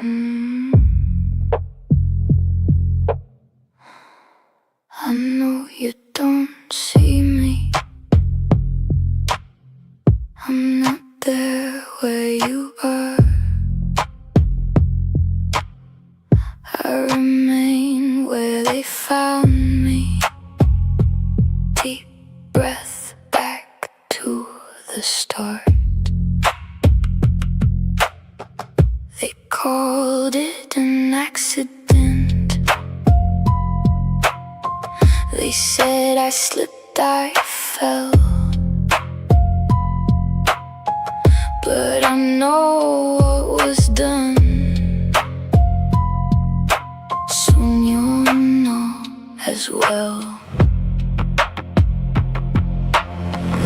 Mm. I know you don't see me. I'm not there where you are. I remain where they found me. Deep breath back to the start. They called it an accident. They said I slipped, I fell. But I know what was done. Soon you'll know as well.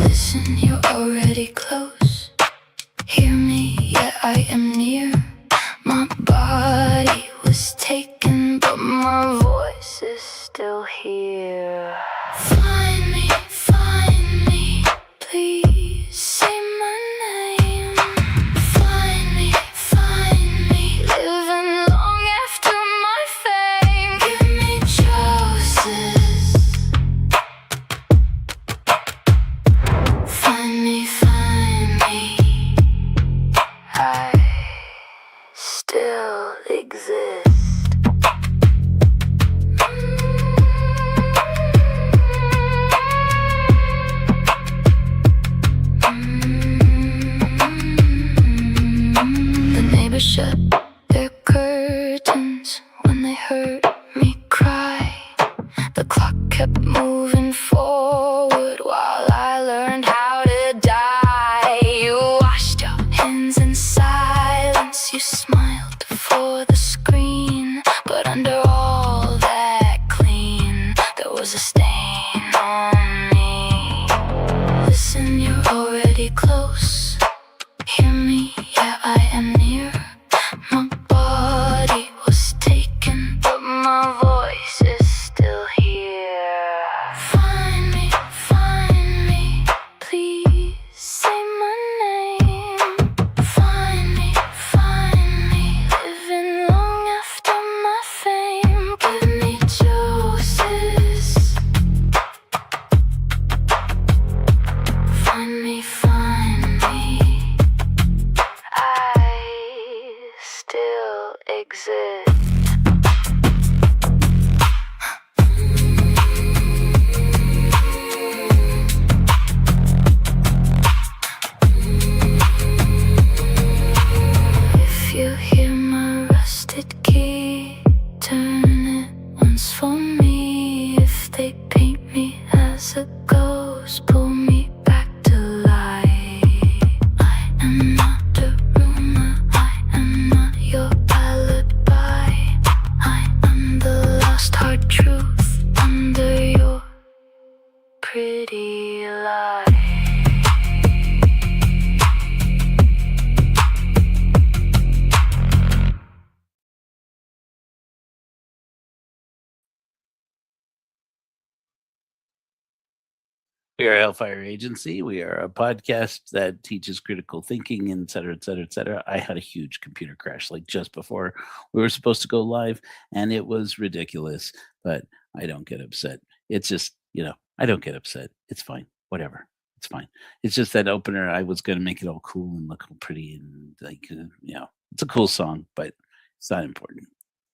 Listen, you're already close. Hear me, yeah, I am near. My body was taken, but my voice is still here. Find me, please say my name. Find me, living long after my fame. Give me choices. Find me, I still exist. The neighbors shut their curtains when they heard me cry. The clock kept moving forward while I learned how to die. You washed your hands in silence. You smiled for the screen, but under all that clean, there was a stain on me. Listen, you're already close. Hear me, yeah, I am near. My body was taken, but my voice is still here. Find me, please say my name. Find me, living long after my fame. Give me choices. Find me, I still exist. If you hear my rusted key, turn it once for me. If they paint me as a ghost, pull me back to life. I am not a rumor, I am not your alibi. I am the lost hard truth under your pretty lie. We are Hellfire Agency. We are a podcast that teaches critical thinking, et cetera, et cetera, et cetera. I had a huge computer crash like just before we were supposed to go live, and it was ridiculous, but I don't get upset. It's just, I don't get upset. It's fine. Whatever. It's fine. It's just that opener, I was going to make it all cool and look all pretty and it's a cool song, but it's not important.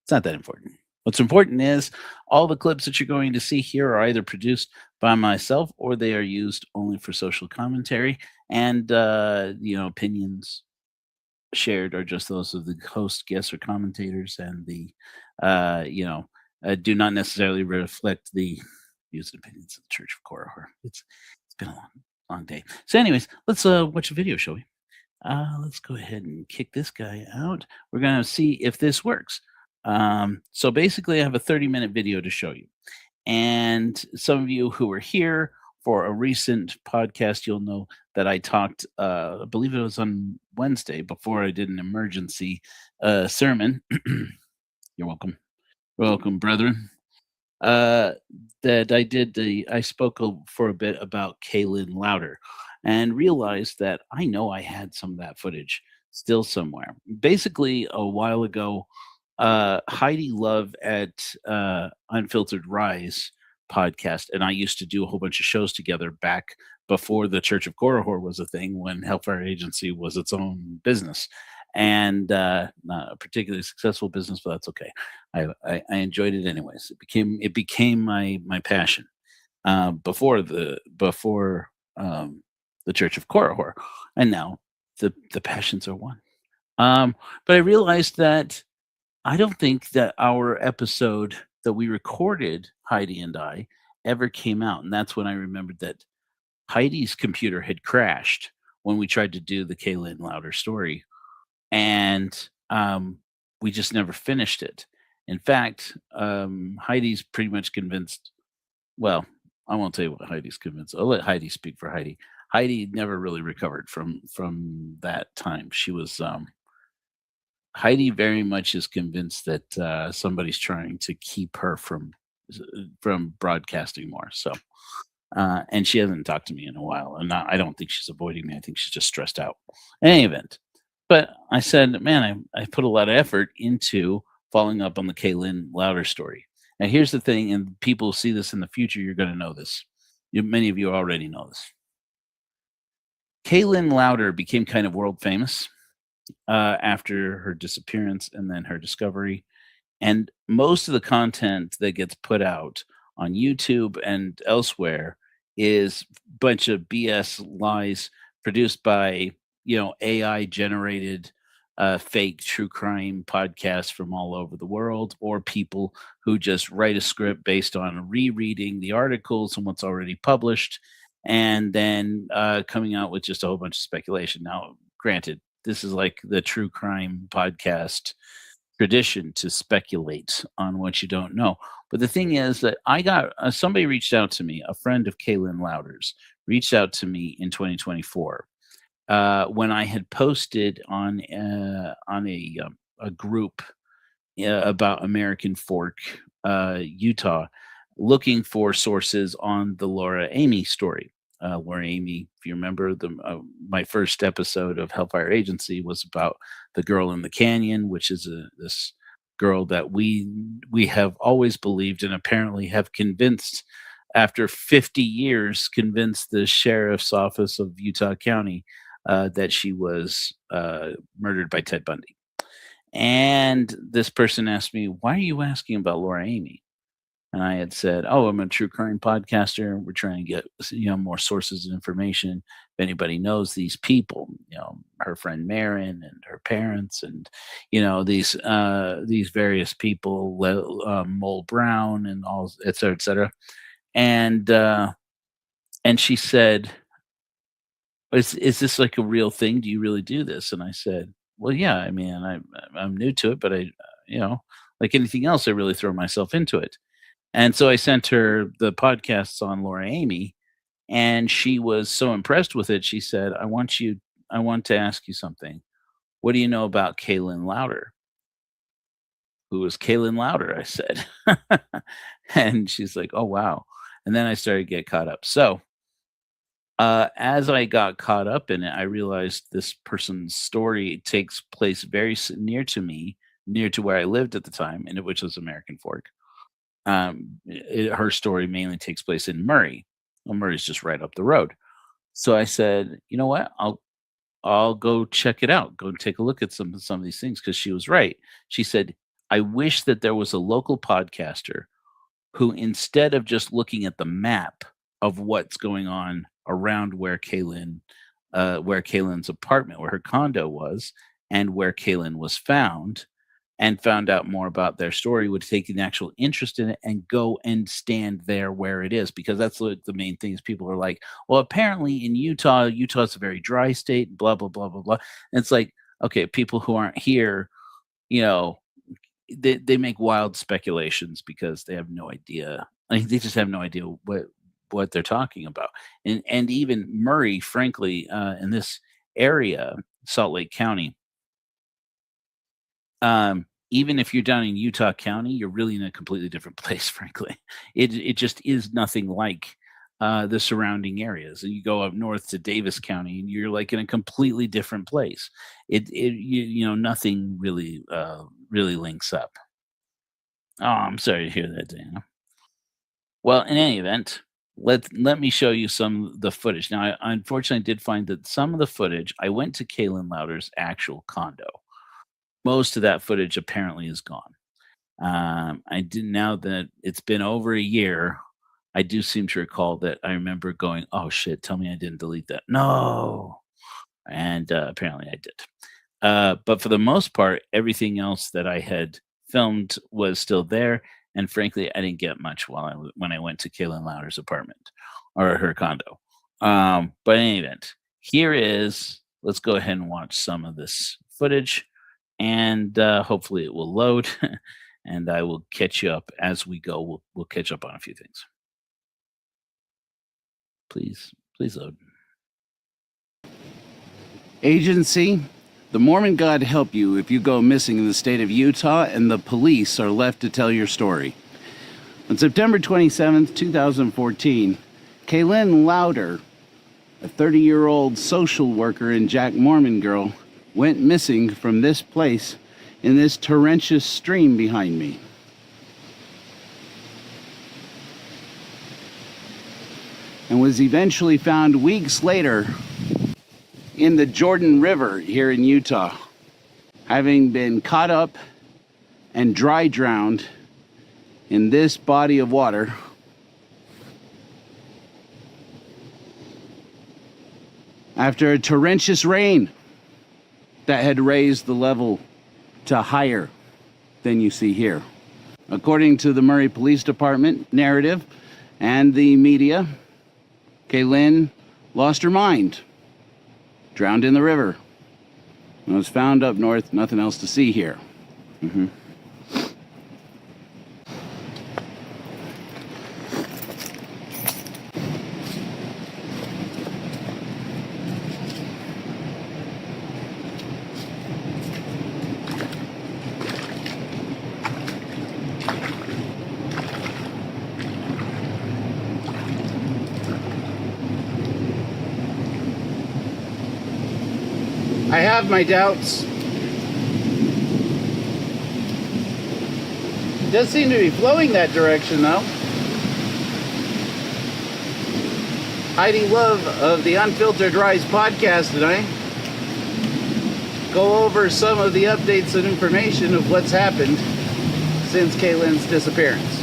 It's not that important. What's important is all the clips that you're going to see here are either produced by myself or they are used only for social commentary, and opinions shared are just those of the host, guests, or commentators, and the do not necessarily reflect the views and opinions of the Church of Korahor. It's been a long day. So, anyways, let's watch a video, shall we? Let's go ahead and kick this guy out. We're gonna see if this works. So basically, I have a 30-minute video to show you. And some of you who were here for a recent podcast, you'll know that I talked, I believe it was on Wednesday before I did an emergency sermon. You're welcome. Welcome, brethren. That I spoke for a bit about Kayelyn Louder and realized that I know I had some of that footage still somewhere. Basically, a while ago, Heidi Love at Unfiltered Rise podcast, and I used to do a whole bunch of shows together back before the Church of Korihor was a thing, when Hellfire Agency was its own business, and not a particularly successful business, but that's okay. I enjoyed it anyways. It became my passion before the Church of Korihor, and now the passions are one. But I realized that I don't think that our episode that we recorded, Heidi and I, ever came out, and that's when I remembered that Heidi's computer had crashed when we tried to do the Kayelyn Louder story, and we just never finished it. In fact, Heidi's pretty much convinced. Well, I won't tell you what Heidi's convinced. I'll let Heidi speak for Heidi. Heidi never really recovered from that time. She was Heidi very much is convinced that somebody's trying to keep her from broadcasting more. So, and she hasn't talked to me in a while, and I don't think she's avoiding me. I think she's just stressed out. In any event, but I said, man, I put a lot of effort into following up on the Kayelyn Louder story. Now, here's the thing, and people who see this in the future, you're going to know this. Many of you already know this. Kayelyn Louder became kind of world famous after her disappearance and then her discovery. And most of the content that gets put out on YouTube and elsewhere is a bunch of BS lies produced by, AI generated fake true crime podcasts from all over the world, or people who just write a script based on rereading the articles and what's already published, and then coming out with just a whole bunch of speculation. Now, granted, this is like the true crime podcast tradition to speculate on what you don't know. But the thing is that I got somebody reached out to me, a friend of Kayelyn Louder's reached out to me in 2024 when I had posted on a group about American Fork, Utah, looking for sources on the Laura Amy story. Laura Amy, if you remember, my first episode of Hellfire Agency was about the girl in the canyon, which is this girl that we have always believed and apparently have convinced, after 50 years, convinced the sheriff's office of Utah County that she was murdered by Ted Bundy. And this person asked me, "Why are you asking about Laura Amy?" And I had said, "Oh, I'm a true crime podcaster. We're trying to get more sources of information. If anybody knows these people, her friend Marin and her parents, and these various people, Mole Brown and all, et cetera, et cetera." And she said, "Is this like a real thing? Do you really do this?" And I said, "Well, yeah. I mean, I'm new to it, but like anything else, I really throw myself into it." And so I sent her the podcasts on Laura Amy, and she was so impressed with it. She said, I want to ask you something. What do you know about Kayelyn Louder?" "Who is Kayelyn Louder?" I said. And she's like, "Oh, wow." And then I started to get caught up. So as I got caught up in it, I realized this person's story takes place very near to me, near to where I lived at the time, and which was American Fork. Her story mainly takes place in Murray. Well, Murray's just right up the road. So I said, "You know what? I'll go check it out. Go take a look at some of these things," because she was right. She said, "I wish that there was a local podcaster who, instead of just looking at the map of what's going on around where Kaylin's apartment, where her condo was, and where Kayelyn was found, and found out more about their story, would take an actual interest in it and go and stand there where it is." Because that's the main thing is people are like, "Well, apparently in Utah's a very dry state, blah, blah, blah, blah, blah." And it's like, okay, people who aren't here, you know, they make wild speculations because they have no idea. They just have no idea what they're talking about. And even Murray, frankly, in this area, Salt Lake County, even if you're down in Utah County, you're really in a completely different place, frankly. It just is nothing like the surrounding areas. And you go up north to Davis County, and you're like in a completely different place. Nothing really really links up. Oh, I'm sorry to hear that, Dana. Well, in any event, let me show you some of the footage. Now, I unfortunately did find that some of the footage. I went to Kayelyn Louder's actual condo. Most of that footage apparently is gone. I did Now that it's been over a year, I do seem to recall that I remember going, "Oh shit, tell me I didn't delete that." No. And apparently I did. But for the most part, everything else that I had filmed was still there. And frankly, I didn't get much when I went to Kaylen Louder's apartment or her condo. But in any event, here is. Let's go ahead and watch some of this footage, and hopefully it will load. And I will catch you up as we go. We'll catch up on a few things. Please load. Agency, the Mormon God help you if you go missing in the state of Utah and the police are left to tell your story. On September 27th, 2014, Kayelyn Louder, a 30-year-old social worker and Jack Mormon girl, went missing from this place in this torrentious stream behind me. And was eventually found weeks later in the Jordan River here in Utah, having been caught up and dry drowned in this body of water after a torrentious rain that had raised the level to higher than you see here. According to the Murray Police Department narrative and the media, Kayelyn lost her mind, drowned in the river, and was found up north. Nothing else to see here. I have my doubts. It does seem to be flowing that direction, though. Heidi Love of the Unfiltered Rise podcast tonight go over some of the updates and information of what's happened since Kayelyn's disappearance.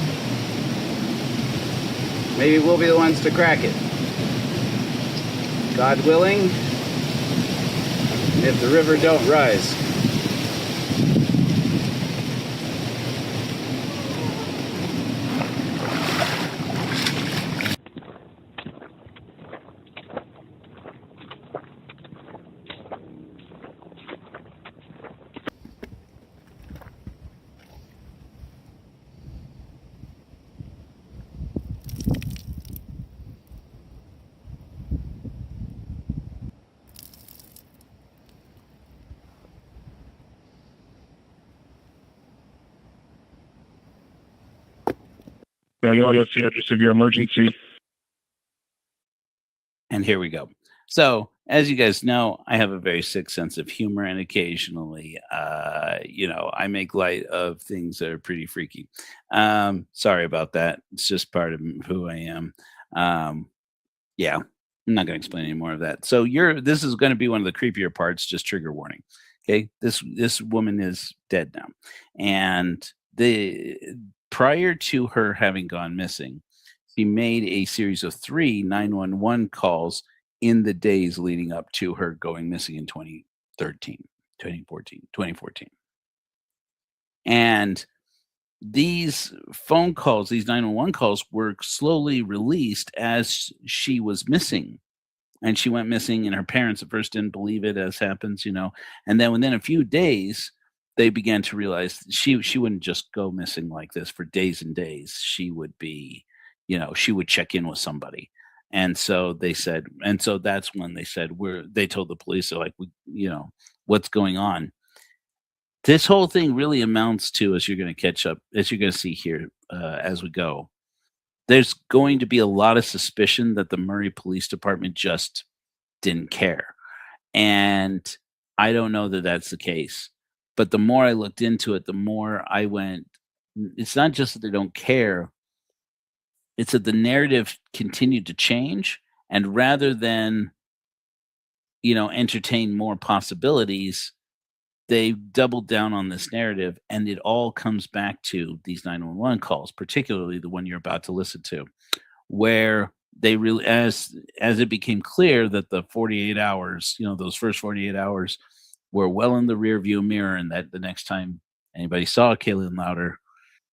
Maybe we'll be the ones to crack it. God willing, if the river don't rise. That's the address of your emergency. And here we go. So, as you guys know, I have a very sick sense of humor, and occasionally, I make light of things that are pretty freaky. Sorry about that. It's just part of who I am. Yeah, I'm not going to explain any more of that. So, this is going to be one of the creepier parts. Just trigger warning. Okay, this woman is dead now, and prior to her having gone missing, she made a series of 3 911 calls in the days leading up to her going missing in 2014. And these phone calls, these 911 calls, were slowly released as she was missing. And she went missing, and her parents at first didn't believe it, as happens, And then within a few days, they began to realize she wouldn't just go missing like this for days and days. She would be, she would check in with somebody. And so that's when they said, they told the police, they're like, what's going on? This whole thing really amounts to, as you're going to catch up, as you're going to see here as we go, there's going to be a lot of suspicion that the Murray Police Department just didn't care. And I don't know that that's the case. But the more I looked into it, the more I went, it's not just that they don't care, it's that the narrative continued to change. And rather than, entertain more possibilities, they doubled down on this narrative. And it all comes back to these 911 calls, particularly the one you're about to listen to, where they really, as it became clear that the 48 hours, those first 48 hours were well in the rear view mirror, and that the next time anybody saw Kayelyn Louder,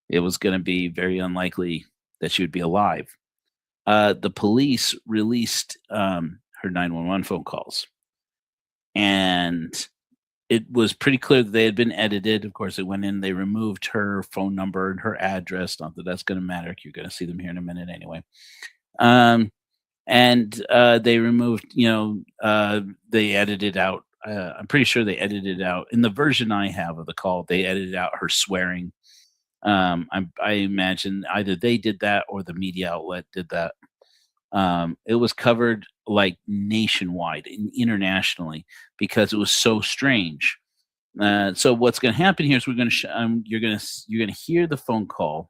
it was going to be very unlikely that she would be alive. The police released her 911 phone calls, and it was pretty clear that they had been edited. Of course, it went in, they removed her phone number and her address. Not that that's going to matter. You're going to see them here in a minute anyway. And they removed, they edited out. I'm pretty sure they edited out in the version I have of the call. They edited out her swearing. I imagine either they did that or the media outlet did that. It was covered like nationwide and internationally because it was so strange. So what's going to happen here is we're going to you're going to hear the phone call,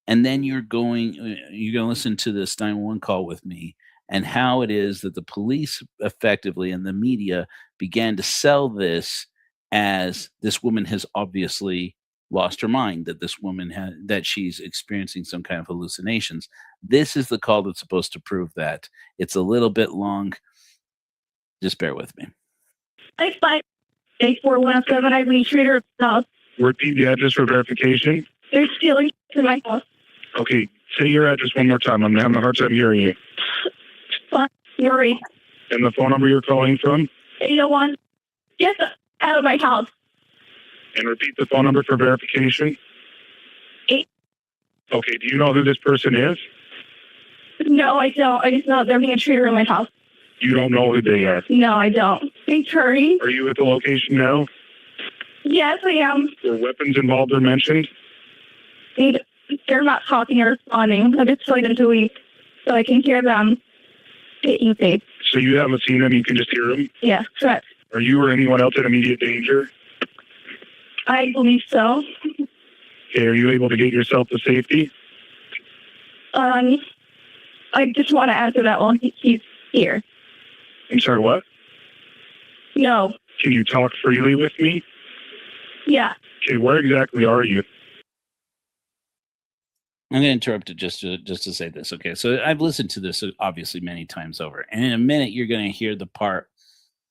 and then you're going to listen to this 911 call with me and how it is that the police effectively and the media began to sell this as this woman has obviously lost her mind, that this woman that she's experiencing some kind of hallucinations. This is the call that's supposed to prove that. It's a little bit long. Just bear with me. 65-8417, I reached Trader house. Repeat the address for verification. They're stealing to my house. Okay, say your address one more time. I'm having a hard time hearing you. Yuri. And the phone number you're calling from? 801. Get out of my house. And repeat the phone number for verification. 8. Okay, do you know who this person is? No, I don't. I just know they're being treated in my house. You don't know who they are? No, I don't. Hey, Curry. Are you at the location now? Yes, I am. Were weapons involved or mentioned? They're not talking or responding. I just told them to leave so I can hear them getting safe. So you haven't seen them, you can just hear them? Yes, correct. Are you or anyone else in immediate danger? I believe so. Okay, are you able to get yourself to safety? I just want to answer that while he's here. I'm sorry, what? No. Can you talk freely with me? Yeah. Okay, where exactly are you? I'm going to interrupt it just to say this. Okay, so I've listened to this obviously many times over, and in a minute you're going to hear the part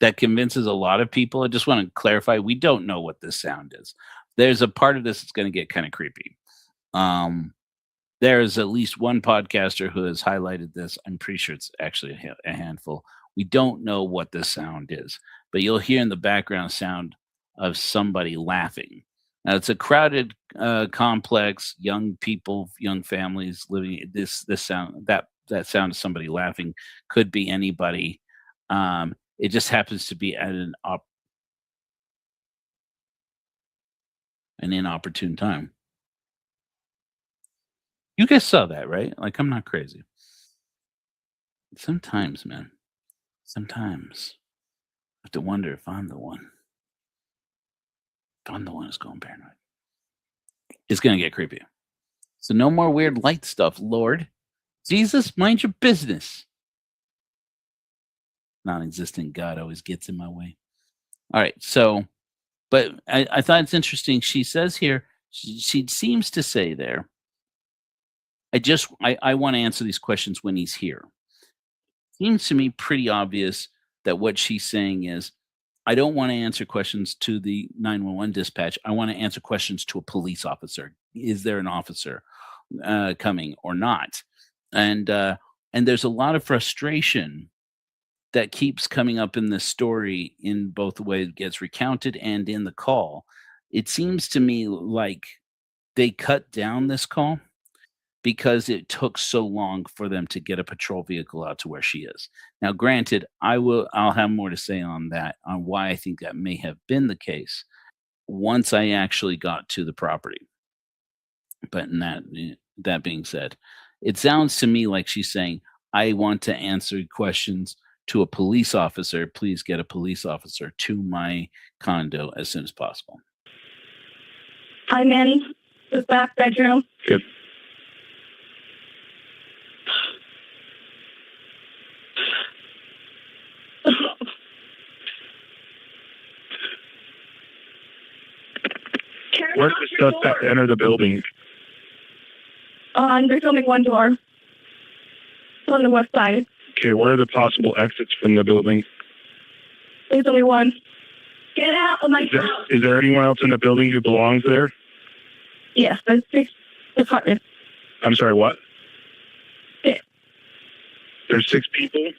that convinces a lot of people. I just want to clarify: we don't know what this sound is. There's a part of this that's going to get kind of creepy. There's at least one podcaster who has highlighted this. I'm pretty sure it's actually a handful. We don't know what this sound is, but you'll hear in the background sound of somebody laughing. Now, it's a crowded complex, young people, young families living. This sound, that sound of somebody laughing could be anybody. It just happens to be at an inopportune time. You guys saw that, right? Like, I'm not crazy. Sometimes, man, sometimes I have to wonder if I'm the one. If I'm the one who's going paranoid. It's going to get creepy. So no more weird light stuff, Lord. Jesus, mind your business. Non-existent God always gets in my way. All right, so, but I thought it's interesting. She says here, she seems to say there, I want to answer these questions when he's here. Seems to me pretty obvious that what she's saying is, I don't want to answer questions to the 911 dispatch. I want to answer questions to a police officer. Is there an officer coming or not? And there's a lot of frustration that keeps coming up in this story in both the way it gets recounted and in the call. It seems to me like they cut down this call because it took so long for them to get a patrol vehicle out to where she is. Now, granted, I'll have more to say on that, on why I think that may have been the case once I actually got to the property. But that being said, It sounds to me like she's saying, I want to answer questions to a police officer. Please get a police officer to my condo as soon as possible. I'm in the back bedroom. Good. Where's the suspect enter the building? There's only one door. On the west side. Okay, where are the possible exits from the building? There's only one. Get out of my house. Is there anyone else in the building who belongs there? Yes, there's 6 apartments. I'm sorry, what? 6. There's 6 people?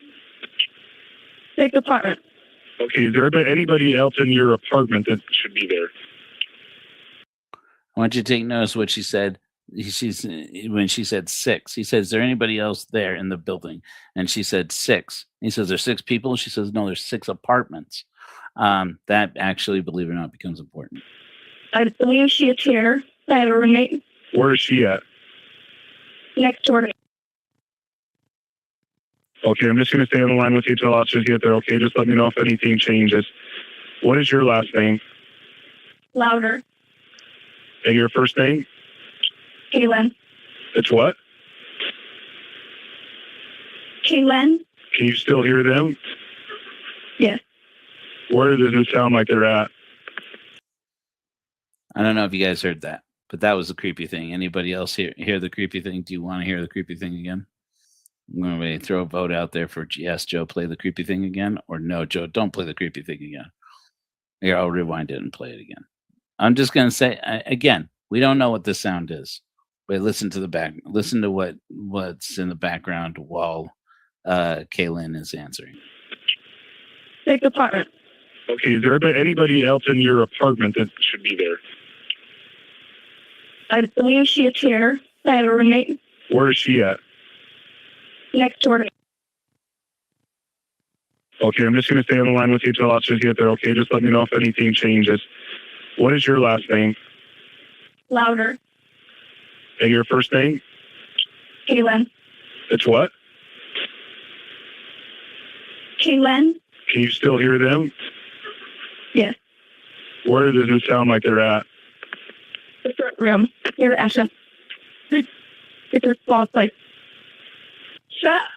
6 apartments. Okay, is there anybody else in your apartment that should be there? I want you to take notice what she said. She's when she said 6. He says, "Is there anybody else there in the building?" And she said 6. He says, "There's 6 people." She says, "No, there's 6 apartments." That actually, believe it or not, becomes important. I believe she is here. I have a roommate Where is she at? next door. Okay, I'm just going to stay on the line with you till officers get there, okay? Just let me know if anything changes. What is your last name? Louder. And your first name? Kayelyn. It's what? Kayelyn? Can you still hear them? Yes. Where does it sound like they're at? I don't know if you guys heard that, but that was the creepy thing. Anybody else hear the creepy thing? Do you want to hear the creepy thing again? I'm going to throw a vote out there for yes, Joe, play the creepy thing again, or no, Joe, don't play the creepy thing again. Here, I'll rewind it and play it again. I'm just going to say again, we don't know what the sound is, but listen to what's in the background while Kayelyn is answering. 6 apartments. Okay, is there anybody else in your apartment that should be there? I believe she is here. I have a roommate Where is she at? next door. Okay, I'm just going to stay on the line with you till officers get there, okay? Just let me know if anything changes. What is your last name? Louder. And your first name? Kayelyn. It's what? Kayelyn? Can you still hear them? Yes. Where does it sound like they're at? The front room. Here, Asha. It's a small place. Shut up.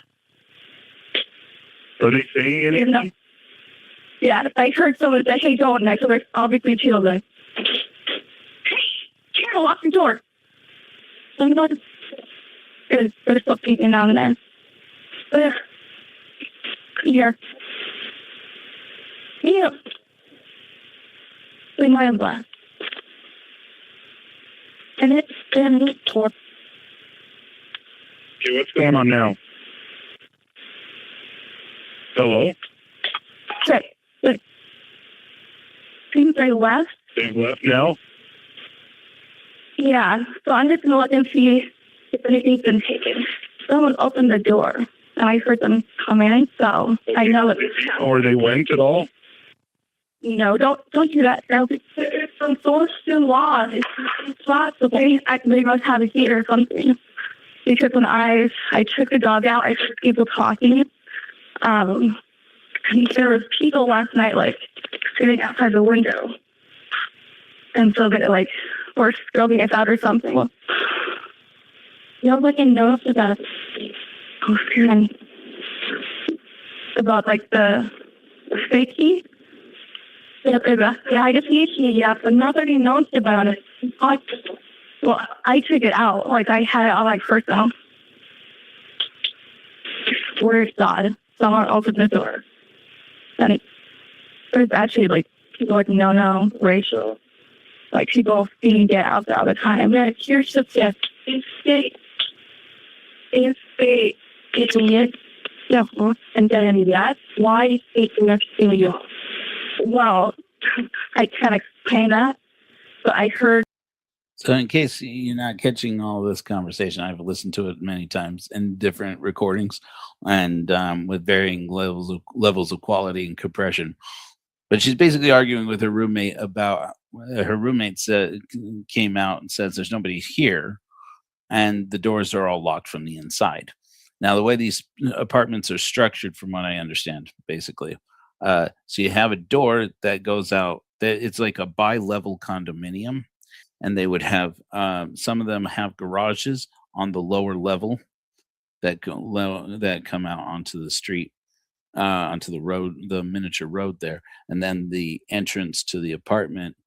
Are they saying anything? Yeah, I heard someone say, "Hey, don't," and I could obviously feel them. Hey, lock the door. I'm not. There's still peeking down in there. There. Here. Yeah. Leave my own glass. And it's been torn. Okay, what's going on now? Hello? Okay. Look. Seems very left. They've left now? Yeah. So I'm just gonna let them see if anything's been taken. Someone opened the door, and I heard them come in, so I know it's Or they went at all? don't do that. It's some source in law. It's possible. They must have a heat or something. Because when I took the dog out, I heard people talking. There was people last night, like, sitting outside the window. And so they, like, were scrubbing us out or something. Well, nobody knows about like, the fake key. Yeah, I just need key, yeah, but nobody knows about it. I took it out. Like, I had it on, like, first down. Where's God? Someone opened the door. And it was actually, like, people like, no, Rachel. Like, people being get out there all the time. Like, here's the tip. It's fake. It's weird. Yeah, and then that's why it's next to you. Well, I can't explain that, but I heard. So, in case you're not catching all this conversation, I've listened to it many times in different recordings, and with varying levels of quality and compression. But she's basically arguing with her roommate about her roommate came out and says there's nobody here, and the doors are all locked from the inside. Now, the way these apartments are structured, from what I understand, basically, so you have a door that goes out. That it's like a bi-level condominium, and they would have some of them have garages on the lower level that come out onto the street, onto the road, the miniature road there, and then the entrance to the apartment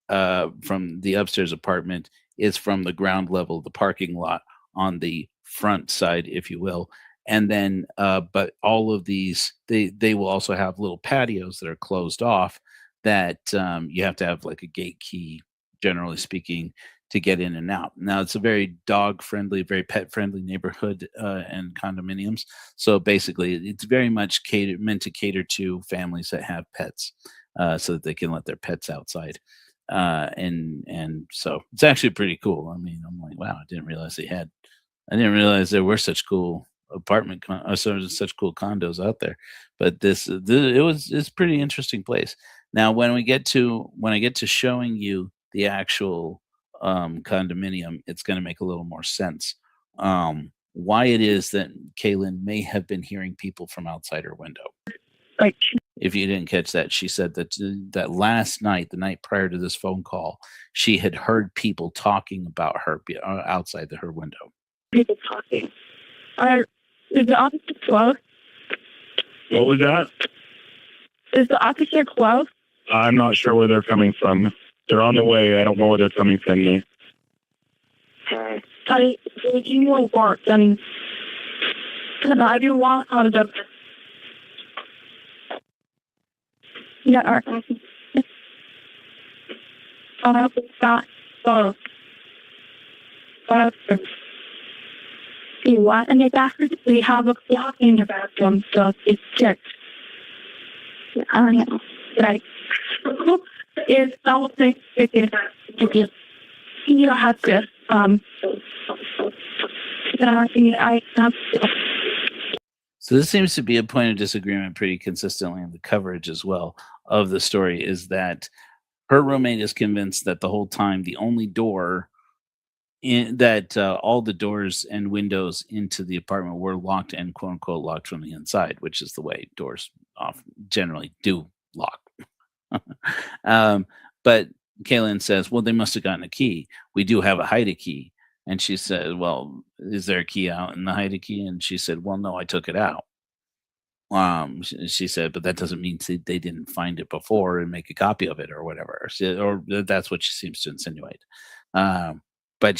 from the upstairs apartment is from the ground level of the parking lot on the front side, if you will. And then, but all of these, they will also have little patios that are closed off that you have to have like a gate key, generally speaking, to get in and out. Now, it's a very dog friendly, very pet friendly neighborhood and condominiums. So basically, it's very much meant to cater to families that have pets, so that they can let their pets outside. And so it's actually pretty cool. I mean, I'm like, wow, I didn't realize there were such cool such cool condos out there. But it's pretty interesting place. Now, when I get to showing you the actual condominium, it's going to make a little more sense. Why it is that Kayelyn may have been hearing people from outside her window. Like, If you didn't catch that, she said that last night, the night prior to this phone call, she had heard people talking about her outside her window. people talking. Is the officer close? What was that? Is the officer close? I'm not sure where they're coming from. They're on the way. I don't know where they're coming from yet. You won't work. Then I do want out of the. Yeah, all right. I'll have to stop. So, you what? And your bathroom, we have a clock in your bathroom, so it's checked. I don't know. Like, is something you have to, I have to. So this seems to be a point of disagreement pretty consistently in the coverage as well of the story, is that her roommate is convinced that the whole time the only door all the doors and windows into the apartment were locked and quote unquote locked from the inside, which is the way doors generally do lock. But Kayelyn says, well, they must have gotten a key. We do have a hide key. And she said, well, is there a key out in the hide key? And she said, well, no, I took it out. She said, but that doesn't mean they didn't find it before and make a copy of it or whatever. Or that's what she seems to insinuate. But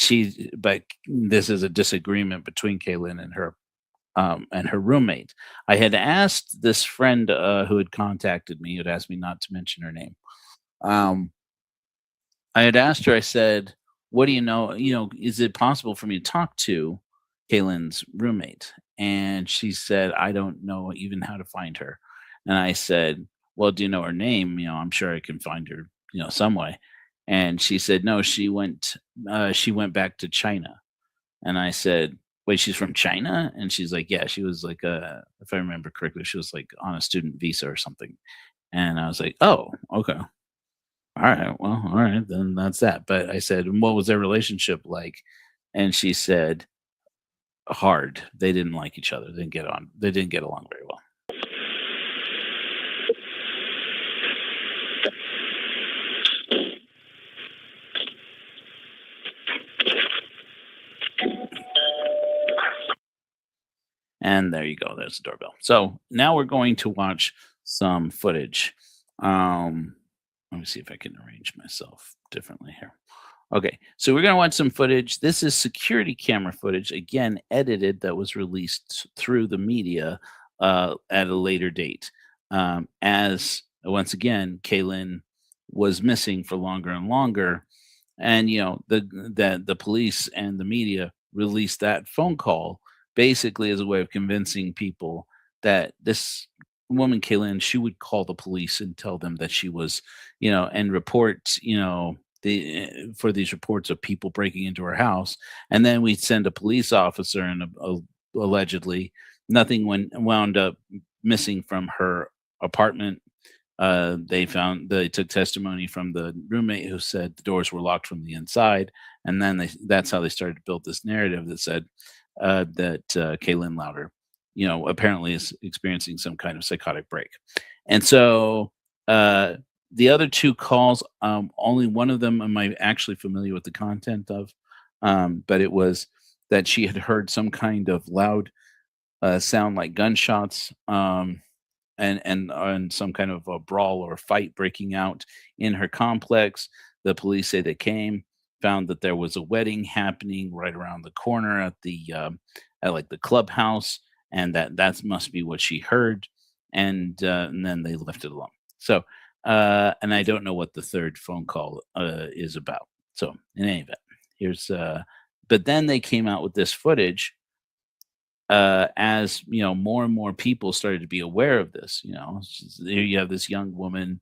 this is a disagreement between Kayelyn and her roommate. I had asked this friend who had contacted me, who had asked me not to mention her name. I had asked her, I said, what do you know? Is it possible for me to talk to Kayelyn's roommate? And she said, I don't know even how to find her. And I said, well, do you know her name? I'm sure I can find her, some way. And she said, no, she went back to China. And I said, wait, she's from China? And she's like, yeah, she was like, if I remember correctly, she was like on a student visa or something. And I was like, oh, okay. All right. Well, all right, then that's that. But I said, what was their relationship like? And she said, hard. They didn't like each other. They didn't get along very well. And there you go. There's the doorbell. So now we're going to watch some footage. Let me see if I can arrange myself differently here. Okay, so we're going to watch some footage. This is security camera footage, again, edited, that was released through the media at a later date. As, once again, Kayelyn was missing for longer and longer. And, the police and the media released that phone call basically as a way of convincing people that this woman, Kayelyn, she would call the police and tell them that she was, and report, for these reports of people breaking into her house. And then we'd send a police officer, and allegedly nothing wound up missing from her apartment, They took testimony from the roommate who said the doors were locked from the inside, and then that's how they started to build this narrative that said that Kayelyn Louder, apparently is experiencing some kind of psychotic break. And so the other two calls, only one of them am I actually familiar with the content of, but it was that she had heard some kind of loud sound like gunshots, and some kind of a brawl or fight breaking out in her complex. The police say they came, found that there was a wedding happening right around the corner at like the clubhouse, and that must be what she heard, and then they left it alone. So, and I don't know what the third phone call is about. So, in any event, but then they came out with this footage as more and more people started to be aware of this. There you have this young woman.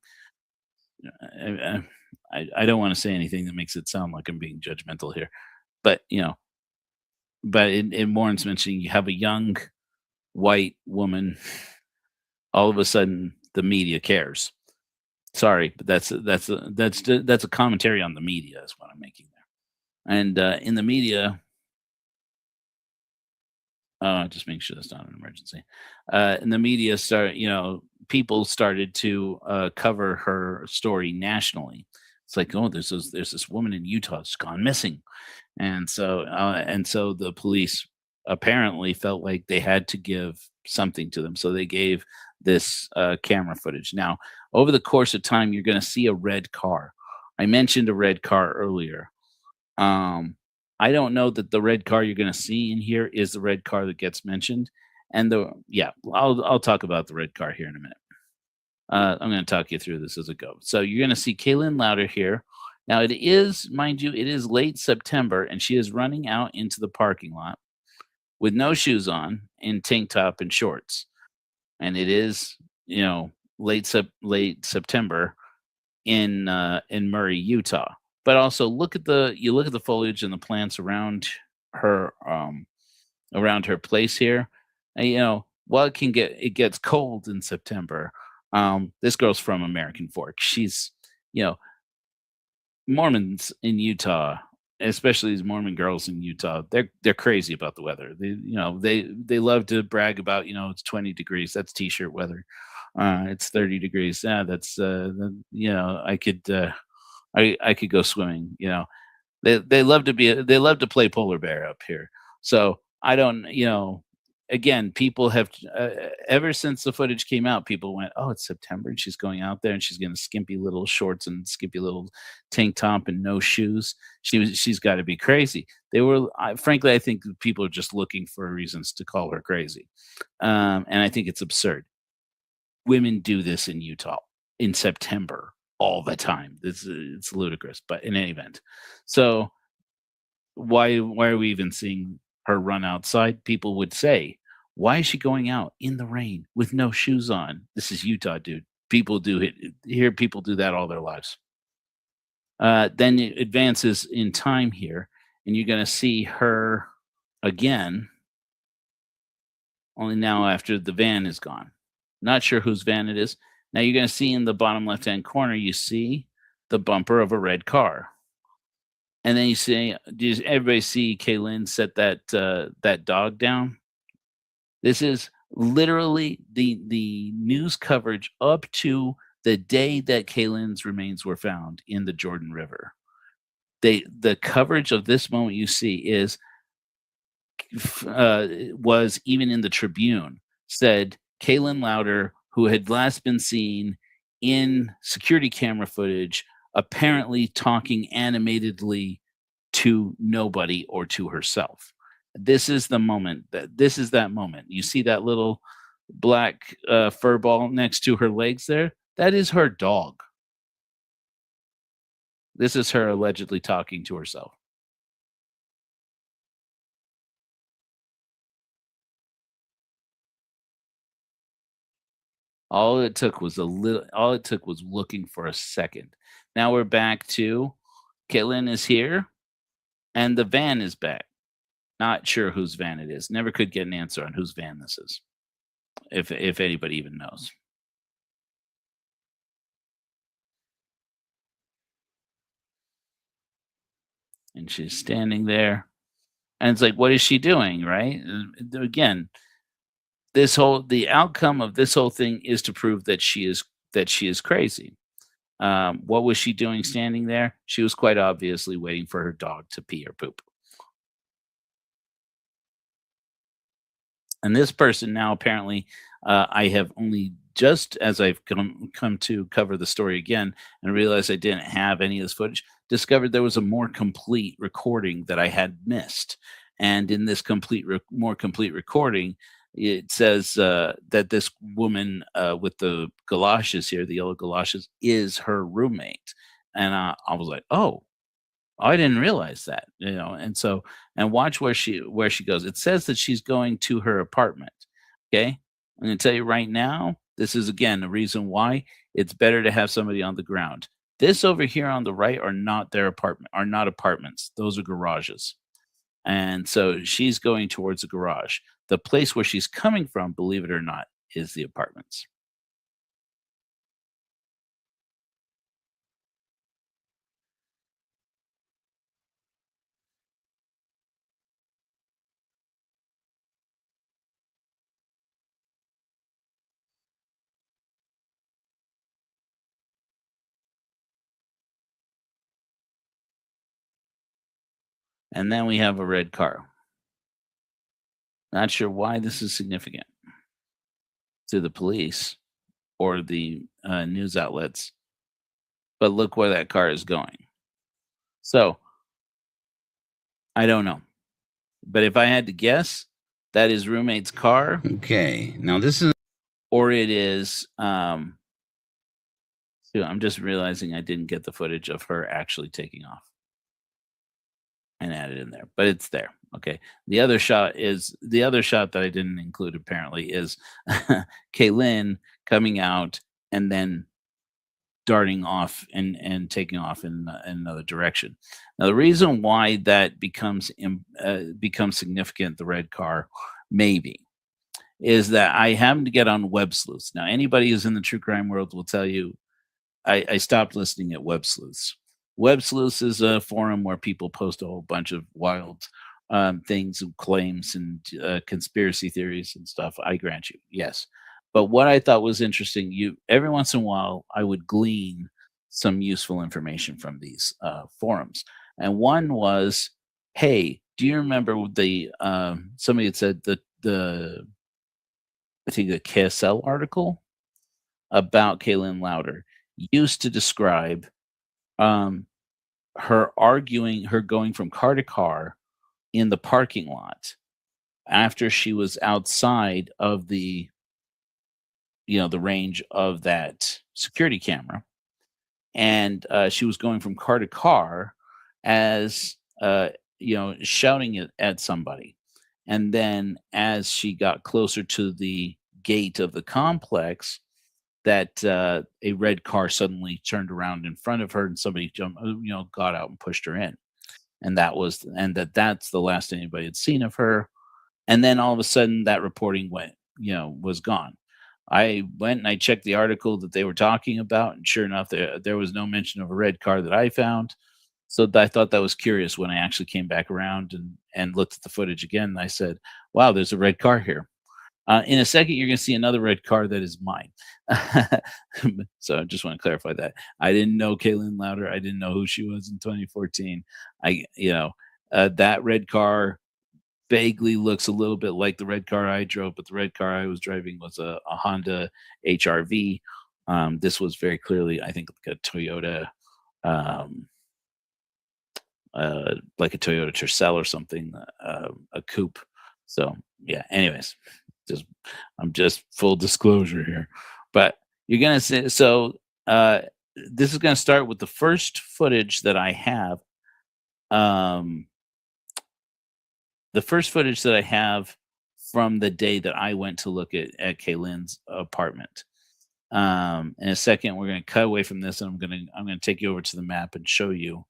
I don't want to say anything that makes it sound like I'm being judgmental here, but in Warren's mentioning, you have a young white woman. All of a sudden, the media cares. Sorry, but that's a commentary on the media is what I'm making there. And in the media, just make sure that's not an emergency. In the media, people started to cover her story nationally. It's like, oh, there's this woman in Utah that's gone missing, and so the police apparently felt like they had to give something to them, so they gave this camera footage. Now, over the course of time, you're going to see a red car. I mentioned a red car earlier. I don't know that the red car you're going to see in here is the red car that gets mentioned. And I'll talk about the red car here in a minute. I'm going to talk you through this as it goes. So you're going to see Kayelyn Louder here. Now it is, mind you, it is late September, and she is running out into the parking lot with no shoes on, in tank top and shorts. And it is, late September in Murray, Utah. But also look at the foliage and the plants around her place here. And, while it gets cold in September, this girl's from American Fork. She's, Mormons in Utah, especially these Mormon girls in Utah, they're crazy about the weather. They love to brag about, it's 20 degrees. That's t-shirt weather. It's 30 degrees. Yeah, that's I could go swimming. They love to play polar bear up here. So I don't, again, people have ever since the footage came out, people went, oh, it's September and she's going out there and she's getting skimpy little shorts and skimpy little tank top and no shoes. She's got to be crazy. Frankly, I think people are just looking for reasons to call her crazy. And I think it's absurd. Women do this in Utah in September all the time. It's ludicrous, but in any event. So why are we even seeing her run outside? People would say, why is she going out in the rain with no shoes on? This is Utah, dude. People do it here. People do that all their lives. Then it advances in time here, and you're going to see her again, only now after the van is gone. Not sure whose van it is. Now you're going to see in the bottom left-hand corner, you see the bumper of a red car. And then you see, does everybody see Kayelyn set that dog down? This is literally the news coverage up to the day that Kayelyn's remains were found in the Jordan River. The coverage of this moment you see was even in the Tribune, said Kayelyn Louder, who had last been seen in security camera footage, apparently talking animatedly to nobody or to herself. This is the moment. That moment. You see that little black fur ball next to her legs there? That is her dog. This is her allegedly talking to herself. All it took was looking for a second. Now we're back to Kayelyn is here and the van is back. Not sure whose van it is. Never could get an answer on whose van this is. If anybody even knows. And she's standing there. And it's like, what is she doing, right? Again, the outcome of this whole thing is to prove that she is crazy. What was she doing standing there? She was quite obviously waiting for her dog to pee or poop. And this person now apparently, I have only just as I've come to cover the story again and realized I didn't have any of this footage, discovered there was a more complete recording that I had missed. And in this more complete recording, it says that this woman with the galoshes here, the yellow galoshes, is her roommate. And I was like, oh, I didn't realize that, and watch where she goes. It says that she's going to her apartment. Okay. I'm going to tell you right now, this is again the reason why it's better to have somebody on the ground. This over here on the right are not apartments. Those are garages. And so she's going towards the garage. The place where she's coming from, believe it or not, is the apartments. And then we have a red car. Not sure why this is significant to the police or the news outlets, but look where that car is going. So I don't know, but if I had to guess, that is roommate's car. Okay, now this is, or it is. I'm just realizing I didn't get the footage of her actually taking off and add it in there, but it's there. Okay. The other shot that I didn't include apparently is Kayelyn coming out and then darting off and taking off in another direction. Now, the reason why that becomes significant, the red car, maybe, is that I happened to get on Web Sleuths. Now, anybody who's in the true crime world will tell you I stopped listening at Web Sleuths. Web Sleuths is a forum where people post a whole bunch of wild things and claims and conspiracy theories and stuff. I grant you, yes. But what I thought was interesting, every once in a while, I would glean some useful information from these forums. And one was, hey, do you remember the somebody had said the I think the KSL article about Kayelyn Louder used to describe her going from car to car in the parking lot after she was outside of the range of that security camera. And she was going from car to car as, shouting at somebody. And then as she got closer to the gate of the complex, that a red car suddenly turned around in front of her and somebody got out and pushed her in. And that's the last anybody had seen of her. And then all of a sudden that reporting was gone. I went and I checked the article that they were talking about, and sure enough, there was no mention of a red car that I found. So I thought that was curious when I actually came back around and looked at the footage again. And I said, wow, there's a red car here. In a second, you're going to see another red car that is mine. So I just want to clarify that. I didn't know Kayelyn Louder. I didn't know who she was in 2014. That red car vaguely looks a little bit like the red car I drove, but the red car I was driving was a Honda HR-V. This was very clearly, I think, like a Toyota, Tercel or something, a coupe. So yeah. Anyways, I'm just full disclosure here, but you're gonna see. So this is gonna start with the first footage that I have. The first footage that I have from the day that I went to look at Kayelyn's apartment. In a second, we're going to cut away from this, and I'm going to take you over to the map and show you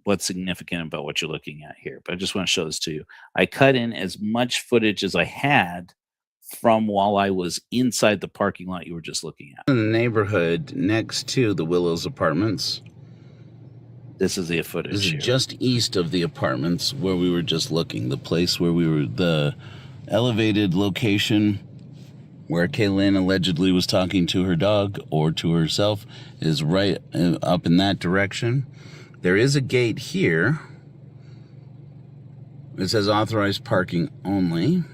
what's significant about what you're looking at here. But I just want to show this to you. I cut in as much footage as I had from while I was inside the parking lot you were just looking at. In the neighborhood next to the Willows Apartments. This is the footage. This is here. just east of the apartments where we were just looking. The place where we were, the elevated location where Kayelyn allegedly was talking to her dog or to herself is right up in that direction. There is a gate here. It says authorized parking only.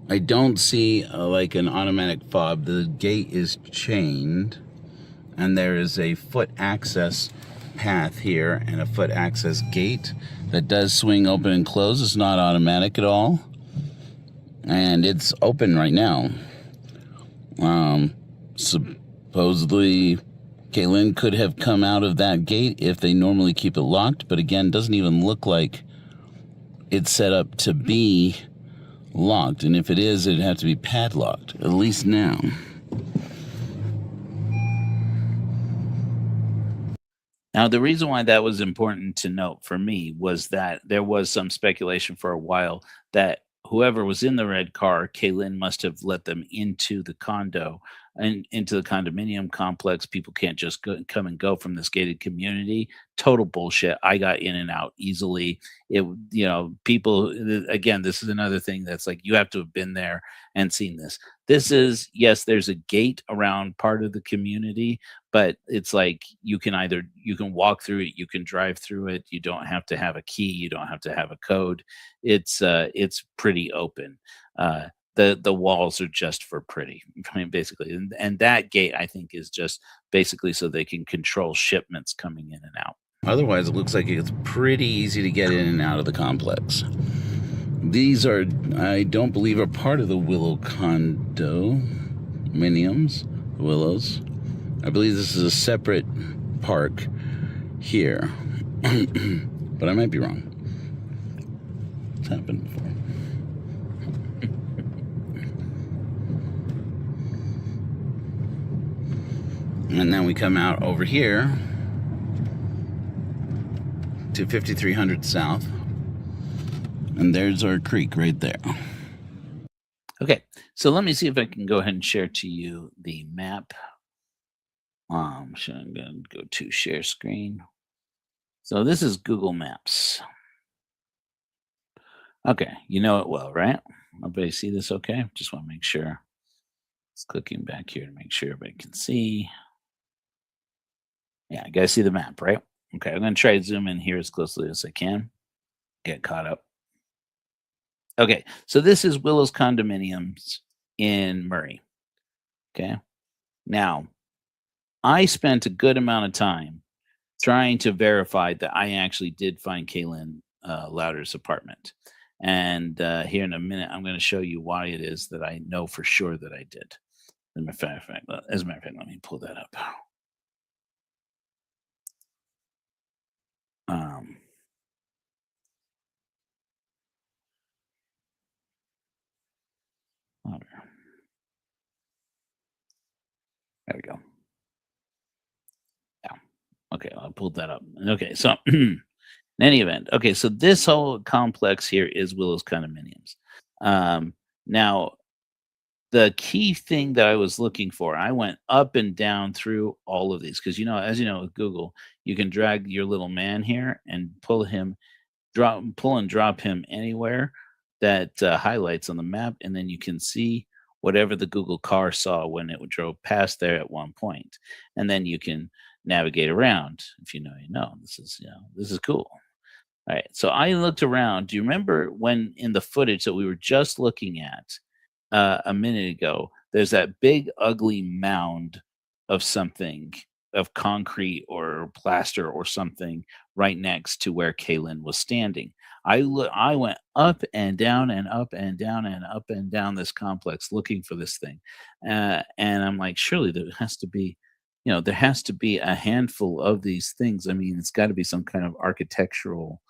I don't see like an automatic fob. The gate is chained, and there is a foot access path here and a foot access gate that does swing open and close. It's not automatic at all, and it's open right now. Supposedly Kayelyn could have come out of that gate if they normally keep it locked, but again, doesn't even look like it's set up to be locked, and if it is, it'd have to be padlocked, at least now. Now, the reason why that was important to note for me was that there was some speculation for a while that whoever was in the red car, Kayelyn must have let them into the condo and into the condominium complex. People can't just come and go from this gated community. Total bullshit. I got in and out easily. People, again, this is another thing that's like, you have to have been there and seen this. This is, yes, there's a gate around part of the community, but it's like you can walk through it, you can drive through it. You don't have to have a key. You don't have to have a code. It's pretty open. The walls are just for pretty, I mean, basically. And that gate, I think, is just basically so they can control shipments coming in and out. Otherwise, it looks like it's pretty easy to get in and out of the complex. These are, I don't believe, are part of the Willow condominiums, Willows. I believe this is a separate park here, but I might be wrong. It's happened before. And then we come out over here to 5300 South. And there's our creek right there. Okay, so let me see if I can go ahead and share to you the map. So I'm going to go to share screen. So this is Google Maps. Okay, you know it well, right? Everybody see this okay? Just want to make sure. Just clicking back here to make sure everybody can see. Yeah, you guys see the map, right? Okay, I'm going to try to zoom in here as closely as I can. Get caught up. Okay, so this is Willow's condominiums in Murray. Okay, now I spent a good amount of time trying to verify that I actually did find Kayelyn Louder's apartment. And here in a minute, I'm going to show you why it is that I know for sure that I did. As a matter of fact, let me pull that up. There we go. Yeah. Okay, I pulled that up. Okay, so in any event, okay, so this whole complex here is Willow's condominiums. Now, the key thing that I was looking for, I went up and down through all of these because, as you know, with Google, you can drag your little man here and pull and drop him anywhere that highlights on the map, and then you can see whatever the Google car saw when it drove past there at one point, and then you can navigate around. If you know, you know. This is cool. All right, so I looked around. Do you remember when in the footage that we were just looking at a minute ago, there's that big ugly mound of something, of concrete or plaster or something right next to where Kayelyn was standing? I went up and down and up and down and up and down this complex looking for this thing. And I'm like, surely there has to be, there has to be a handful of these things. I mean, it's got to be some kind of architectural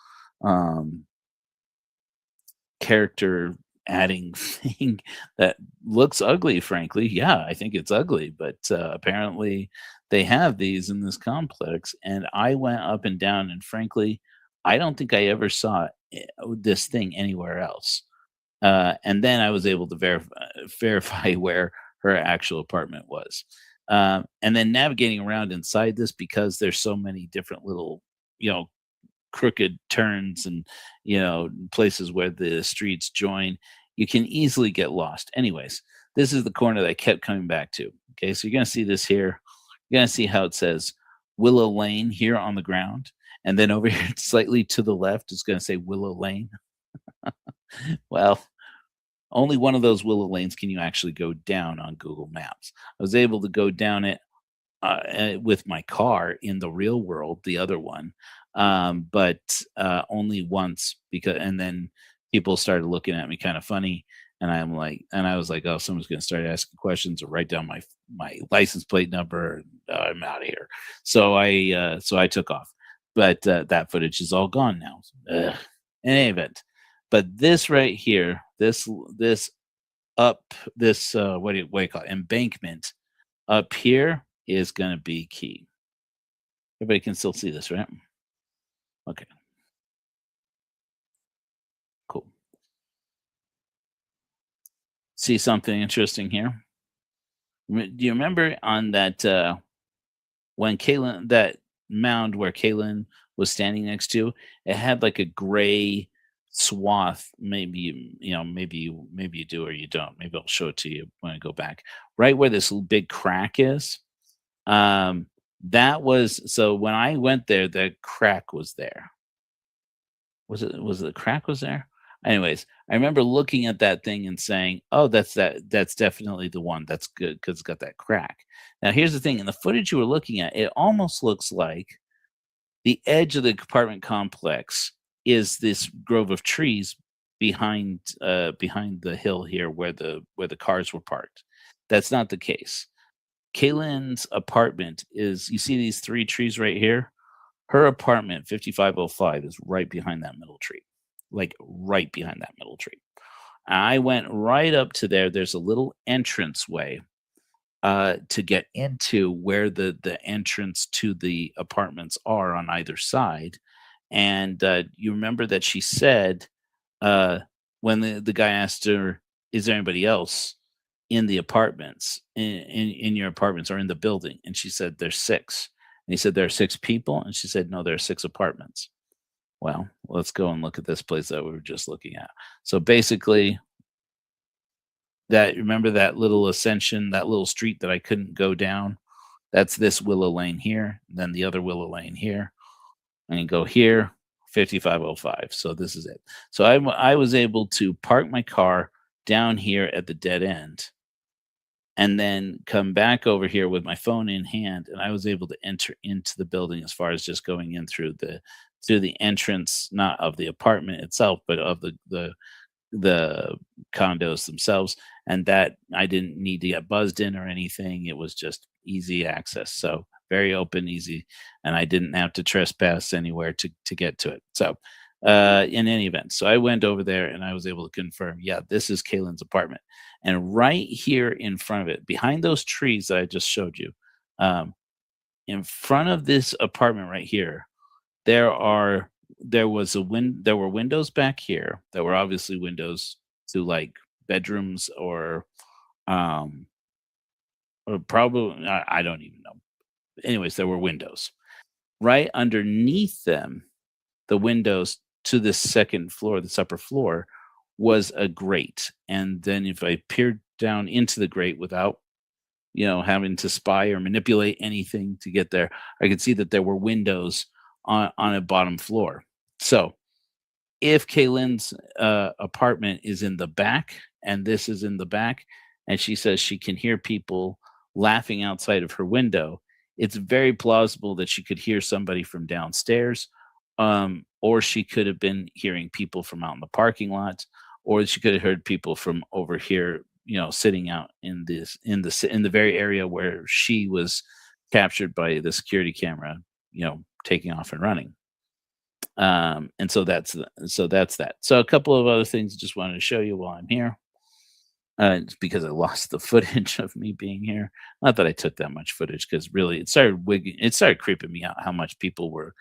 character adding thing that looks ugly, frankly. Yeah, I think it's ugly, but apparently they have these in this complex. And I went up and down, and frankly, I don't think I ever saw this thing anywhere else. And then I was able to verify where her actual apartment was. And then navigating around inside this, because there's so many different little, crooked turns and, places where the streets join, you can easily get lost. Anyways, this is the corner that I kept coming back to. Okay, so you're going to see this here. You're going to see how it says Willow Lane here on the ground. And then over here, slightly to the left, it's going to say Willow Lane. Well, only one of those Willow Lanes can you actually go down on Google Maps. I was able to go down it with my car in the real world, the other one, but only once, and then people started looking at me kind of funny, and I was like, oh, someone's going to start asking questions or write down my license plate number. And, I'm out of here. So I took off, but that footage is all gone now. Ugh. In any event, but this right here, this what do you call it? Embankment up here is going to be key. Everybody can still see this, right? Okay. Cool. See something interesting here? Do you remember on that when that mound where Kayelyn was standing next to, it had like a gray swath. Maybe maybe you do or you don't. Maybe I'll show it to you when I go back. Right where this little big crack is. That was, so when I went there, the crack was there. Was the crack was there? Anyways, I remember looking at that thing and saying, "Oh, that's definitely the one. That's good because it's got that crack." Now, here's the thing: in the footage you were looking at, it almost looks like the edge of the apartment complex is this grove of trees behind the hill here where the cars were parked. That's not the case. Kaylin's apartment is, you see these 3 trees right here? Her apartment, 5505, is right behind that middle tree. Like right behind that middle tree. I went right up to there. There's a little entrance way to get into where the entrance to the apartments are on either side. And you remember that she said, when the guy asked her, "Is there anybody else in the apartments, in your apartments or in the building?" And she said, "There's 6." And he said, "There are 6 people?" And she said, "No, there are 6 apartments." Well, let's go and look at this place that we were just looking at. So basically, remember that little ascension, that little street that I couldn't go down? That's this Willow Lane here, then the other Willow Lane here, and you go here, 5505. So this is it. So I was able to park my car down here at the dead end and then come back over here with my phone in hand, and I was able to enter into the building as far as just going in through the entrance, not of the apartment itself, but of the condos themselves. And that I didn't need to get buzzed in or anything. It was just easy access. So very open, easy, and I didn't have to trespass anywhere to get to it. So in any event, so I went over there and I was able to confirm, yeah, this is Kaylin's apartment. And right here in front of it, behind those trees that I just showed you, in front of this apartment right here, there were windows back here that were obviously windows to like bedrooms or probably, I don't even know. Anyways, there were windows. Right underneath them, the windows to this second floor, this upper floor, was a grate. And then if I peered down into the grate without having to spy or manipulate anything to get there, I could see that there were windows on a bottom floor. So if Kaylin's apartment is in the back and this is in the back, and she says she can hear people laughing outside of her window, it's very plausible that she could hear somebody from downstairs, or she could have been hearing people from out in the parking lot, or she could have heard people from over here, sitting out in the very area where she was captured by the security camera, taking off and running. And so that's that. So a couple of other things I just wanted to show you while I'm here. It's because I lost the footage of me being here. Not that I took that much footage, because really it started creeping me out how much people were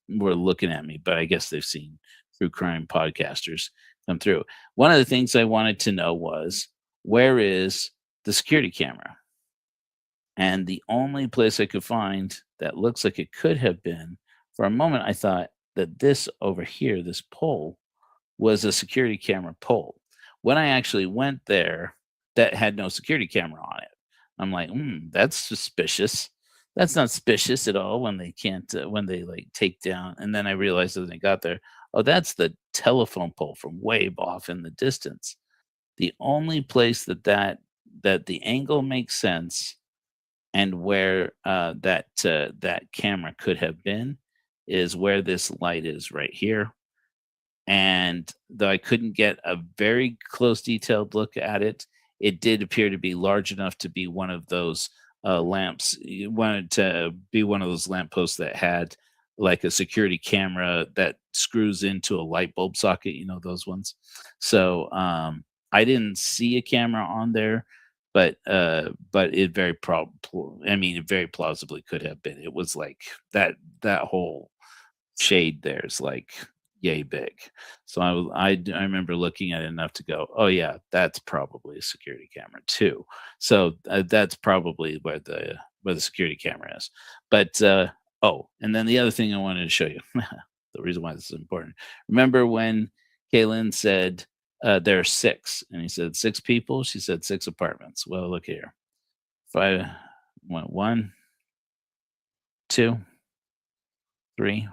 looking at me. But I guess they've seen true crime podcasters come through. One of the things I wanted to know was, where is the security camera? And the only place I could find that looks like it could have been, for a moment, I thought that this over here, this pole, was a security camera pole. When I actually went there, that had no security camera on it. I'm like, that's suspicious. That's not suspicious at all when they can't, when they like take down. And then I realized when I got there, oh, that's the telephone pole from way off in the distance. The only place that the angle makes sense and where that camera could have been is where this light is right here. And though I couldn't get a very close detailed look at it, it did appear to be large enough to be one of those lamps. You wanted to be one of those lampposts that had like a security camera that screws into a light bulb socket, those ones. So I didn't see a camera on there, but it it very plausibly could have been. It was like that whole shade there is like yay big. So I remember looking at it enough to go, oh yeah, that's probably a security camera too. So that's probably where the security camera is. But oh, and then the other thing I wanted to show you, the reason why this is important. Remember when Kayelyn said there are six, and he said six people. She said six apartments. Well, look here. If I went 1, 2, 3,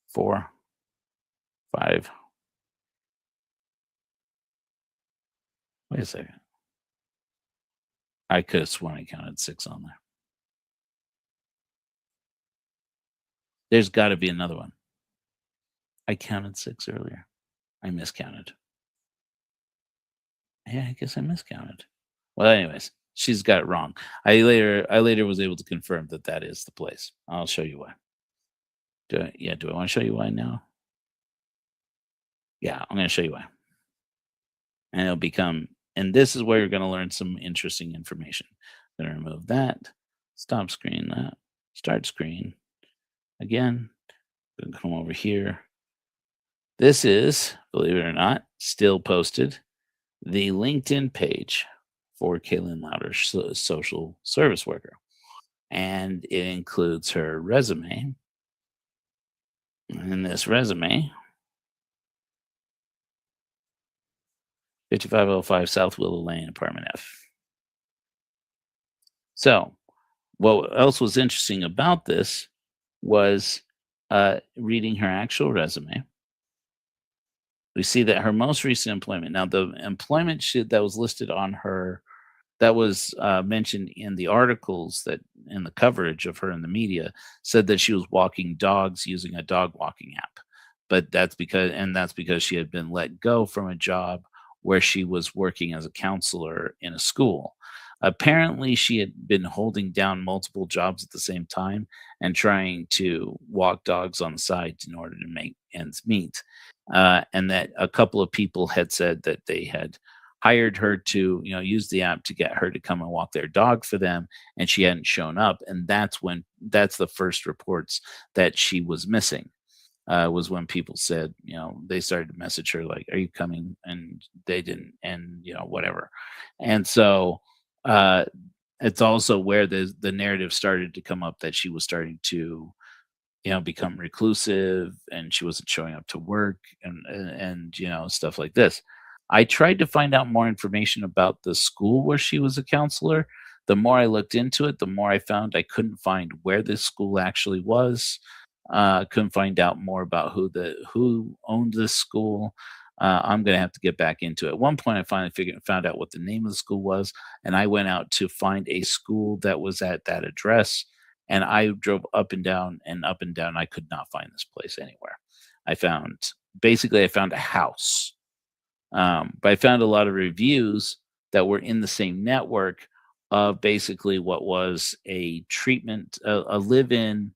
4, 5. Wait a second. I could have sworn I counted 6 on there. There's got to be another one. I counted 6 earlier. I miscounted. Yeah, I guess I miscounted. Well, anyways, she's got it wrong. I later was able to confirm that is the place. I'll show you why. Do I want to show you why now? Yeah, I'm going to show you why. And it'll become, and this is where you're going to learn some interesting information. I'm going to remove that, stop screen, that, start screen. Again, going to come over here. This is, believe it or not, still posted, the LinkedIn page for Kayelyn Louder, social service worker. And it includes her resume. And this resume, 5505 South Willow Lane, Apartment F. So, what else was interesting about this was reading her actual resume. We see that her most recent employment, now the employment that was listed on her, that was mentioned in the articles that in the coverage of her in the media, said that she was walking dogs using a dog walking app. But that's because she had been let go from a job where she was working as a counselor in a school. Apparently, she had been holding down multiple jobs at the same time and trying to walk dogs on the side in order to make ends meet. And that a couple of people had said that they had hired her to, use the app to get her to come and walk their dog for them, and she hadn't shown up. And that's the first reports that she was missing. Was when people said, they started to message her like, "Are you coming?" And they didn't, and whatever. And so it's also where the narrative started to come up that she was starting to, become reclusive, and she wasn't showing up to work, and stuff like this. I tried to find out more information about the school where she was a counselor. The more I looked into it, the more I found I couldn't find where this school actually was. Couldn't find out more about who owned this school. I'm gonna have to get back into it. At one point, I finally found out what the name of the school was, and I went out to find a school that was at that address. And I drove up and down and up and down. I could not find this place anywhere. I found a house, but I found a lot of reviews that were in the same network of basically what was a live-in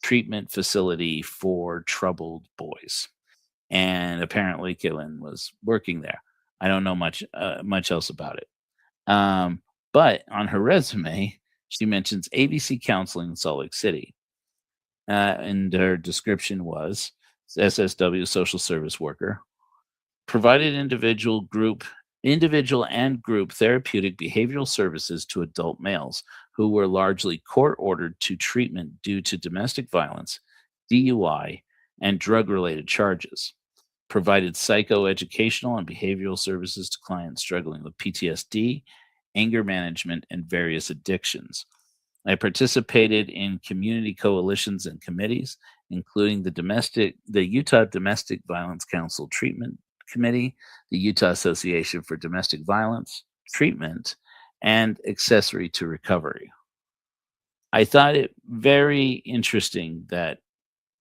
treatment facility for troubled boys. And apparently Kayelyn was working there. I don't know much else about it. But on her resume, she mentions ABC Counseling in Salt Lake City. And her description was SSW, social service worker, provided individual, group, individual and group therapeutic behavioral services to adult males who were largely court-ordered to treatment due to domestic violence, DUI, and drug-related charges. Provided psychoeducational and behavioral services to clients struggling with PTSD, anger management, and various addictions. I participated in community coalitions and committees, including the Utah Domestic Violence Council Treatment Committee, the Utah Association for Domestic Violence Treatment, and Accessory to Recovery. I thought it very interesting that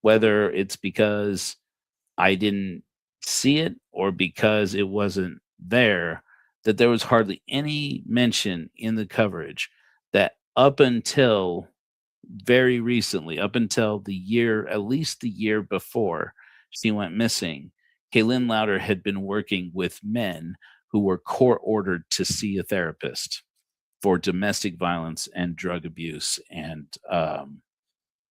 whether it's because I didn't see it or because it wasn't there, that there was hardly any mention in the coverage that up until very recently, up until the year, at least the year before she went missing, Kayelyn Louder had been working with men who were court ordered to see a therapist for domestic violence and drug abuse and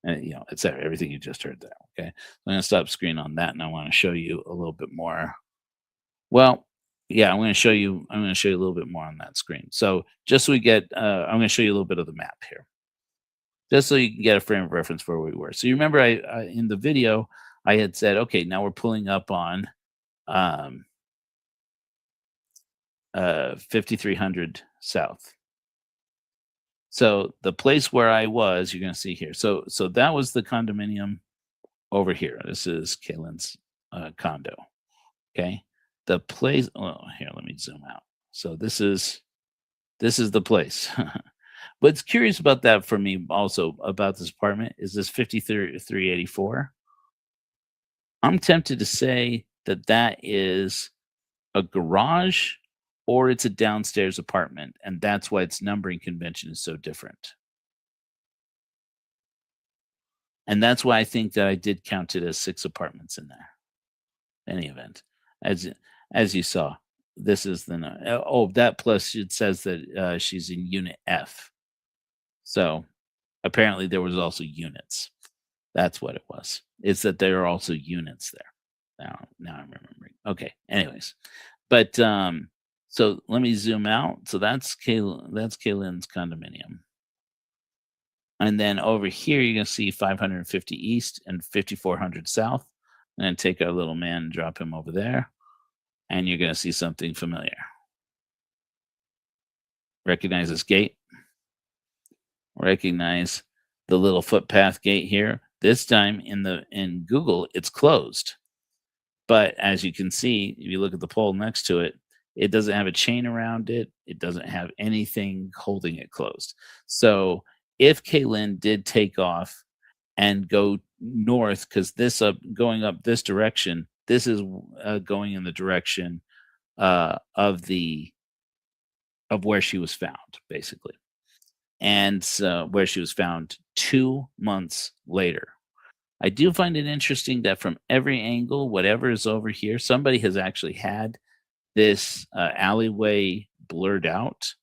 et cetera, everything you just heard there. Okay. I'm going to stop screen on that and I want to show you a little bit more. Well, yeah, I'm going to show you a little bit more on that screen. So just so we get, I'm going to show you a little bit of the map here, just so you can get a frame of reference for where we were. So you remember I in the video, I had said, okay, now we're pulling up on 5300 South. So the place where I was, you're going to see here. So that was the condominium over here. This is Kayelyn's condo. Okay. The place. Oh, here, let me zoom out. So this is the place. What's curious about that for me also about this apartment is this 5384. I'm tempted to say that is a garage or it's a downstairs apartment, and that's why its numbering convention is so different. And that's why I think that I did count it as 6 apartments in there. In any event, as you saw, this is the that plus it says that she's in Unit F. So apparently there was also units. That's what it was. It's that there are also units there. Now I'm remembering. Okay. Anyways, but so let me zoom out. So that's Kayelyn's condominium. And then over here, you're going to see 550 East and 5400 South. And then take our little man and drop him over there. And you're going to see something familiar. Recognize this gate. Recognize the little footpath gate here. This time in Google, it's closed. But as you can see, if you look at the pole next to it, it doesn't have a chain around it. It doesn't have anything holding it closed. So if Kayelyn did take off and go north, because going up this direction, this is going in the direction of where she was found, basically. And where she was found 2 months later. I do find it interesting that from every angle, whatever is over here, somebody has actually had this alleyway blurred out.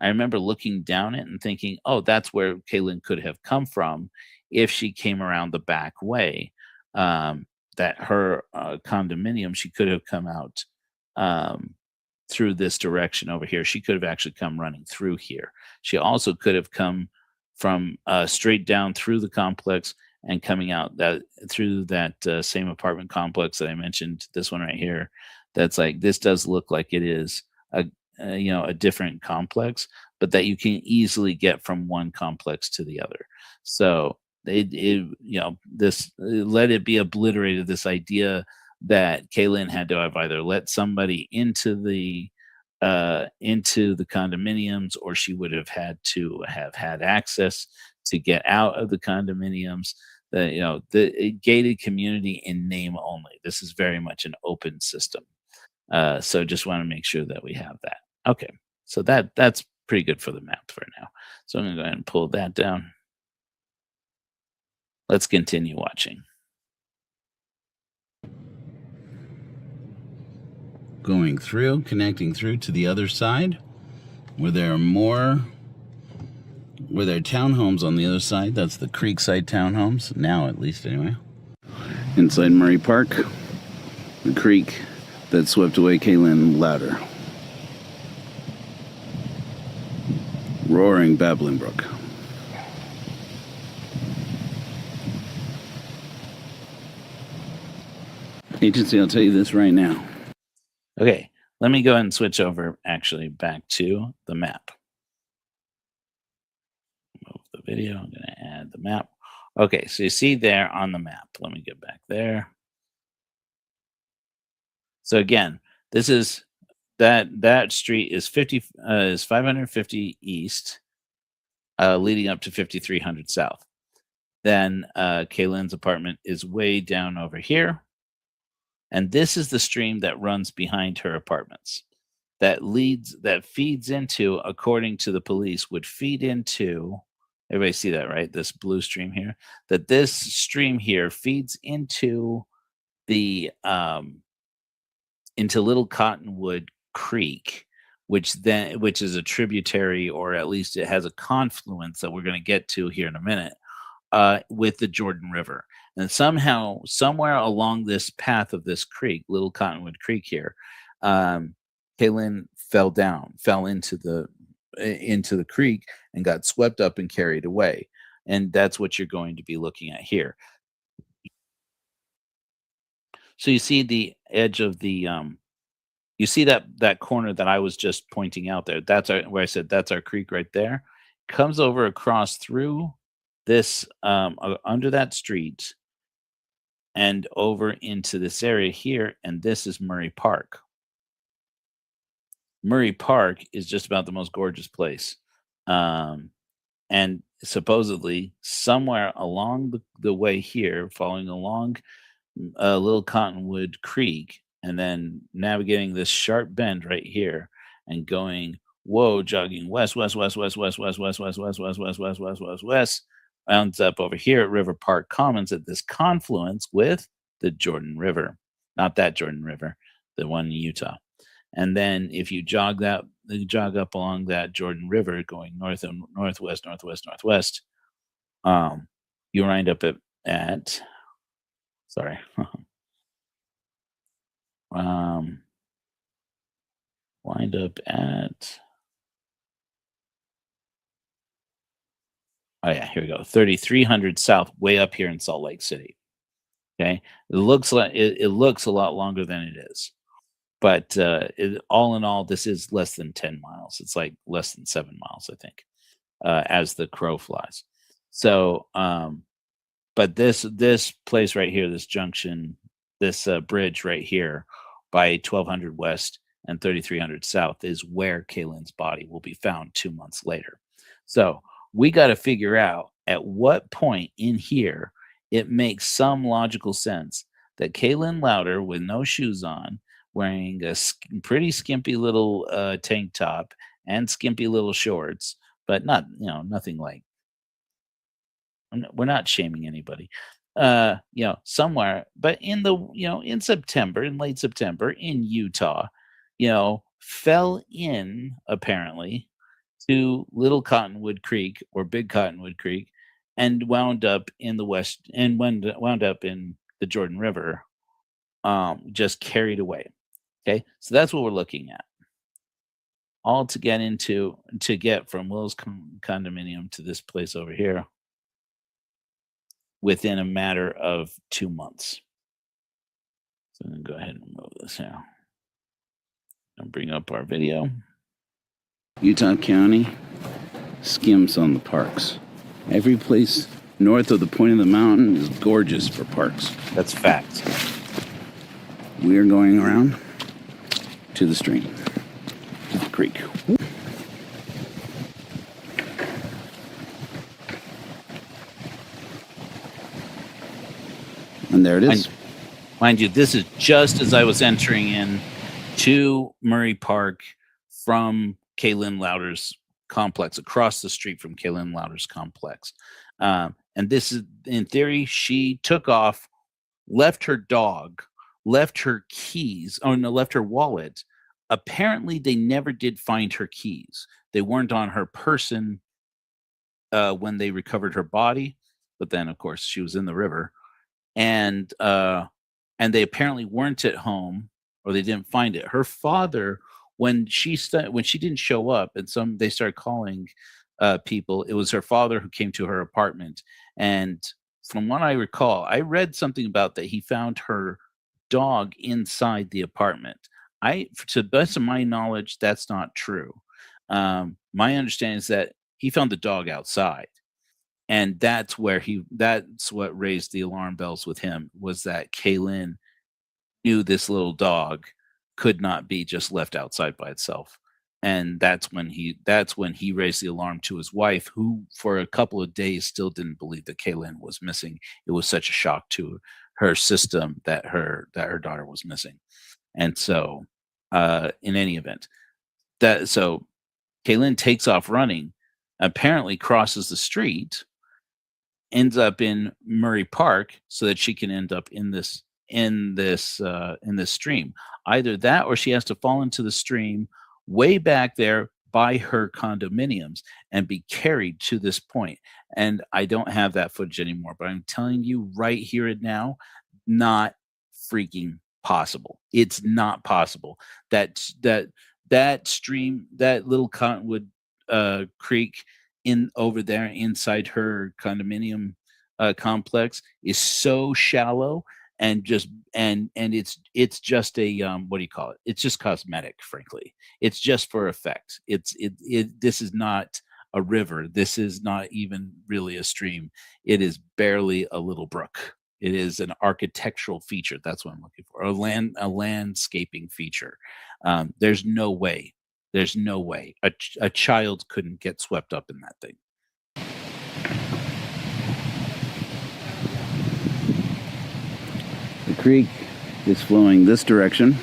I remember looking down it and thinking, oh, that's where Kayelyn could have come from if she came around the back way. That her condominium, she could have come out through this direction over here. She could have actually come running through here. She also could have come from straight down through the complex and coming out through that same apartment complex that I mentioned. This one right here. That's like, this does look like it is a different complex, but that you can easily get from one complex to the other. So let it be obliterated. This idea that Kayelyn had to have either let somebody into the condominiums, or she would have had to have had access to get out of the condominiums. The gated community in name only. This is very much an open system. So just want to make sure that we have that. Okay, so that's pretty good for the map for now. So I'm going to go ahead and pull that down. Let's continue watching. Going through, connecting through to the other side, where there are townhomes on the other side. That's the Creekside townhomes, now at least anyway. Inside Murray Park, the creek that swept away Kayelyn Louder. roaring babbling brook. Agency, I'll tell you this right now. Okay, let me go ahead and switch over actually back to the map. Move the video. I'm going to add the map. Okay, so you see there on the map. Let me get back there. So again, this is that street is 550 east, leading up to 5300 south. Then Kayelyn's apartment is way down over here. And this is the stream that runs behind her apartments. That feeds into, according to the police, would feed into, everybody see that, right? This blue stream here. That this stream here feeds into the into Little Cottonwood Creek, which is a tributary, or at least it has a confluence that we're going to get to here in a minute, with the Jordan River. And somehow, somewhere along this path of this creek, Little Cottonwood Creek here, Kayelyn fell into the creek and got swept up and carried away. And that's what you're going to be looking at here. So you see the edge of the you see that corner that I was just pointing out there. That's where I said that's our creek right there. Comes over across through this under that street and over into this area here, and this is Murray Park. Murray Park is just about the most gorgeous place. And supposedly somewhere along the way here, following along Little Cottonwood Creek, and then navigating this sharp bend right here and going, jogging west, rounds up over here at River Park Commons at this confluence with the Jordan River. Not that Jordan River, the one in Utah. And then if you jog up along that Jordan River going north and northwest, you wind up at sorry. Wind up at, oh yeah, here we go. 3300 south, way up here in Salt Lake City. Okay, it looks like it looks a lot longer than it is, but all in all, this is less than 10 miles. It's like less than 7 miles, I think, as the crow flies. So, but this place right here, this junction, this bridge right here by 1200 west and 3300 south is where Kayelyn's body will be found 2 months later. So we got to figure out at what point in here it makes some logical sense that Kayelyn Louder, with no shoes on, wearing a pretty skimpy little tank top and skimpy little shorts, but not, nothing like, we're not shaming anybody, somewhere, but in the, in September, in late September in Utah, fell in apparently to Little Cottonwood Creek or Big Cottonwood Creek and wound up in the west and wound up in the Jordan River, just carried away. Okay. So that's what we're looking at. All to get from Will's condominium to this place over here within a matter of 2 months. So I'm going to go ahead and move this here and bring up our video. Utah County skims on the parks. Every place north of the point of the mountain is gorgeous for parks. That's fact. We are going around to the stream, to the creek. And there it is. Mind you, this is just as I was entering in to Murray Park from Kayelyn Louder's complex, across the street from Kayelyn Louder's complex. And this is, in theory, she took off, left her dog, left her keys, left her wallet. Apparently, they never did find her keys. They weren't on her person when they recovered her body. But then, of course, she was in the river. And they apparently weren't at home, or they didn't find it. Her father, when she didn't show up, and they started calling people. It was her father who came to her apartment, and from what I recall, I read something about that he found her dog inside the apartment. To the best of my knowledge, that's not true. My understanding is that he found the dog outside, and that's what raised the alarm bells with him, was that Kayelyn knew this little dog could not be just left outside by itself. And that's when he raised the alarm to his wife, who for a couple of days still didn't believe that Kayelyn was missing. It was such a shock to her system that her daughter was missing. And so, in any event, that so Kayelyn takes off running, apparently crosses the street, ends up in Murray Park, so that she can end up in this stream. Either that, or she has to fall into the stream way back there by her condominiums and be carried to this point. And I don't have that footage anymore, but I'm telling you right here and now, not freaking possible. It's not possible. That stream, that little Cottonwood creek in over there inside her condominium complex is so shallow, and it's just a what do you call it? It's just cosmetic, frankly. It's just for effect. This is not a river. This is not even really a stream. It is barely a little brook. It is an architectural feature. That's what I'm looking for. A landscaping feature. There's no way. There's no way a child couldn't get swept up in that thing. The creek is flowing this direction.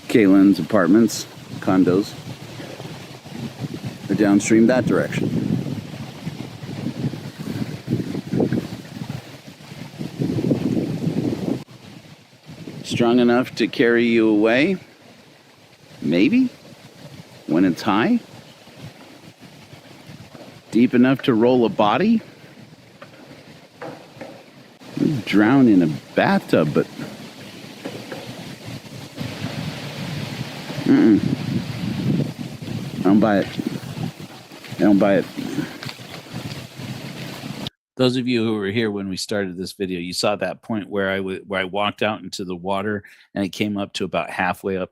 Kayelyn's apartments, condos, are downstream that direction. Strong enough to carry you away? Maybe, when it's high. Deep enough to roll a body? You'd drown in a bathtub, but I don't buy it. I don't buy it. Those of you who were here when we started this video, you saw that point where I walked out into the water and it came up to about halfway up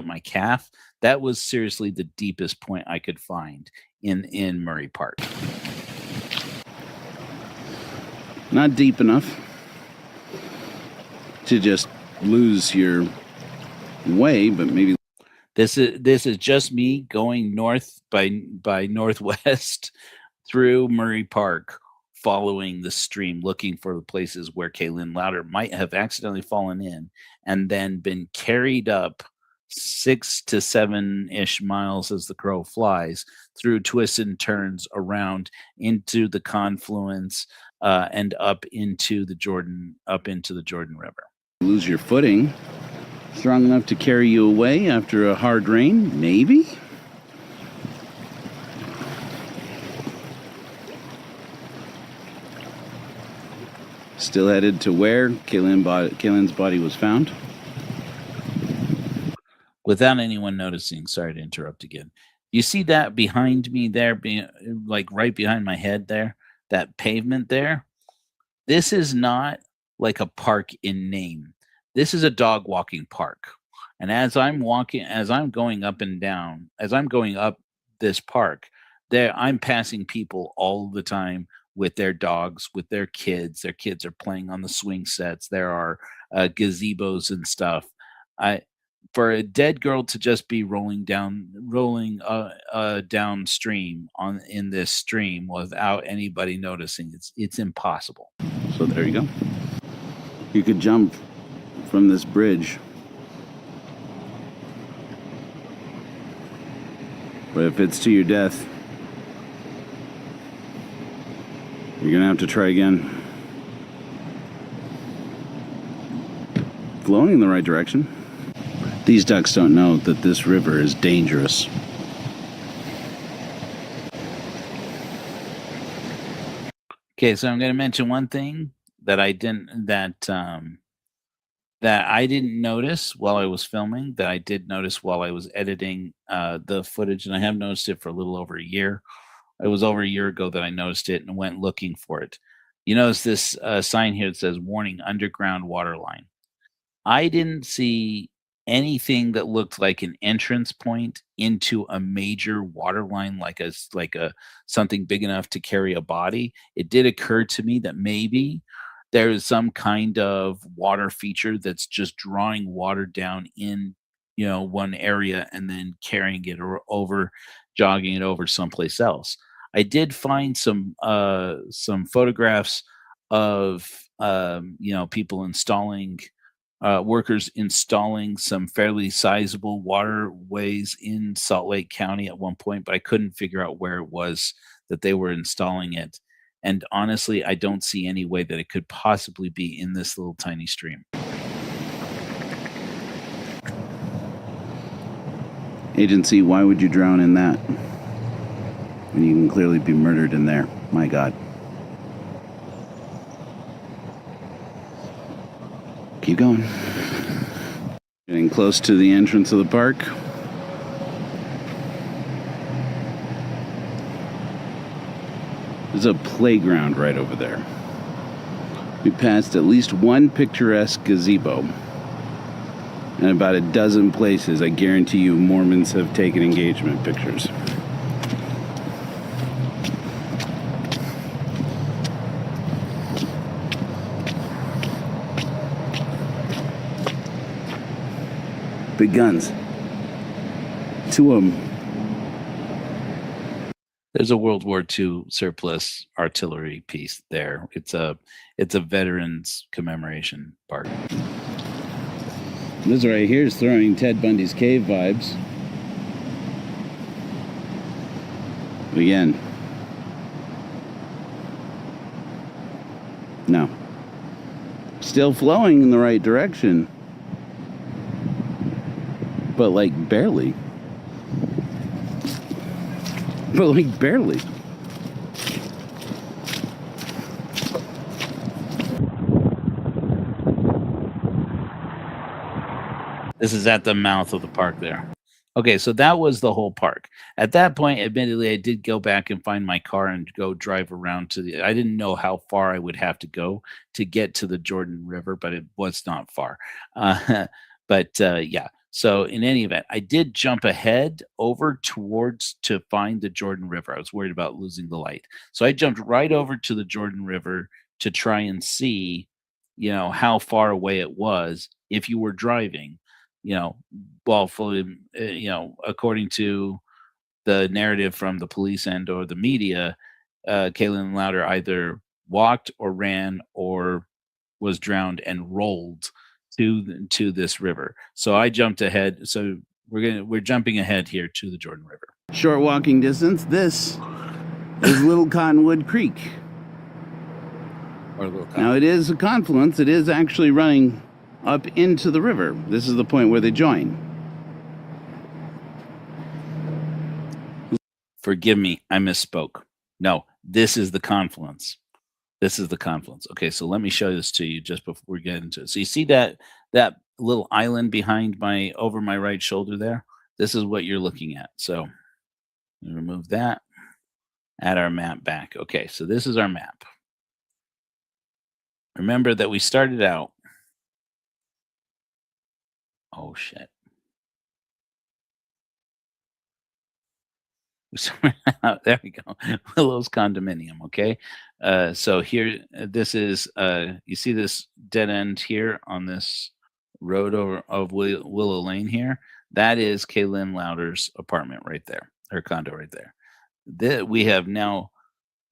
my calf. That was seriously the deepest point I could find in Murray Park. Not deep enough to just lose your way, but maybe This is just me going north by northwest through Murray Park, following the stream, looking for the places where Kayelyn Louder might have accidentally fallen in and then been carried up 6 to 7-ish miles as the crow flies, through twists and turns, around into the confluence, and up into the Jordan River. lose your footing. Strong enough to carry you away after a hard rain, maybe? Still headed to where Kayelyn's body was found. Without anyone noticing, sorry to interrupt again. You see that behind me there, being like right behind my head there, that pavement there? This is not like a park in name. This is a dog walking park. And as I'm going up this park, I'm passing people all the time with their dogs, with their kids. Their kids are playing on the swing sets. There are gazebos and stuff. For a dead girl to just be rolling downstream in this stream without anybody noticing, it's impossible. So there you go. You could jump from this bridge. But if it's to your death, you're gonna have to try again. Flowing in the right direction. These ducks don't know that this river is dangerous. Okay, so I'm going to mention one thing that that I didn't notice while I was filming, that I did notice while I was editing the footage, and I have noticed it for a little over a year. It was over a year ago that I noticed it and went looking for it. You notice this sign here that says "Warning: Underground Water Line." I didn't see anything that looked like an entrance point into a major water line, like a something big enough to carry a body. It did occur to me that maybe there is some kind of water feature that's just drawing water down in, one area and then carrying it over, jogging it over someplace else. I did find some photographs of people installing workers installing some fairly sizable waterways in Salt Lake County at one point, but I couldn't figure out where it was that they were installing it. And honestly, I don't see any way that it could possibly be in this little tiny stream. Agency, why would you drown in that? When you can clearly be murdered in there. My God. Keep going. Getting close to the entrance of the park. There's a playground right over there. We passed at least one picturesque gazebo. And about a dozen places, I guarantee you, Mormons have taken engagement pictures. Big guns. Two of them. There's a World War II surplus artillery piece there. It's a veterans commemoration park. This right here is throwing Ted Bundy's cave vibes. Again. No. Still flowing in the right direction. But like barely. But like barely. This is at the mouth of the park there. Okay, so that was the whole park. At that point, admittedly, I did go back and find my car and go drive around I didn't know how far I would have to go to get to the Jordan River, but it was not far. Yeah. So in any event, I did jump ahead over towards to find the Jordan River. I was worried about losing the light. So I jumped right over to the Jordan River to try and see, how far away it was if you were driving, fully, according to the narrative from the police and or the media, Kayelyn Louder either walked or ran or was drowned and rolled to this river. So I jumped ahead. So we're jumping ahead here to the Jordan River. Short walking distance. This is Little Cottonwood Creek. Now it is a confluence. It is actually running up into the river. This is the point where they join. Forgive me, I misspoke. No, this is the confluence. This is the confluence. Okay, so let me show this to you just before we get into it. So you see that little island behind over my right shoulder there? This is what you're looking at. So remove that. Add our map back. Okay, so this is our map. Remember that we started out. Oh shit. There we go. Willow's condominium. Okay. So here, this is, you see this dead end here on this road of Willow Lane here? That is Kayelyn Louder's apartment right there, her condo right there. We have now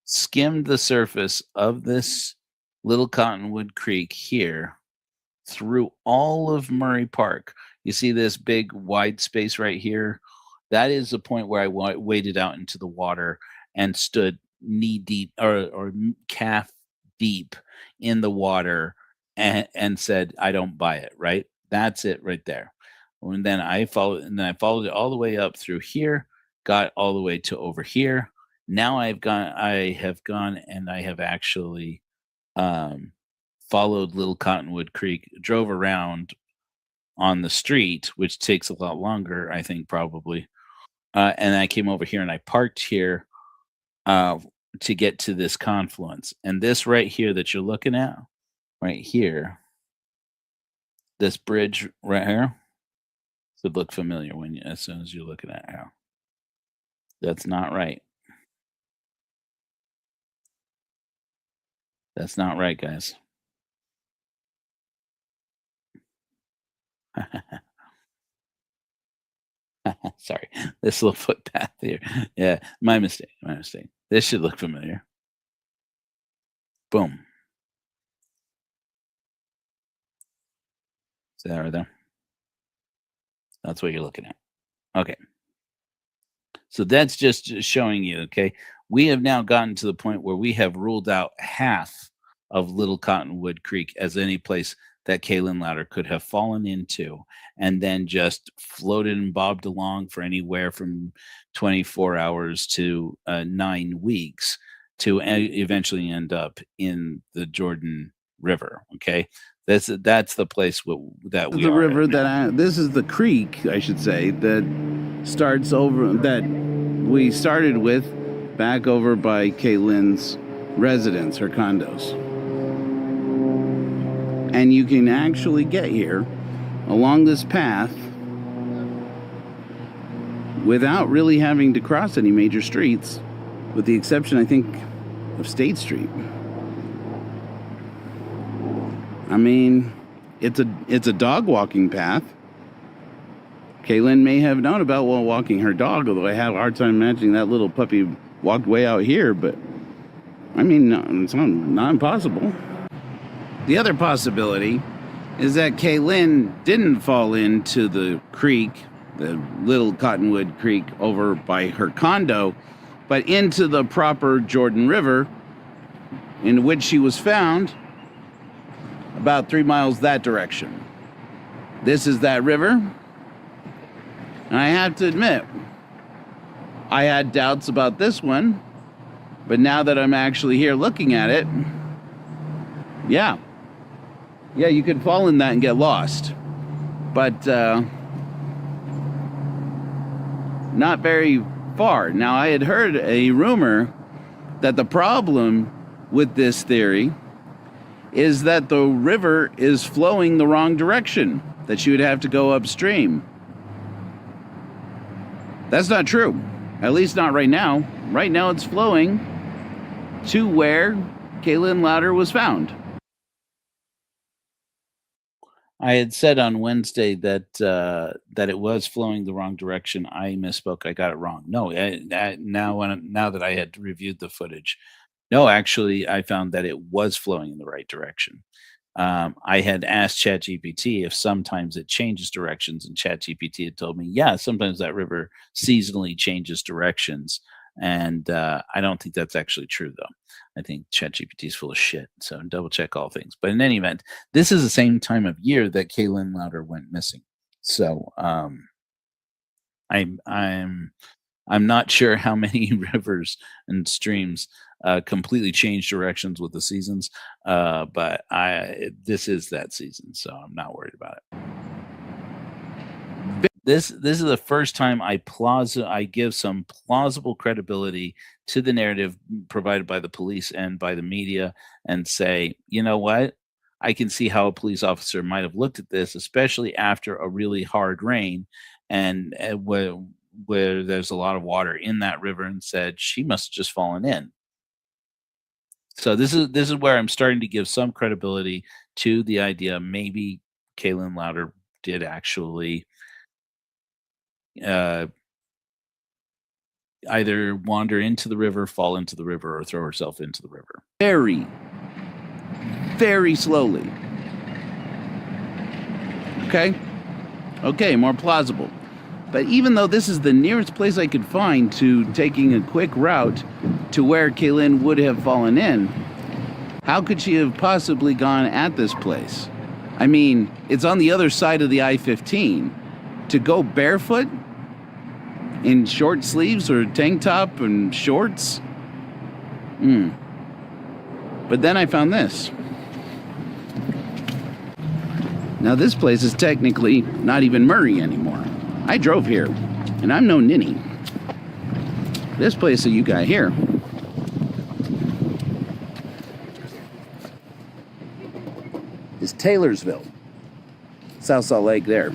skimmed the surface of this Little Cottonwood Creek here through all of Murray Park. You see this big wide space right here? That is the point where I waded out into the water and stood knee deep or calf deep in the water and said, I don't buy it, right? That's it right there. And then I followed it all the way up through here, got all the way to over here. Now I have gone and I have actually followed Little Cottonwood Creek, drove around on the street, which takes a lot longer, I think, probably. And I came over here and I parked here to get to this confluence. And this right here that you're looking at, right here, this bridge right here, should look familiar as soon as you're looking at it. That's not right. That's not right, guys. Sorry, this little footpath here. Yeah, my mistake. This should look familiar. Boom. See that right there? That's what you're looking at. Okay. So that's just showing you, okay? We have now gotten to the point where we have ruled out half of Little Cottonwood Creek as any place that Kayelyn Louder could have fallen into and then just floated and bobbed along for anywhere from 24 hours to 9 weeks to eventually end up in the Jordan River, okay? That's the place that we The are river at now. this is the creek, I should say, that starts over, that we started with back over by Kaylin's residence, her condos. And you can actually get here along this path without really having to cross any major streets, with the exception, I think, of State Street. I mean, it's a dog walking path. Kayelyn may have known about while walking her dog, although I have a hard time imagining that little puppy walked way out here, but I mean, no, it's not impossible. The other possibility is that Kayelyn didn't fall into the creek, the Little Cottonwood Creek over by her condo, but into the proper Jordan River, in which she was found about 3 miles that direction. This is that river. And I have to admit, I had doubts about this one, but now that I'm actually here looking at it, yeah, you could fall in that and get lost, but not very far. Now, I had heard a rumor that the problem with this theory is that the river is flowing the wrong direction, that you would have to go upstream. That's not true, at least not right now. Right now it's flowing to where Kayelyn Louder was found. I had said on Wednesday that it was flowing the wrong direction. I misspoke. I got it wrong. No, now that I had reviewed the footage, no, actually, I found that it was flowing in the right direction. I had asked ChatGPT if sometimes it changes directions, and ChatGPT had told me, yeah, sometimes that river seasonally changes directions. And I don't think that's actually true, though. I think ChatGPT is full of shit. So double check all things. But in any event, this is the same time of year that Kayelyn Louder went missing. So I'm not sure how many rivers and streams completely change directions with the seasons, but this is that season, so I'm not worried about it. This is the first time I give some plausible credibility to the narrative provided by the police and by the media, and say, you know what? I can see how a police officer might have looked at this, especially after a really hard rain, and where there's a lot of water in that river, and said she must have just fallen in. So this is where I'm starting to give some credibility to the idea maybe Kayelyn Louder did actually either wander into the river, fall into the river, or throw herself into the river. Very, very slowly. Okay, more plausible. But even though this is the nearest place I could find to taking a quick route to where Kayelyn would have fallen in, how could she have possibly gone at this place? I mean, it's on the other side of the I-15. To go barefoot in short sleeves or tank top and shorts? But then I found this. Now, this place is technically not even Murray anymore. I drove here, and I'm no ninny. This place that you got here is Taylorsville, South Salt Lake there.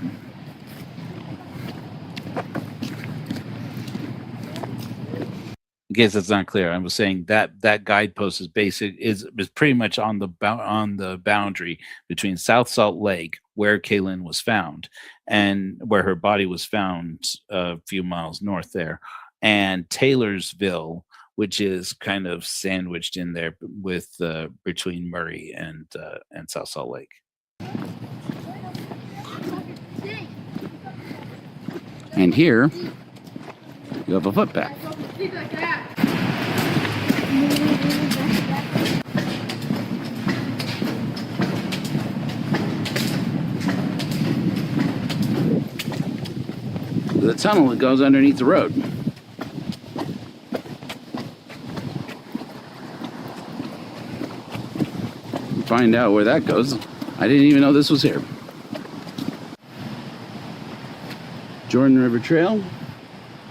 In case that's not clear, I was saying that that guidepost is pretty much on the boundary between South Salt Lake, where Kayelyn was found, and where her body was found a few miles north there, and Taylorsville, which is kind of sandwiched in there with between Murray and South Salt Lake. And here you have a footpath. The tunnel that goes underneath the road. Find out where that goes. I didn't even know this was here. Jordan River Trail.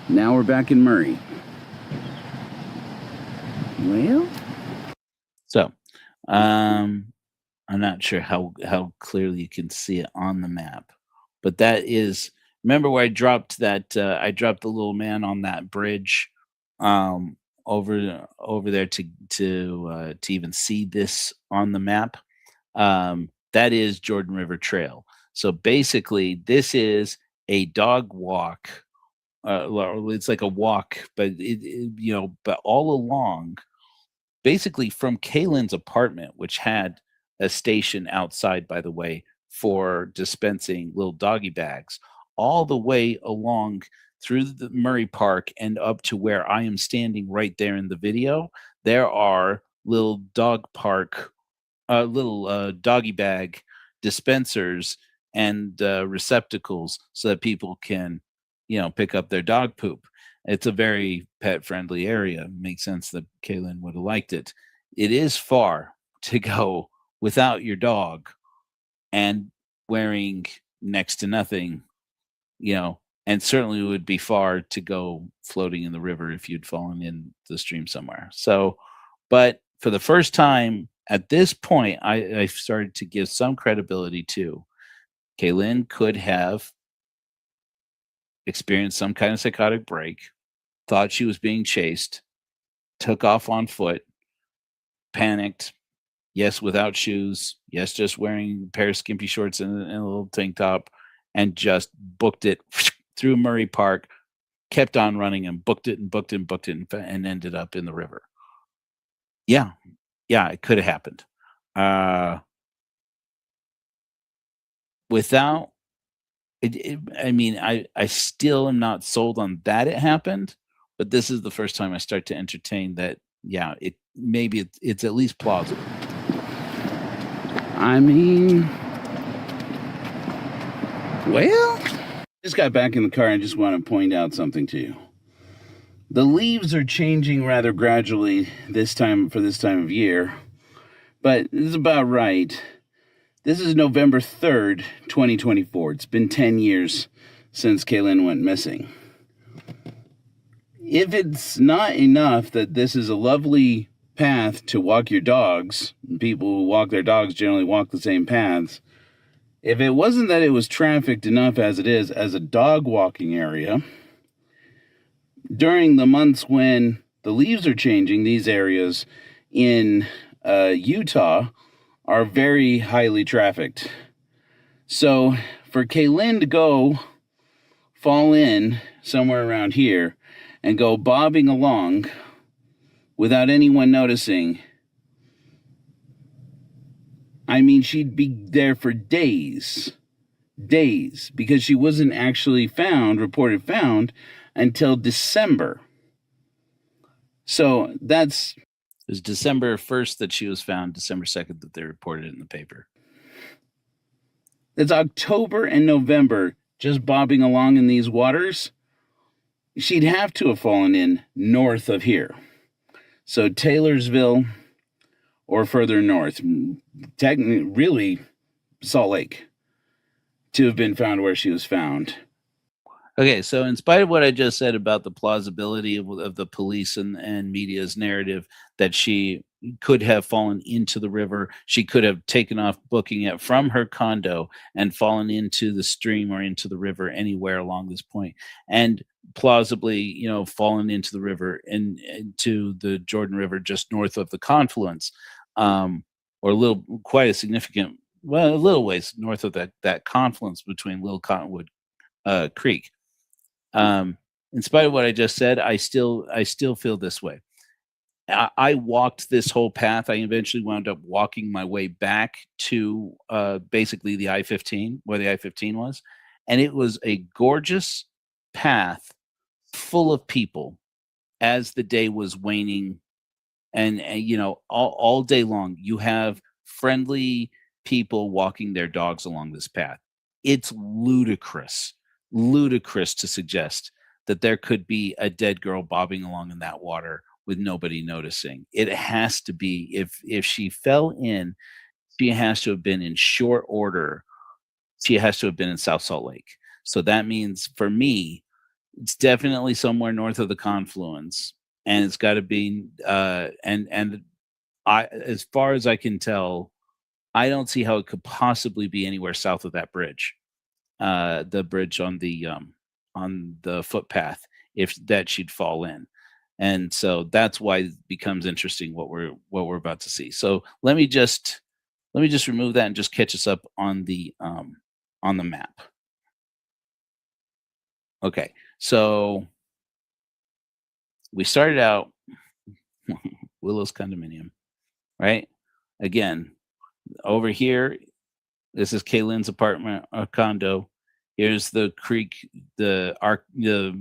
Now we're back in Murray. Well, so I'm not sure how clearly you can see it on the map, but that is. Remember where I dropped that? I dropped the little man on that bridge over there to even see this on the map. That is Jordan River Trail. So basically, this is a dog walk. It's like a walk, but but all along, basically from Kayelyn's apartment, which had a station outside, by the way, for dispensing little doggy bags, all the way along through the Murray Park and up to where I am standing right there in the video. There are little dog park, little doggy bag dispensers and receptacles so that people can, pick up their dog poop. It's a very pet friendly area. Makes sense that Kayelyn would have liked it. It is far to go without your dog and wearing next to nothing, and certainly would be far to go floating in the river if you'd fallen in the stream somewhere. So, but for the first time at this point, I started to give some credibility to Kayelyn could have experienced some kind of psychotic break, thought she was being chased, took off on foot, panicked, yes, without shoes, yes, just wearing a pair of skimpy shorts and a little tank top, and just booked it through Murray Park, kept on running and booked it and ended up in the river. Yeah, it could have happened. Without it, I still am not sold on that it happened, but this is the first time I start to entertain that. Yeah, it's at least plausible. Well, just got back in the car and just want to point out something to you. The leaves are changing rather gradually for this time of year, but it's about right. This is November 3rd, 2024. It's been 10 years since Kayelyn went missing. If it's not enough that this is a lovely path to walk your dogs, people who walk their dogs generally walk the same paths, if it wasn't that it was trafficked enough as it is as a dog walking area, during the months when the leaves are changing, these areas in Utah are very highly trafficked. So for Kayelyn to go fall in somewhere around here and go bobbing along without anyone noticing, she'd be there for days, because she wasn't actually reported found until December. So it was December 1st that she was found, December 2nd that they reported it in the paper. It's October and November just bobbing along in these waters. She'd have to have fallen in north of here. So Taylorsville or further north, technically, really Salt Lake. to have been found where she was found. Okay, so in spite of what I just said about the plausibility of the police and media's narrative that she could have fallen into the river, she could have taken off booking it from her condo and fallen into the stream or into the river anywhere along this point, and plausibly, fallen into the river and into the Jordan River just north of the confluence, or quite a significant, well, a little ways north of that confluence between Little Cottonwood Creek. In spite of what I just said, I still feel this way. I walked this whole path. I eventually wound up walking my way back to basically the I-15, where the I-15 was, and it was a gorgeous path full of people as the day was waning, and all day long you have friendly people walking their dogs along this path. It's ludicrous to suggest that there could be a dead girl bobbing along in that water with nobody noticing. It has to be, if she fell in, she has to have been in short order. She has to have been in South Salt Lake. So that means for me, it's definitely somewhere north of the confluence, and it's got to be and I, as far as I can tell, I don't see how it could possibly be anywhere south of that bridge. The bridge on the footpath, if that she'd fall in. And so that's why it becomes interesting what we're about to see. So let me just remove that and just catch us up on the map. Okay, so we started out Willow's condominium, right? Again, over here, this is Kaylin's apartment or condo. Here's the creek, the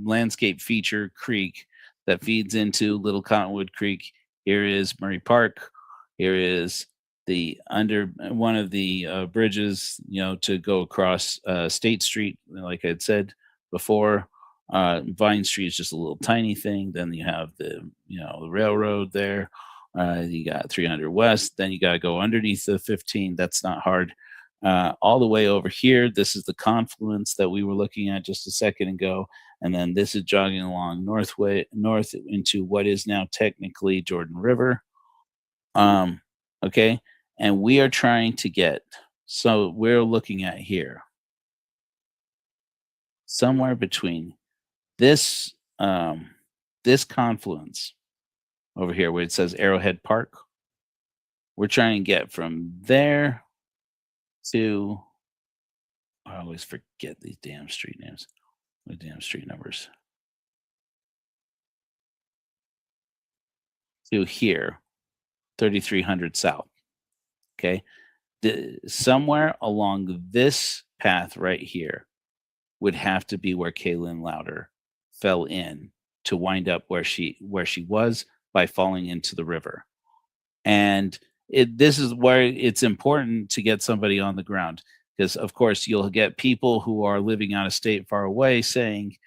landscape feature creek that feeds into Little Cottonwood Creek. Here is Murray Park. Here is the one of the bridges, to go across State Street, like I had said before. Vine Street is just a little tiny thing. Then you have the railroad there. You got 300 West. Then you got to go underneath the 15. That's not hard. All the way over here, this is the confluence that we were looking at just a second ago, and then this is jogging along north into what is now technically Jordan River. Okay, and we are trying to get, so we're looking at here somewhere between this this confluence over here where it says Arrowhead Park. We're trying to get from there to, I always forget these damn street names, the damn street numbers, to here, 3300 South. Okay, somewhere along this path right here would have to be where Kayelyn Louder fell in to wind up where she was by falling into the river. And this is where it's important to get somebody on the ground, because of course you'll get people who are living out of state far away saying,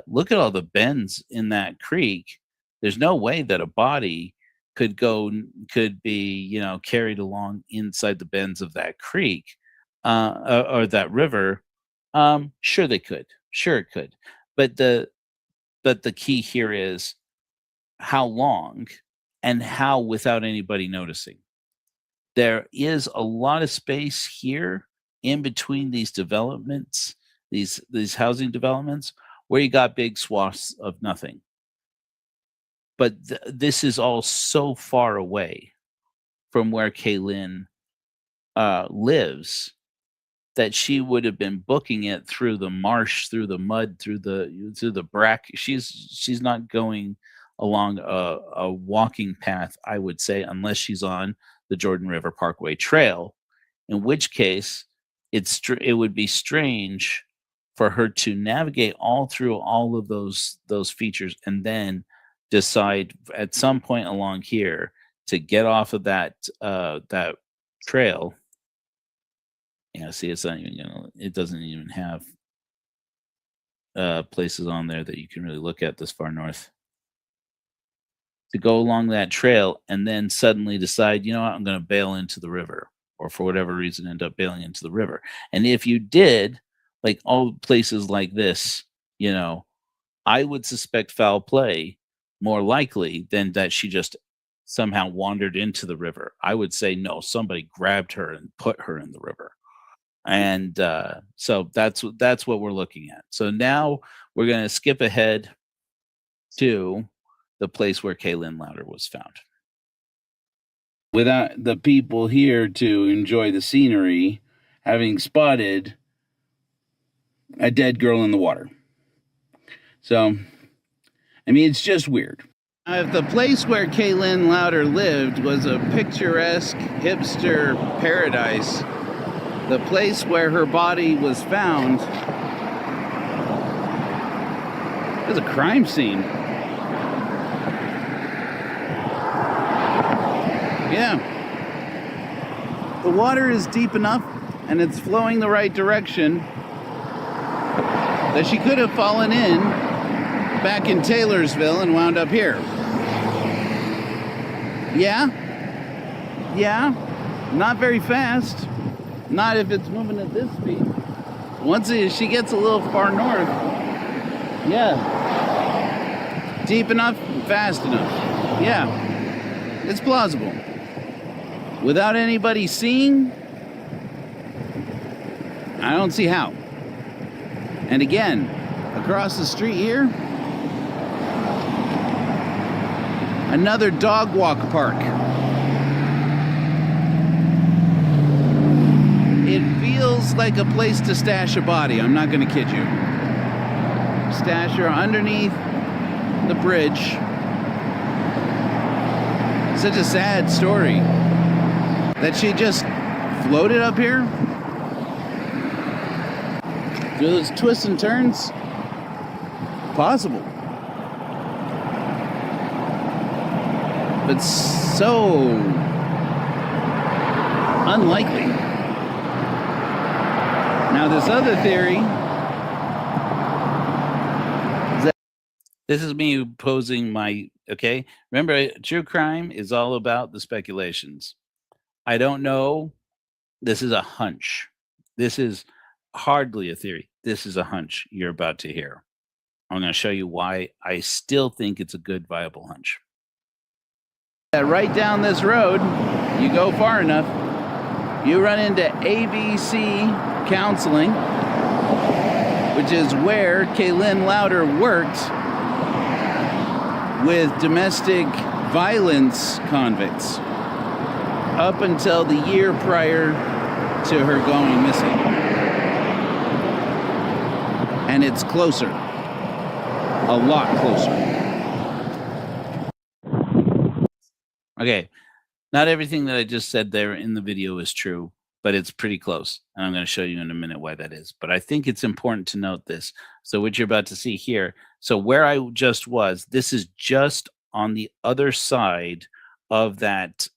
look at all the bends in that creek. There's no way that a body could be carried along inside the bends of that creek or that river. Sure they could, sure it could, but the key here is how long and how without anybody noticing. There is a lot of space here in between these developments, these housing developments, where you got big swaths of nothing. But this is all so far away from where Kayelyn lives that she would have been booking it through the marsh, through the mud, through the brack. She's not going along a walking path, I would say, unless she's on the Jordan River Parkway Trail, in which case it would be strange for her to navigate all through all of those features and then decide at some point along here to get off of that trail. See, it's not even it doesn't even have places on there that you can really look at this far north, to go along that trail and then suddenly decide, I'm going to bail into the river or for whatever reason end up bailing into the river. And if you did, like all places like this, you know, I would suspect foul play more likely than that she just somehow wandered into the river. I would say no, somebody grabbed her and put her in the river. And so that's what we're looking at. So now we're going to skip ahead to the place where Kayelyn Louder was found. Without the people here to enjoy the scenery, having spotted a dead girl in the water. So, I mean, it's just weird. If the place where Kayelyn Louder lived was a picturesque hipster paradise, the place where her body was found is a crime scene. Yeah. The water is deep enough and it's flowing the right direction that she could have fallen in back in Taylorsville and wound up here. Yeah. Not very fast. Not if it's moving at this speed. Once she gets a little far north, yeah. Deep enough, fast enough. Yeah. It's plausible. Without anybody seeing, I don't see how. And again, across the street here, another dog walk park. It feels like a place to stash a body, I'm not gonna kid you. Stash her underneath the bridge. Such a sad story. That she just floated up here? Do those twists and turns? Possible. But so unlikely. Now this other theory. This is me posing my, okay? Remember, true crime is all about the speculations. I don't know. This is a hunch. This is hardly a theory. This is a hunch you're about to hear. I'm going to show you why I still think it's a good, viable hunch. Right down this road, you go far enough, you run into ABC Counseling, which is where Kayelyn Louder worked with domestic violence convicts up until the year prior to her going missing. And it's closer. A lot closer. Okay, not everything that I just said there in the video is true, but it's pretty close. And I'm going to show you in a minute why that is. But I think it's important to note this. So what you're about to see here, so where I just was, this is just on the other side of that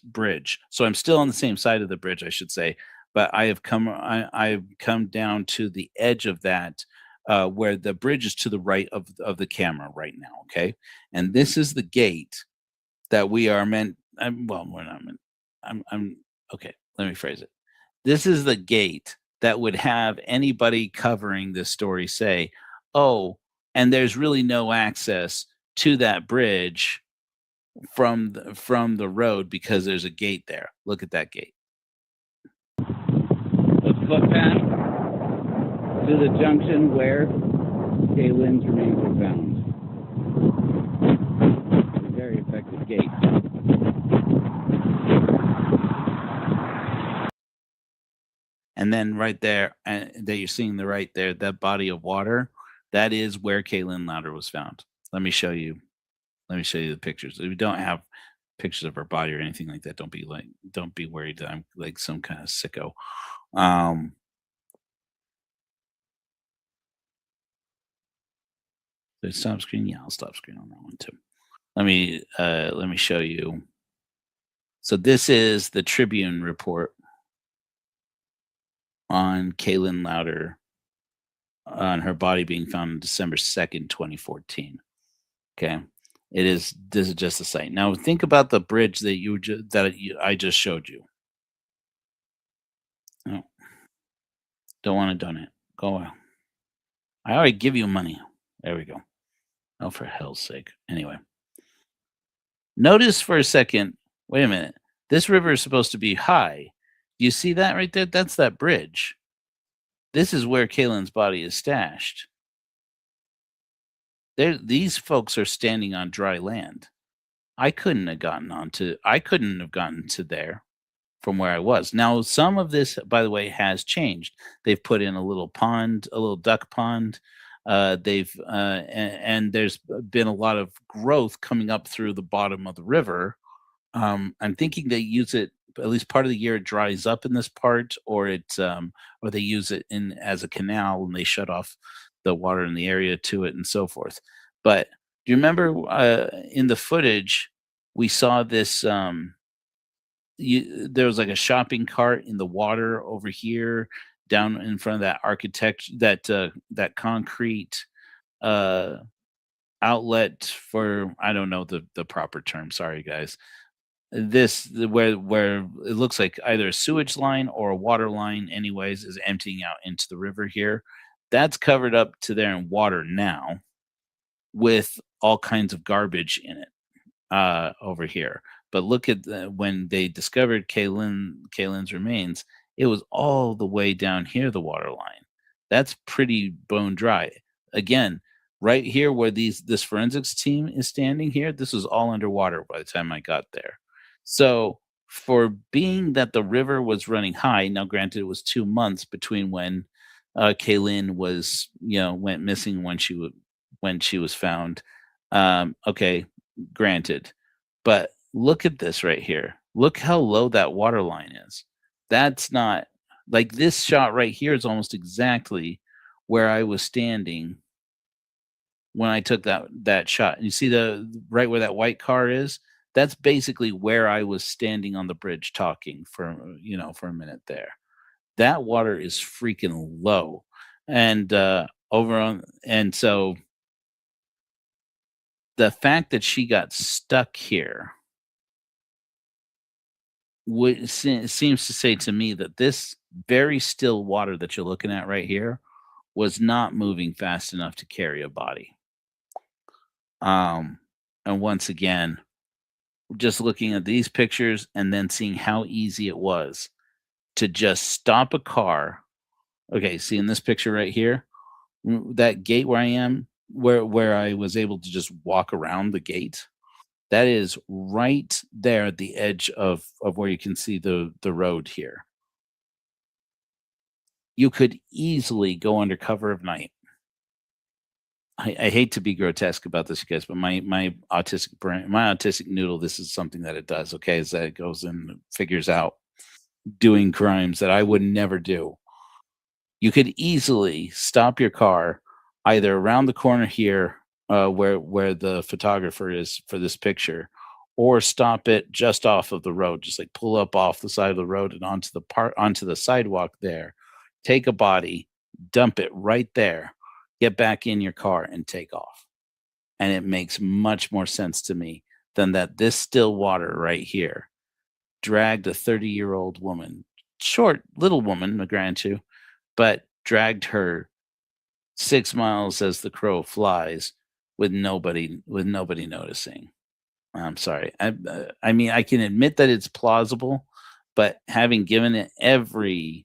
bridge. So I'm still on the same side of the bridge, I should say, but I've come down to the edge of that where the bridge is to the right of the camera right now, okay? And this is the gate that we are meant, well, we're not meant, okay, let me phrase it. This is the gate that would have anybody covering this story say, oh, and there's really no access to that bridge from the road because there's a gate there. Look at that gate. The footpath to the junction where Kayelyn's remains were found. A very effective gate. And then right there, that you're seeing the right there, that body of water, that is where Kayelyn Louder was found. Let me show you the pictures. If we don't have pictures of her body or anything like that, don't be worried that I'm like some kind of sicko. So stop screen, yeah, I'll stop screen on that one too. Let me show you. So this is the Tribune report on Kayelyn Louder on her body being found on December 2nd, 2014. Okay. This is just a site. Now think about the bridge that I just showed you. Oh, don't want to donate. Go away. I already give you money. There we go. Oh, for hell's sake. Anyway, notice for a second. Wait a minute. This river is supposed to be high. Do you see that right there? That's that bridge. This is where Kayelyn's body is stashed. These folks are standing on dry land. I couldn't have gotten to there from where I was. Now, some of this, by the way, has changed. They've put in a little pond, a little duck pond. And there's been a lot of growth coming up through the bottom of the river. I'm thinking they use it at least part of the year. It dries up in this part, or or they use it as a canal and they shut off the water in the area to it and so forth. But do you remember in the footage we saw this? There was like a shopping cart in the water over here, down in front of that concrete outlet for, I don't know the proper term. Sorry, guys. Where it looks like either a sewage line or a water line, anyways, is emptying out into the river here. That's covered up to there in water now, with all kinds of garbage in it over here. But look at when they discovered Kayelyn's remains, it was all the way down here, the water line. That's pretty bone dry. Again, right here where this forensics team is standing here, this was all underwater by the time I got there. So for being that the river was running high, now granted it was 2 months between when Kayelyn went missing, when she was found. Okay, granted. But look at this right here. Look how low that water line is. That's not like this shot right here is almost exactly where I was standing when I took that shot. And you see right where that white car is? That's basically where I was standing on the bridge talking for a minute there. That water is freaking low. And so the fact that she got stuck here seems to say to me that this very still water that you're looking at right here was not moving fast enough to carry a body. And once again, just looking at these pictures and then seeing how easy it was to just stop a car. Okay, see in this picture right here, that gate where I am, where I was able to just walk around the gate, that is right there at the edge of where you can see the road here. You could easily go under cover of night. I hate to be grotesque about this, you guys, but my autistic brain, my autistic noodle, this is something that it does, okay, is that it goes and figures out doing crimes that I would never do. You could easily stop your car either around the corner here, where the photographer is for this picture, or stop it just off of the road, just like pull up off the side of the road and onto the sidewalk there, take a body, dump it right there, get back in your car and take off. And it makes much more sense to me than that this still water right here dragged a 30-year-old woman, short little woman, I grant you, but dragged her 6 miles as the crow flies with nobody noticing. I'm sorry. I mean, I can admit that it's plausible, but having given it every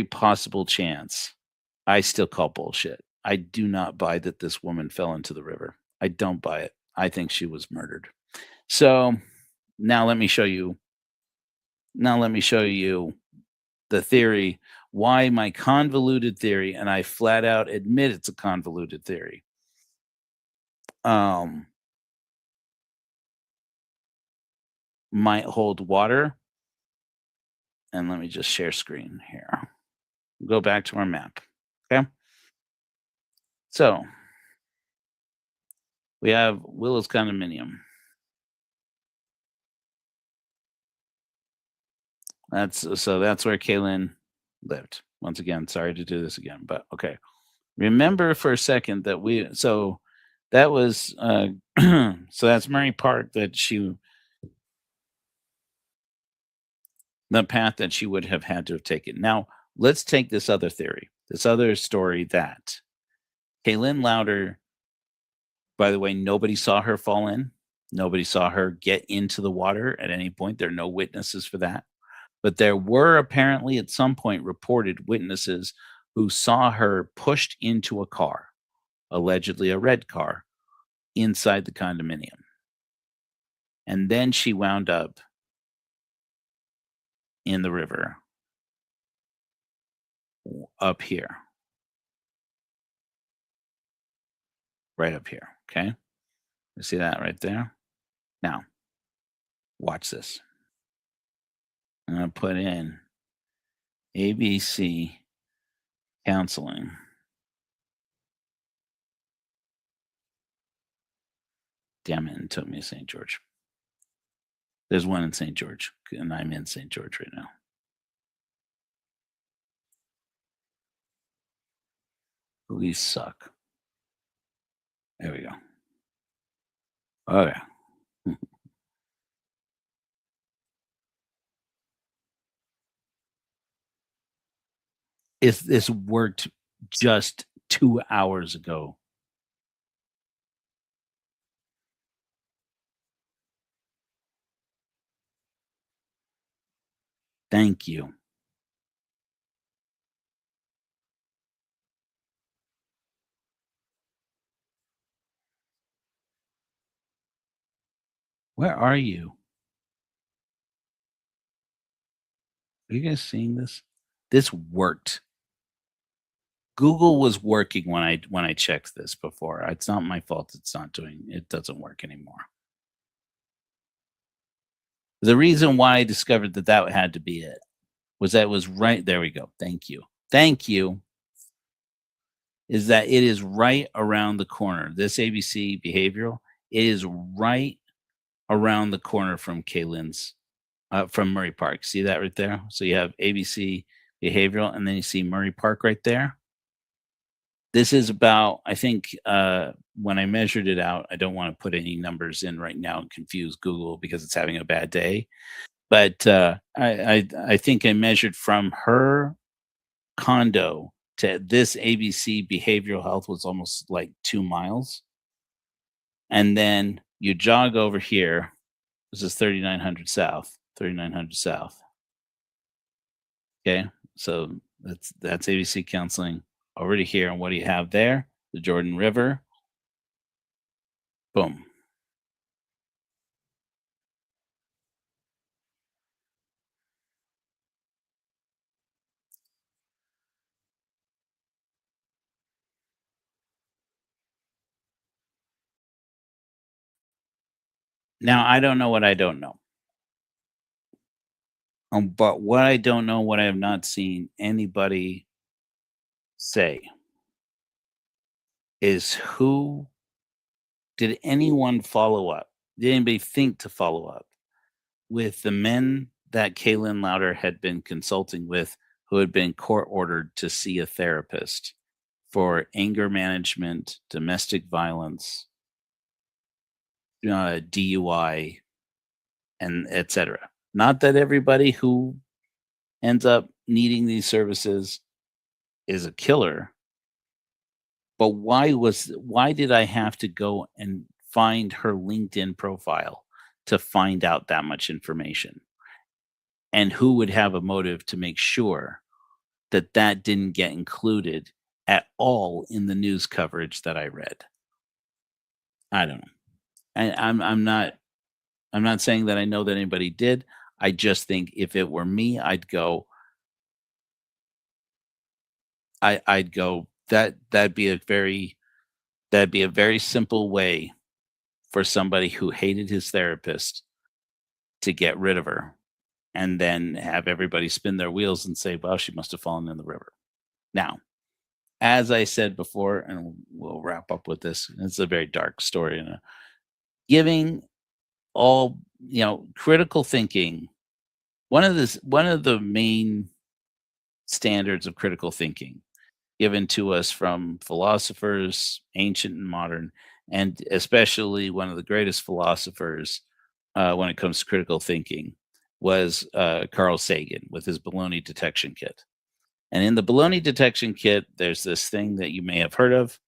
possible chance, I still call bullshit. I do not buy that this woman fell into the river. I don't buy it. I think she was murdered. So now let me show you the theory, why my convoluted theory, and I flat out admit it's a convoluted theory. Might hold water. And let me just share screen here. Go back to our map. Okay. So we have Willow's condominium. That's where Kayelyn lived. Once again, sorry to do this again, but okay. Remember for a second that that was so that's Murray Park that the path that she would have had to have taken. Now, let's take this other theory, this other story that Kayelyn Louder, by the way, nobody saw her fall in. Nobody saw her get into the water at any point. There are no witnesses for that. But there were apparently at some point reported witnesses who saw her pushed into a car, allegedly a red car, inside the condominium. And then she wound up in the river up here. Right up here. Okay. You see that right there? Now, watch this. I'm going to put in ABC counseling. Damn it, it took me to St. George. There's one in St. George, and I'm in St. George right now. Police suck. There we go. Okay. If this worked just 2 hours ago. Thank you. Where are you? Are you guys seeing this? This worked. Google was working when I checked this before. It's not my fault. It doesn't work anymore. The reason why I discovered that had to be it was that it was right. There we go. Thank you. Thank you. Is that it is right around the corner. This ABC behavioral, it is right around the corner from Kayelyn's, from Murray Park. See that right there? So you have ABC behavioral, and then you see Murray Park right there. This is about, I think, when I measured it out, I don't want to put any numbers in right now and confuse Google because it's having a bad day. But I think I measured from her condo to this ABC behavioral health was almost like 2 miles. And then you jog over here. This is 3900 South. 3900 South. Okay, so that's ABC counseling. Over to here, and what do you have there? The Jordan River. Boom. Now, I don't know what I don't know. But what I don't know, what I have not seen anybody say is did anyone follow up? Did anybody think to follow up with the men that Kayelyn Louder had been consulting with who had been court ordered to see a therapist for anger management, domestic violence, DUI, and etc. Not that everybody who ends up needing these services is a killer, but why did I have to go and find her LinkedIn profile to find out that much information? And who would have a motive to make sure that didn't get included at all in the news coverage that I read? I don't know. I'm not saying that I know that anybody did. I just think if it were me, I'd go that'd be a very simple way for somebody who hated his therapist to get rid of her, and then have everybody spin their wheels and say, well, she must have fallen in the river. Now, as I said before, and we'll wrap up with this, it's a very dark story, and giving all, critical thinking, one of the main standards of critical thinking given to us from philosophers, ancient and modern, and especially one of the greatest philosophers when it comes to critical thinking was Carl Sagan with his baloney detection kit. And in the baloney detection kit, there's this thing that you may have heard of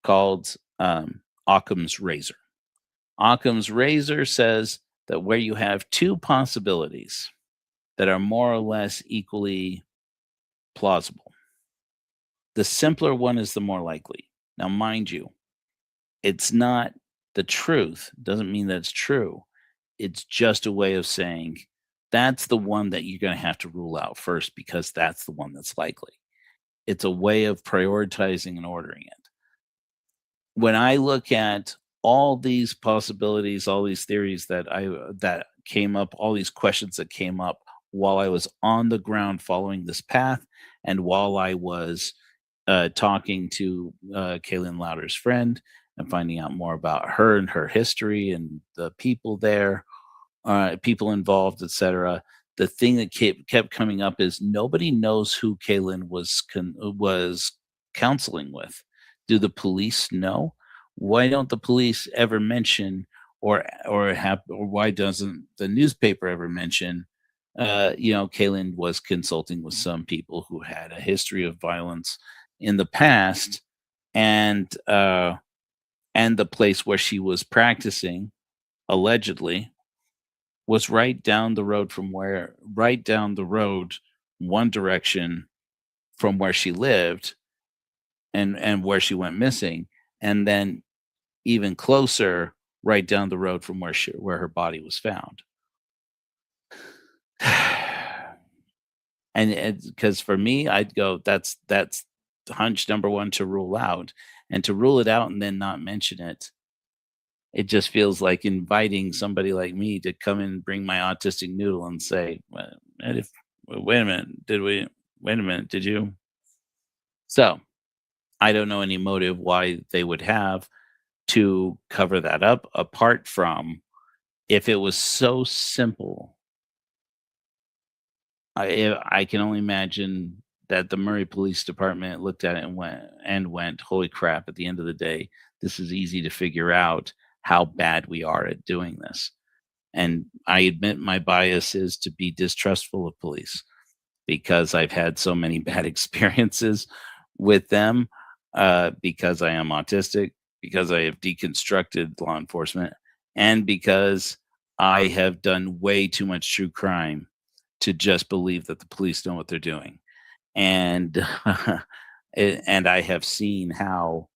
called Occam's razor. Occam's razor says that where you have two possibilities that are more or less equally plausible, the simpler one is the more likely. Now, mind you, it's not the truth. Doesn't mean that it's true. It's just a way of saying that's the one that you're going to have to rule out first because that's the one that's likely. It's a way of prioritizing and ordering it. When I look at all these possibilities, all these theories that came up, all these questions that came up while I was on the ground following this path, and while I was talking to Kayelyn Louder's friend and finding out more about her and her history and the people there, people involved, etc. The thing that kept coming up is nobody knows who Kayelyn was counseling with. Do the police know? Why don't the police ever mention, or why doesn't the newspaper ever mention? Kayelyn was consulting with some people who had a history of violence in the past, and the place where she was practicing, allegedly, was right down the road one direction from where she lived and where she went missing, and then even closer right down the road from where her body was found. And because for me, I'd go, that's hunch number one to rule out, and to rule it out and then not mention it. It just feels like inviting somebody like me to come in and bring my autistic noodle and say, wait a minute, did you? So I don't know any motive why they would have to cover that up, apart from if it was so simple. I can only imagine that the Murray Police Department looked at it and went, holy crap, at the end of the day, this is easy to figure out how bad we are at doing this. And I admit my bias is to be distrustful of police because I've had so many bad experiences with them, because I am autistic, because I have deconstructed law enforcement, and because I have done way too much true crime to just believe that the police know what they're doing. And and I have seen how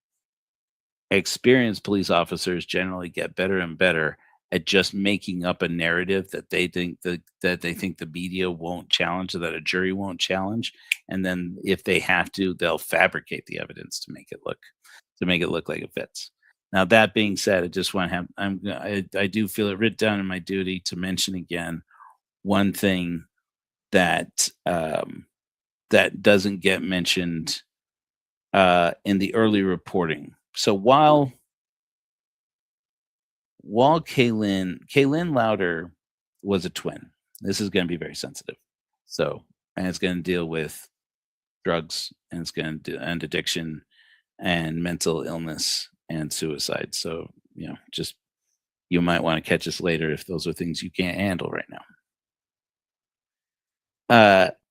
experienced police officers generally get better and better at just making up a narrative that they think the media won't challenge, or that a jury won't challenge, and then if they have to, they'll fabricate the evidence to make it look like it fits. Now, that being said, I just want to have I do feel it written down in my duty to mention again one thing that that doesn't get mentioned in the early reporting. So while Kayelyn Louder was a twin, this is going to be very sensitive. So, and it's going to deal with drugs, and it's going to and addiction and mental illness and suicide. So, just you might want to catch us later if those are things you can't handle right now.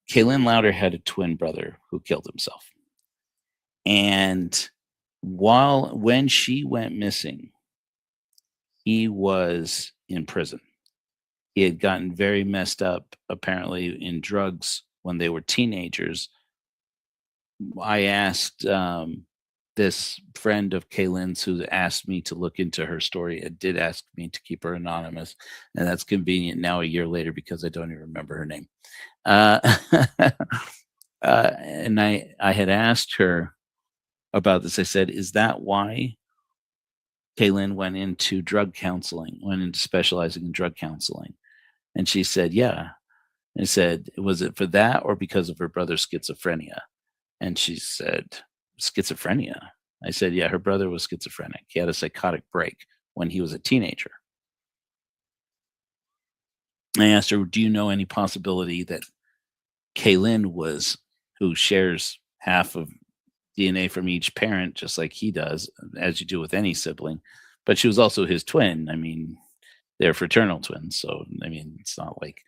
Kayelyn Louder had a twin brother who killed himself. And when she went missing, he was in prison. He had gotten very messed up, apparently, in drugs when they were teenagers. I asked this friend of Kayelyn's, who asked me to look into her story, and did ask me to keep her anonymous. And that's convenient now, a year later, because I don't even remember her name. And I had asked her about this. I said, is that why Kayelyn went into specializing in drug counseling? And she said, yeah. I said, was it for that or because of her brother's schizophrenia? And she said, schizophrenia? I said, yeah, her brother was schizophrenic. He had a psychotic break when he was a teenager. I asked her, do you know any possibility that Kayelyn who shares half of DNA from each parent, just like he does, as you do with any sibling. But she was also his twin. I mean, they're fraternal twins, so I mean, it's not like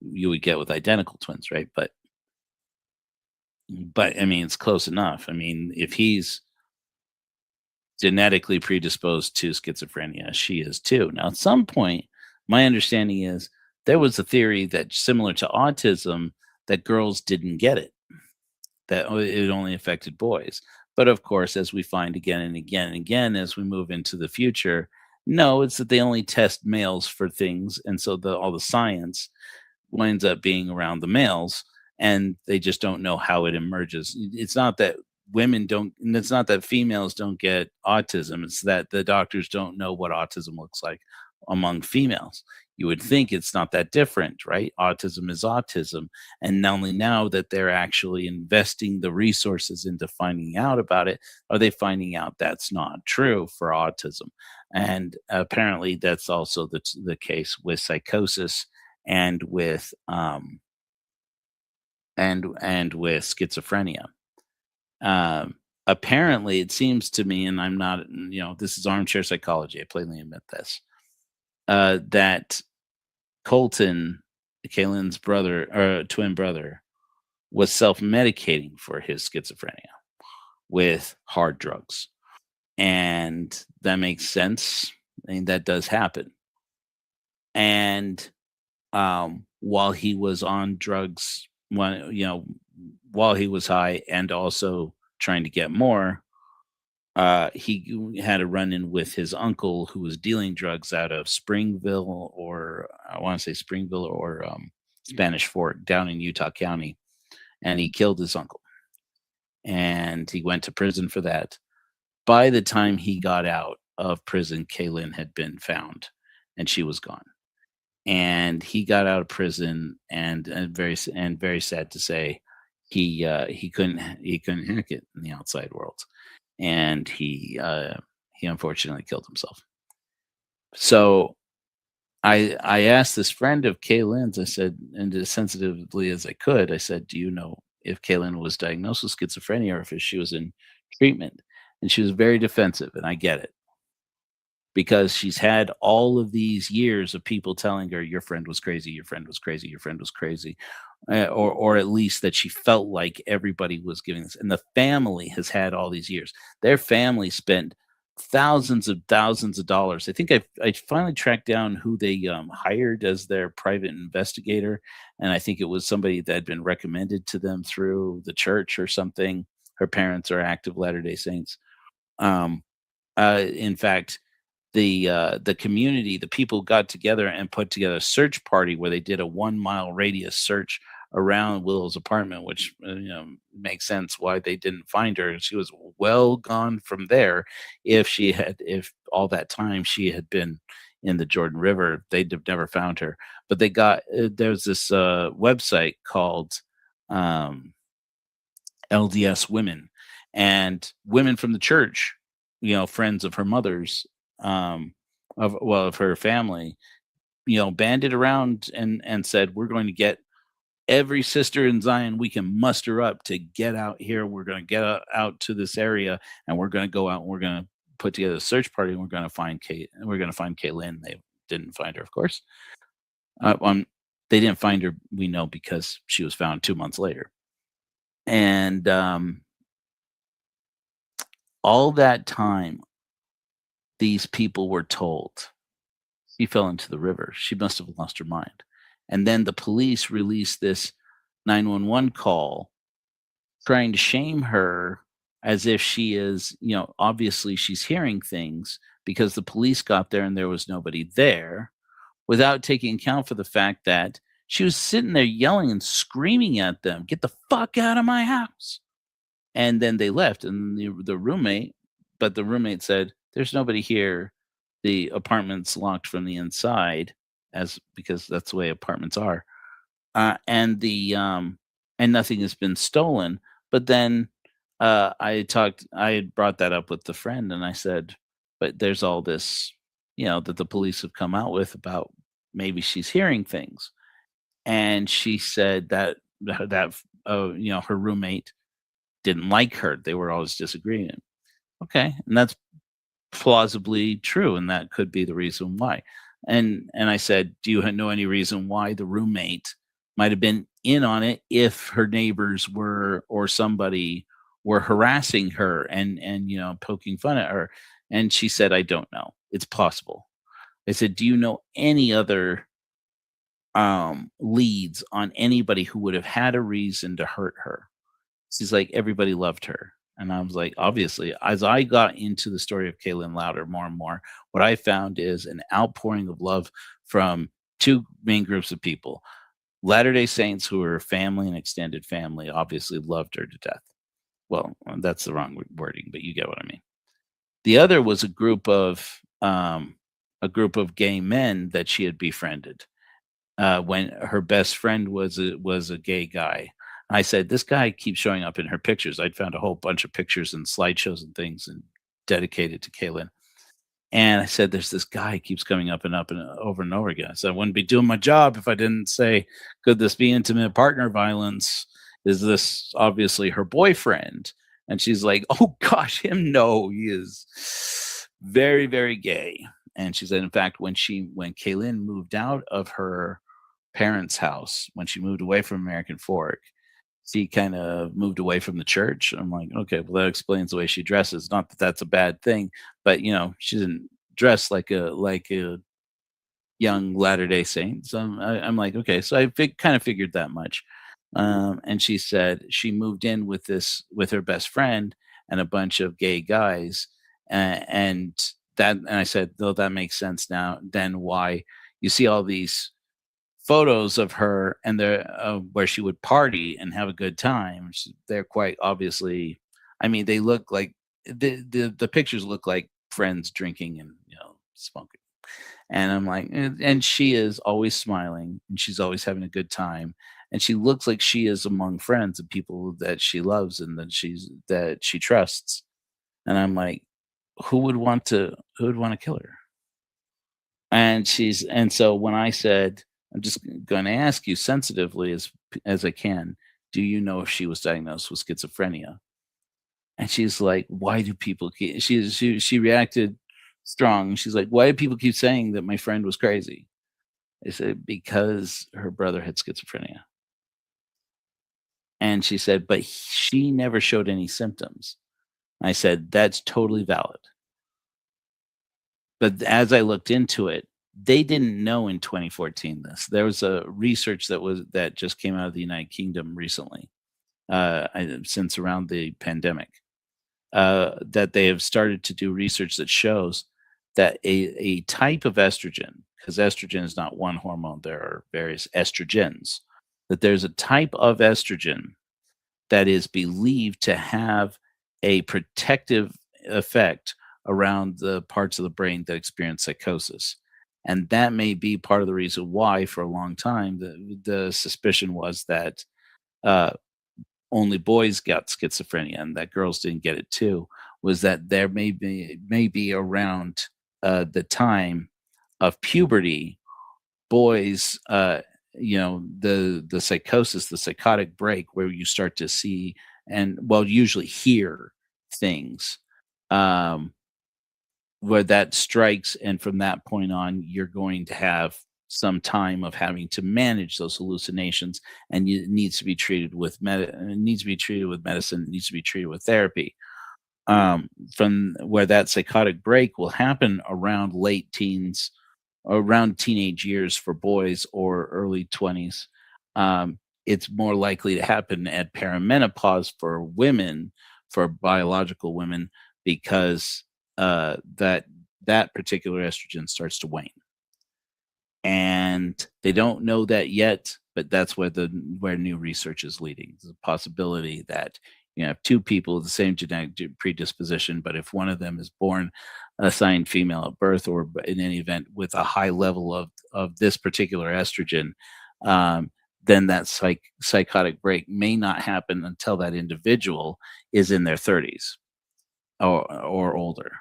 you would get with identical twins, right? But I mean, it's close enough. I mean, if he's genetically predisposed to schizophrenia, she is too. Now, at some point, my understanding is there was a theory that similar to autism, that girls didn't get it, that it only affected boys. But of course, as we find again and again and again as we move into the future, no, it's that they only test males for things, and so all the science winds up being around the males, and they just don't know how it emerges. It's not that women don't, and it's not that females don't get autism, it's that the doctors don't know what autism looks like among females. You would think it's not that different, right? Autism is autism. And not only now that they're actually investing the resources into finding out about it, are they finding out that's not true for autism? And apparently that's also the case with psychosis and with and with schizophrenia. Apparently, it seems to me, and I'm not, this is armchair psychology. I plainly admit this. That Colton, Kaylin's brother or twin brother, was self-medicating for his schizophrenia with hard drugs, and that makes sense. I mean, that does happen. And while he was on drugs, while he was high and also trying to get more, he had a run-in with his uncle who was dealing drugs out of Springville, or I want to say Springville or Spanish Fort down in Utah County, and he killed his uncle. And he went to prison for that. By the time he got out of prison, Kaylen had been found, and she was gone. And he got out of prison, and very sad to say, he couldn't hack it in the outside world, and he unfortunately killed himself. So I asked this friend of Kaylin's, I said, and as sensitively as I could, I said, do you know if Kaylen was diagnosed with schizophrenia or if she was in treatment? And she was very defensive, and I get it, because she's had all of these years of people telling her, your friend was crazy, your friend was crazy, your friend was crazy, or at least that she felt like everybody was giving this. And the family has had all these years. Their family spent thousands of dollars. I think I finally tracked down who they hired as their private investigator, and I think it was somebody that had been recommended to them through the church or something. Her parents are active Latter-day Saints. In fact, the community, the people got together and put together a search party where they did a 1 mile radius search around Willow's apartment, which makes sense why they didn't find her. She was well gone from there. If all that time she had been in the Jordan River, they'd have never found her. But they got there's this website called LDS Women, and women from the church, friends of her mother's, of her family, banded around and said, we're going to get every sister in Zion we can muster up to get out here. We're going to get out to this area, and we're going to go out and we're going to put together a search party, and we're going to find Kaylen. They didn't find her, of course. They didn't find her, we know, because she was found 2 months later. And all that time, these people were told she fell into the river. She must have lost her mind. And then the police released this 911 call trying to shame her, as if she is, obviously she's hearing things, because the police got there and there was nobody there, without taking account for the fact that she was sitting there yelling and screaming at them, get the fuck out of my house. And then they left, and the roommate said, there's nobody here. The apartment's locked from the inside, because that's the way apartments are. And nothing has been stolen. But then I had brought that up with the friend, and I said, but there's all this, that the police have come out with about maybe she's hearing things. And she said that her roommate didn't like her. They were always disagreeing. Okay, and that's plausibly true, and that could be the reason why. And I said, "Do you know any reason why the roommate might have been in on it if her neighbors were or somebody were harassing her and poking fun at her?" And she said, "I don't know. It's possible." I said, "Do you know any other leads on anybody who would have had a reason to hurt her?" She's like, "Everybody loved her." And I was like, obviously, as I got into the story of Kayelyn Louder more and more, what I found is an outpouring of love from two main groups of people. Latter-day Saints, who are family and extended family, obviously loved her to death. Well, that's the wrong wording, but you get what I mean. The other was a group of gay men that she had befriended when her best friend was a gay guy. I said, "This guy keeps showing up in her pictures." I'd found a whole bunch of pictures and slideshows and things and dedicated to Kaylin. And I said, "There's this guy keeps coming up and up and over and over again." So I wouldn't be doing my job if I didn't say, "Could this be intimate partner violence? Is this obviously her boyfriend?" And she's like, "Oh gosh, him no, he is very, very gay." And she said, in fact, when Kaylin moved out of her parents' house, when she moved away from American Fork, she kind of moved away from the church. I'm like, okay, well, that explains the way she dresses. Not that that's a bad thing, but she didn't dress like a young Latter Day Saint. So I'm like, okay, so I kind of figured that much. And she said she moved in with her best friend and a bunch of gay guys, and I said, though that makes sense now. Then why you see all these photos of her and where she would party and have a good time. They're quite obviously, I mean, they look like the pictures look like friends drinking and smoking. And I'm like, and she is always smiling and she's always having a good time. And she looks like she is among friends and people that she loves and that she trusts. And I'm like, who would want to kill her? And so when I said, "I'm just going to ask you sensitively as I can, do you know if she was diagnosed with schizophrenia?" And she's like, "Why do people keep?" She reacted strong. She's like, "Why do people keep saying that my friend was crazy?" I said, "Because her brother had schizophrenia." And she said, "But she never showed any symptoms." I said, "That's totally valid." But as I looked into it, they didn't know in 2014 this. There was a research that just came out of the United Kingdom recently, since around the pandemic, that they have started to do research that shows that a type of estrogen, because estrogen is not one hormone, there are various estrogens, that there's a type of estrogen that is believed to have a protective effect around the parts of the brain that experience psychosis. And that may be part of the reason why, for a long time, the suspicion was that uh, only boys got schizophrenia and that girls didn't get it too, was that there may be around the time of puberty, boys, the psychosis, the psychotic break, where you start to see and well, usually hear things, um, where that strikes, and from that point on, you're going to have some time of having to manage those hallucinations, and it needs to be treated with it needs to be treated with medicine, it needs to be treated with therapy. From where that psychotic break will happen around late teens, around teenage years for boys or early 20s. It's more likely to happen at perimenopause for women, for biological women, because that particular estrogen starts to wane. And they don't know that yet, but that's where new research is leading. There's a possibility that you have two people with the same genetic predisposition, but if one of them is born assigned female at birth, or in any event with a high level of this particular estrogen, then that psychotic break may not happen until that individual is in their 30s or older.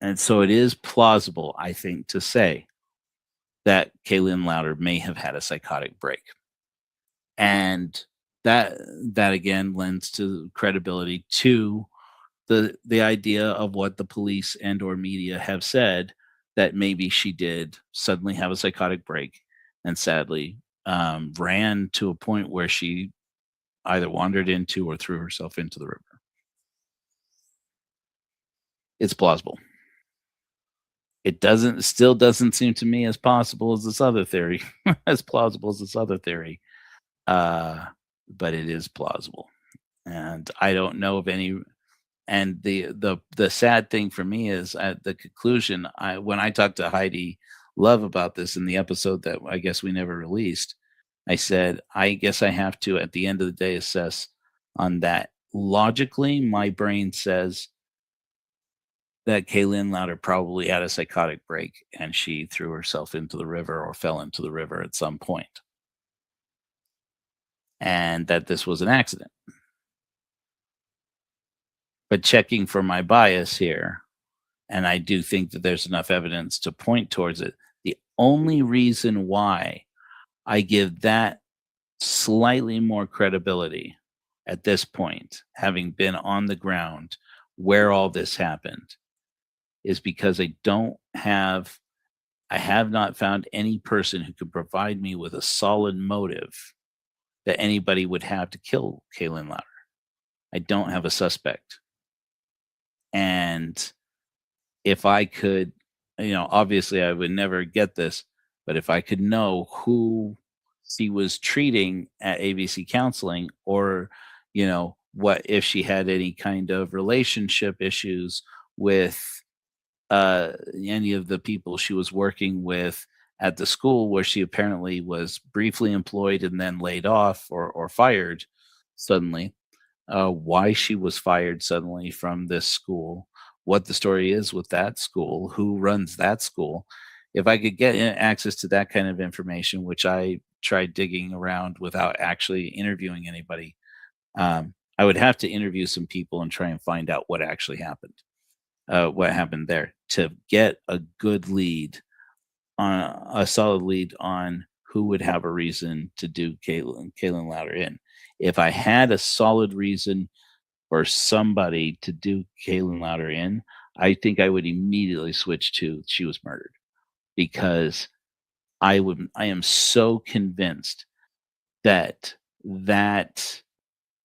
And so it is plausible, I think, to say that Kayelyn Louder may have had a psychotic break. And that again lends to credibility to the idea of what the police and or media have said, that maybe she did suddenly have a psychotic break and sadly ran to a point where she either wandered into or threw herself into the river. It's plausible. It still doesn't seem to me as possible as this other theory, as plausible as this other theory. But it is plausible. And I don't know of any. And the sad thing for me is at the conclusion, when I talked to Heidi Love about this in the episode that I guess we never released, I said, I guess I have to, at the end of the day, assess on that. Logically, my brain says that Kayelyn Louder probably had a psychotic break and she threw herself into the river or fell into the river at some point, and that this was an accident. But checking for my bias here, and I do think that there's enough evidence to point towards it, the only reason why I give that slightly more credibility at this point, having been on the ground where all this happened, is because I have not found any person who could provide me with a solid motive that anybody would have to kill Kayelyn Louder. I don't have a suspect. And if I could, obviously I would never get this, but if I could know who she was treating at ABC Counseling, or, what if she had any kind of relationship issues with any of the people she was working with at the school where she apparently was briefly employed and then laid off or fired suddenly, why she was fired suddenly from this school, what the story is with that school, who runs that school. If I could get access to that kind of information, which I tried digging around without actually interviewing anybody, I would have to interview some people and try and find out what actually happened, what happened there, to get a good lead, on a solid lead on who would have a reason to do Kayelyn Louder in. If I had a solid reason for somebody to do Kayelyn Louder in, I think I would immediately switch to she was murdered, because I am so convinced that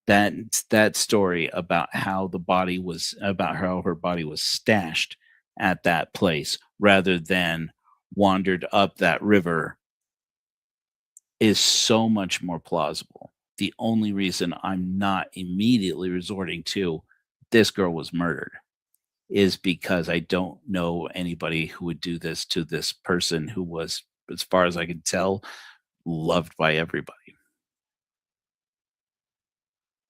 that story about how her body was stashed at that place rather than wandered up that river is so much more plausible. The only reason I'm not immediately resorting to this girl was murdered is because I don't know anybody who would do this to this person who was, as far as I could tell, loved by everybody.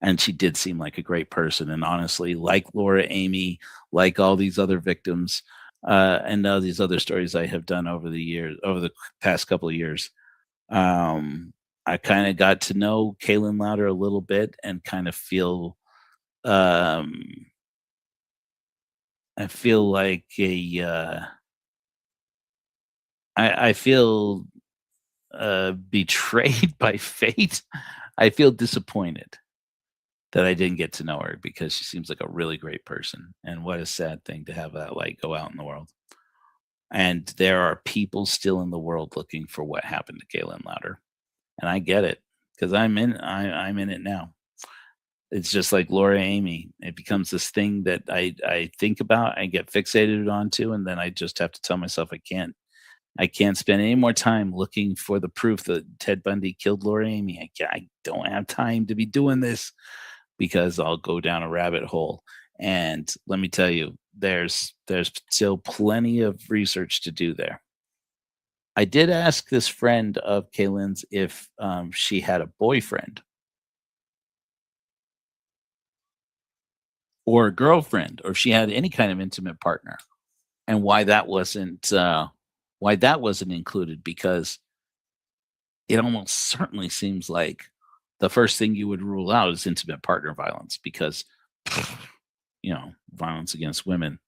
And she did seem like a great person. And honestly, like Laura Amy, like all these other victims, and all these other stories I have done over the past couple of years, I kind of got to know Kayelyn Louder a little bit and kind of feel, I feel like I feel betrayed by fate. I feel disappointed that I didn't get to know her, because she seems like a really great person. And what a sad thing to have that light go out in the world. And there are people still in the world looking for what happened to Kayelyn Louder. And I get it, because I'm in it now. It's just like Laura Amy. It becomes this thing that I think about, I get fixated onto, and then I just have to tell myself I can't spend any more time looking for the proof that Ted Bundy killed Laura Amy. I don't have time to be doing this, because I'll go down a rabbit hole. And let me tell you, there's still plenty of research to do there. I did ask this friend of Kaylin's if she had a boyfriend or a girlfriend, or if she had any kind of intimate partner, and why that wasn't included, because it almost certainly seems like the first thing you would rule out is intimate partner violence, because violence against women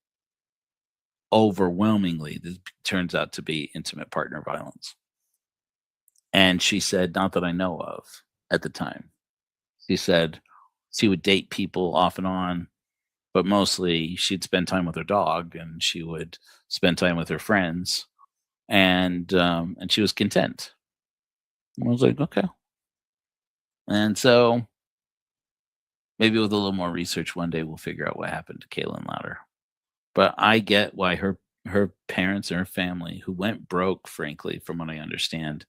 overwhelmingly turns out to be intimate partner violence. And she said, not that I know of at the time. She said she would date people off and on, but mostly she'd spend time with her dog and she would spend time with her friends, and she was content. I was like, okay. And so maybe with a little more research, one day we'll figure out what happened to Kayelyn Louder. But I get why her parents and her family, who went broke, frankly, from what I understand,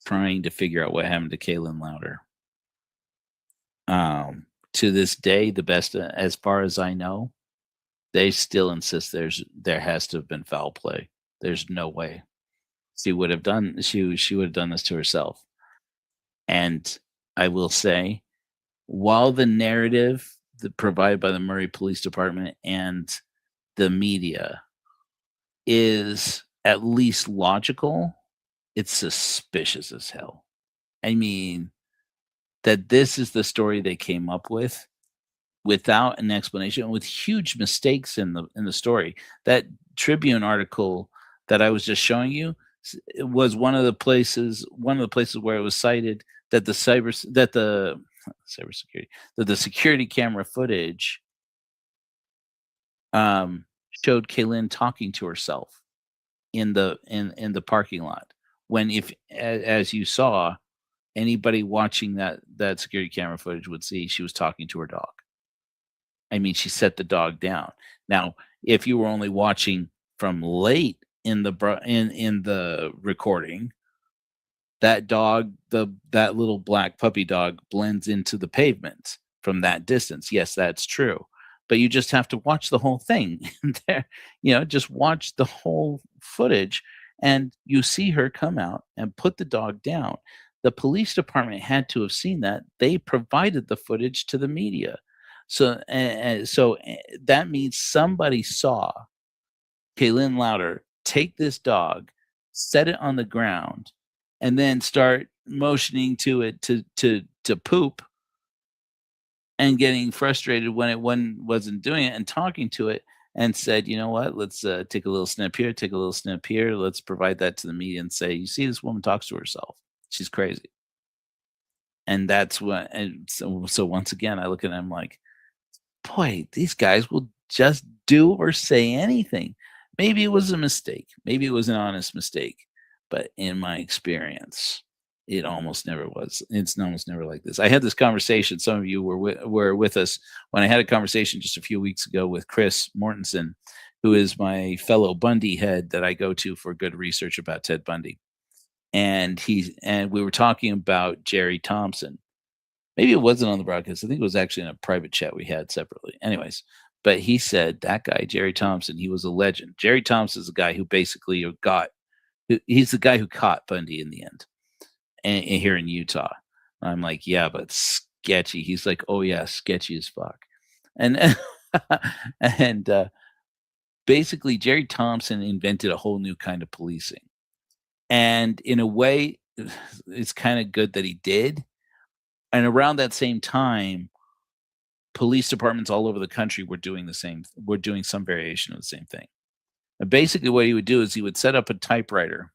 trying to figure out what happened to Kayelyn Louder. To this day, the best, as far as I know, they still insist there has to have been foul play. There's no way she would have done this to herself. And I will say, while the narrative provided by the Murray Police Department and the media is at least logical, it's suspicious as hell. I mean, that this is the story they came up with without an explanation, with huge mistakes in the story. That Tribune article that I was just showing you it was one of the places where it was cited that the security camera footage showed Kayelyn talking to herself in the parking lot, when, if as you saw, anybody watching that security camera footage would see she was talking to her dog. I mean, she set the dog down. Now, if you were only watching from late in the recording, that dog, that little black puppy dog, blends into the pavement from that distance. Yes, that's true. But you just have to watch the whole thing. Just watch the whole footage, and you see her come out and put the dog down. The police department had to have seen that. They provided the footage to the media. So that means somebody saw Kayelyn Louder take this dog, set it on the ground, and then start motioning to it to poop, and getting frustrated when it wasn't doing it, and talking to it, and said, you know what, let's take a little snip here, take a little snip here. Let's provide that to the media and say, you see, this woman talks to herself. She's crazy. And that's what, and so once again, I look at them like, boy, these guys will just do or say anything. Maybe it was a mistake. Maybe it was an honest mistake. But in my experience, it almost never was. It's almost never like this. I had this conversation. Some of you were with us when I had a conversation just a few weeks ago with Chris Mortensen, who is my fellow Bundy head that I go to for good research about Ted Bundy. And we were talking about Jerry Thompson. Maybe it wasn't on the broadcast. I think it was actually in a private chat we had separately. Anyways, but he said that guy, Jerry Thompson, he was a legend. Jerry Thompson is the guy who basically he's the guy who caught Bundy in the end, and here in Utah. I'm like, yeah, but sketchy. He's like, oh yeah, sketchy as fuck. And and basically Jerry Thompson invented a whole new kind of policing. And in a way, it's kind of good that he did. And around that same time, police departments all over the country were doing some variation of the same thing. And basically what he would do is he would set up a typewriter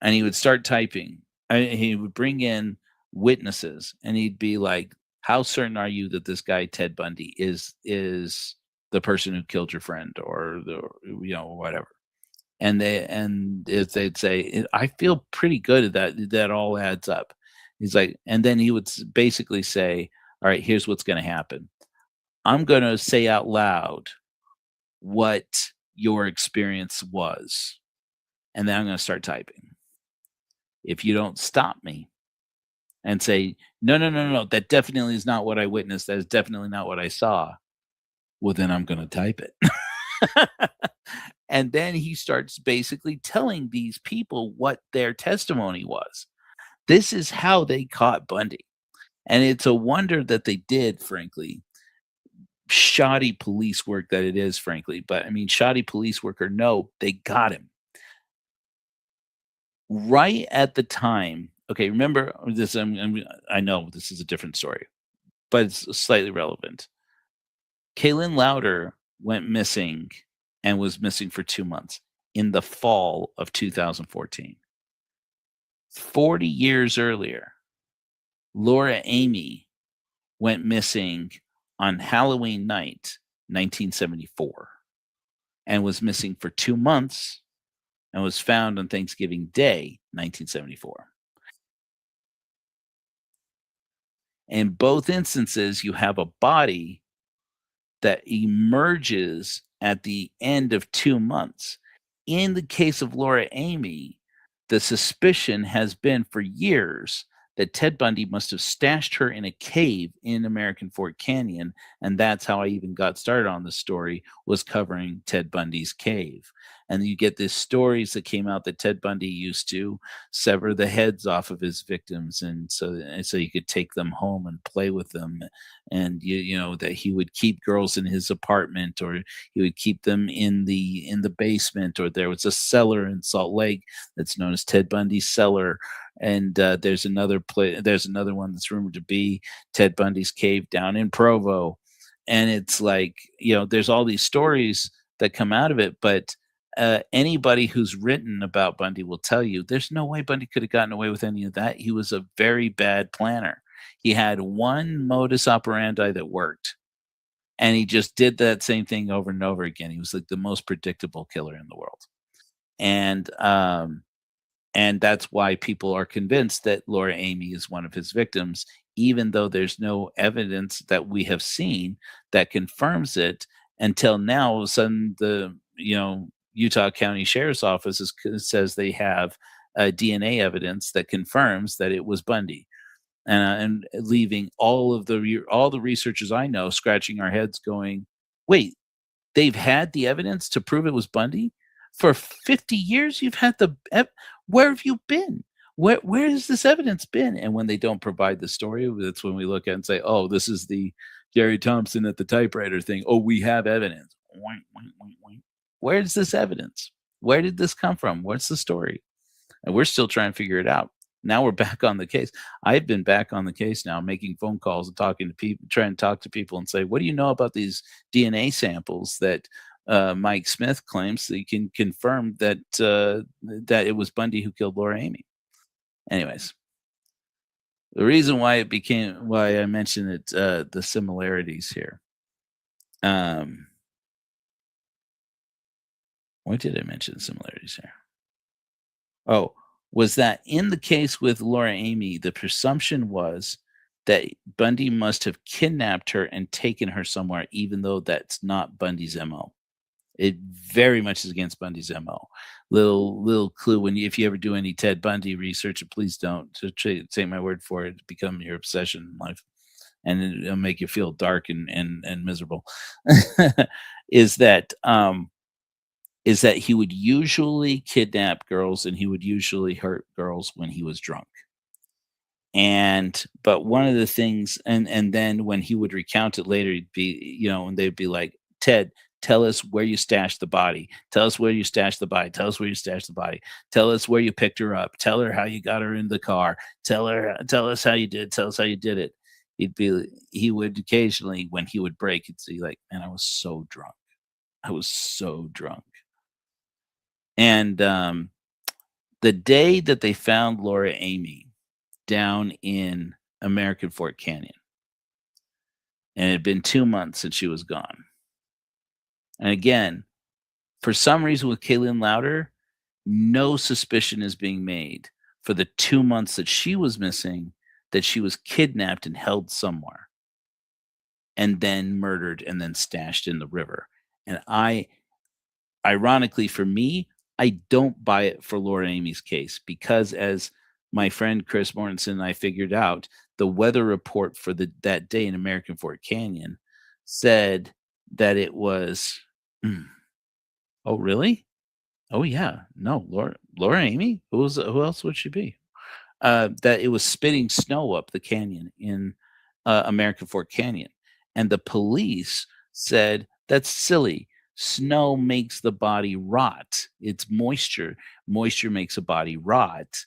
and he would start typing. He would bring in witnesses and he'd be like, how certain are you that this guy, Ted Bundy, is the person who killed your friend, or whatever. And they'd say, I feel pretty good that all adds up. He's like, and then he would basically say, all right, here's what's going to happen. I'm going to say out loud what your experience was, and then I'm going to start typing. If you don't stop me and say, no, that definitely is not what I witnessed, that is definitely not what I saw, well, then I'm going to type it. And then he starts basically telling these people what their testimony was. This is how they caught Bundy. And it's a wonder that they did, frankly. Shoddy police work that it is, frankly. But I mean, shoddy police work or no, they got him. Right at the time, okay, remember this, I know this is a different story, but it's slightly relevant. Kayelyn Louder went missing and was missing for 2 months in the fall of 2014. 40 years earlier, Laura Amy went missing on Halloween night, 1974, and was missing for 2 months and was found on Thanksgiving Day, 1974. In both instances, you have a body that emerges at the end of 2 months. In the case of Laura Amy, the suspicion has been for years that Ted Bundy must have stashed her in a cave in American Fort Canyon, and that's how I even got started on the story, was covering Ted Bundy's cave. And you get these stories that came out that Ted Bundy used to sever the heads off of his victims, and so you could take them home and play with them, and you know that he would keep girls in his apartment, or he would keep them in the basement, or there was a cellar in Salt Lake that's known as Ted Bundy's cellar. And there's another one that's rumored to be Ted Bundy's cave down in Provo. And it's like, there's all these stories that come out of it, but anybody who's written about Bundy will tell you there's no way Bundy could have gotten away with any of that. He was a very bad planner. He had one modus operandi that worked, and he just did that same thing over and over again. He was like the most predictable killer in the world. And that's why people are convinced that Laura Amy is one of his victims, even though there's no evidence that we have seen that confirms it until now. All of a sudden, the Utah County Sheriff's Office says they have DNA evidence that confirms that it was Bundy, and leaving all the researchers I know scratching our heads, going, "Wait, they've had the evidence to prove it was Bundy for 50 years. You've had where have you been? Where has this evidence been?" And when they don't provide the story, that's when we look at it and say, "Oh, this is the Jerry Thompson at the typewriter thing. Oh, we have evidence." Where's this evidence? Where did this come from? What's the story? And we're still trying to figure it out. Now we're back on the case. I've been back on the case now, making phone calls and talking to people, trying to talk to people and say, "What do you know about these DNA samples that Mike Smith claims that you can confirm that that it was Bundy who killed Laura Amy?" Anyways, the reason why I mentioned it, the similarities here. Why did I mention similarities here? Oh, was that in the case with Laura Amy, the presumption was that Bundy must have kidnapped her and taken her somewhere, even though that's not Bundy's MO. It very much is against Bundy's MO. Little clue, if you ever do any Ted Bundy research, and please don't take my word for it, become your obsession in life, and it'll make you feel dark and miserable. Is that he would usually kidnap girls and he would usually hurt girls when he was drunk. But one of the things, and then when he would recount it later, he'd be, and they'd be like, "Ted, tell us where you stashed the body. Tell us where you stashed the body. Tell us where you stashed the body. Tell us where you picked her up. Tell her how you got her in the car. Tell us how you did. Tell us how you did it." He would occasionally, when he would break, he'd say like, "Man, I was so drunk. I was so drunk." And the day that they found Laura Amy down in American Fort Canyon, and it had been 2 months since she was gone. And again, for some reason with Kayelyn Louder, no suspicion is being made for the 2 months that she was missing, that she was kidnapped and held somewhere, and then murdered and then stashed in the river. And ironically for me, I don't buy it for Laura Amy's case, because as my friend Chris Mortensen and I figured out, the weather report for that day in American Fort Canyon said that it was, oh really? Oh yeah, no, Laura Amy? Who else would she be? That it was spitting snow up the canyon in American Fort Canyon, and the police said that's silly. Snow makes the body rot. It's moisture. Moisture makes a body rot.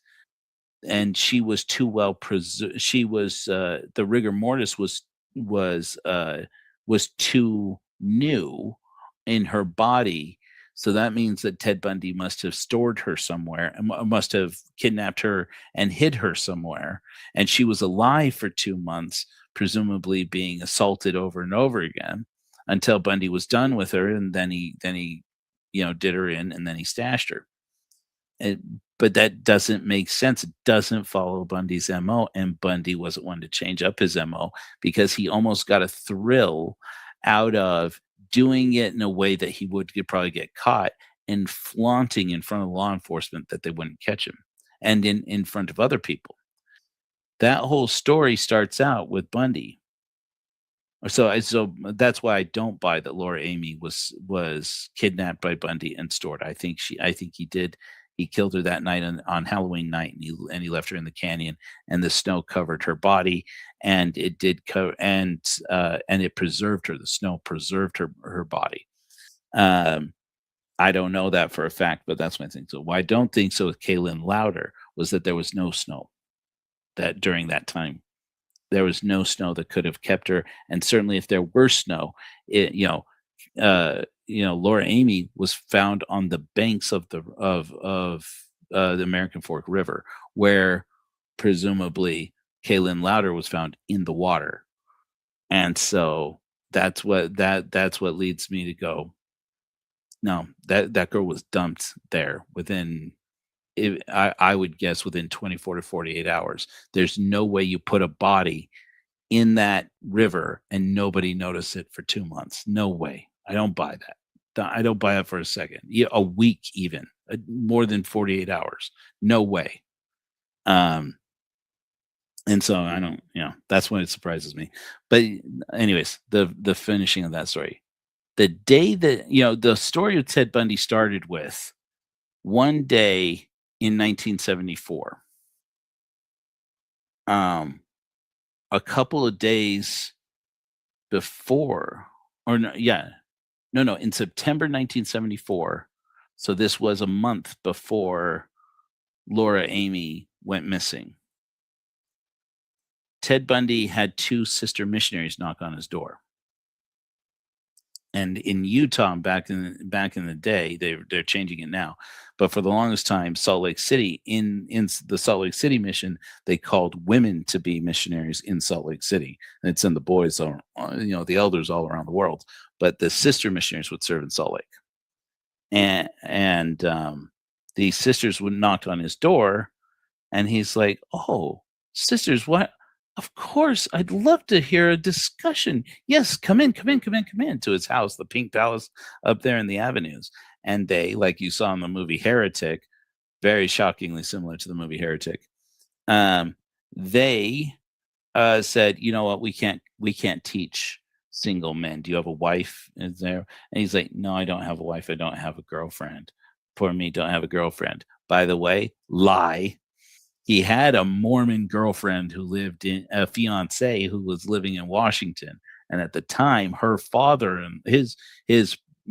And she was too well preserved. She was the rigor mortis was too new in her body, So that means that Ted Bundy must have stored her somewhere and must have kidnapped her and hid her somewhere. And she was alive for 2 months, presumably being assaulted over and over again until Bundy was done with her. And then he, did her in and then he stashed her. But that doesn't make sense. It doesn't follow Bundy's MO. And Bundy wasn't one to change up his MO because he almost got a thrill out of doing it in a way that he could probably get caught and flaunting in front of law enforcement that they wouldn't catch him and in front of other people. That whole story starts out with Bundy. So that's why I don't buy that Laura Amy was kidnapped by Bundy and stored. I think he killed her that night on Halloween night, and he left her in the canyon, and the snow covered her body, and it did and it preserved her. The snow preserved her body. I don't know that for a fact, but that's my thing. So why I don't think so with Kayelyn Louder was that there was no snow that during that time. There was no snow that could have kept her, and certainly if there were snow, Laura Amy was found on the banks of the American Fork River, where presumably Kayelyn Louder was found in the water, and so that's what leads me to go. No, that girl was dumped there within. I would guess within 24 to 48 hours. There's no way you put a body in that river and nobody noticed it for 2 months. No way. I don't buy that. I don't buy it for a second. A week even. More than 48 hours. No way. And so I don't, that's when it surprises me. But anyways, the finishing of that story. The day that, the story of Ted Bundy started with one day in 1974, a couple of days before, in September 1974. So this was a month before Laura Amy went missing. Ted Bundy had 2 sister missionaries knock on his door. And in Utah, back in the day, they're changing it now. But for the longest time, Salt Lake City, in the Salt Lake City mission, they called women to be missionaries in Salt Lake City. And it's in the boys, the elders all around the world. But the sister missionaries would serve in Salt Lake. And these sisters would knock on his door, and he's like, "Oh, sisters, what? Of course, I'd love to hear a discussion. Yes, come in to his house, the Pink Palace up there in the avenues." And they, like you saw in the movie Heretic, very shockingly similar to the movie Heretic, they said, "You know what? We can't teach single men. Do you have a wife?" Is there? And he's like, "No, I don't have a wife. I don't have a girlfriend. Poor me, don't have a girlfriend. By the way, lie." He had a Mormon girlfriend who lived in a fiance who was living in Washington. And at the time, her father and his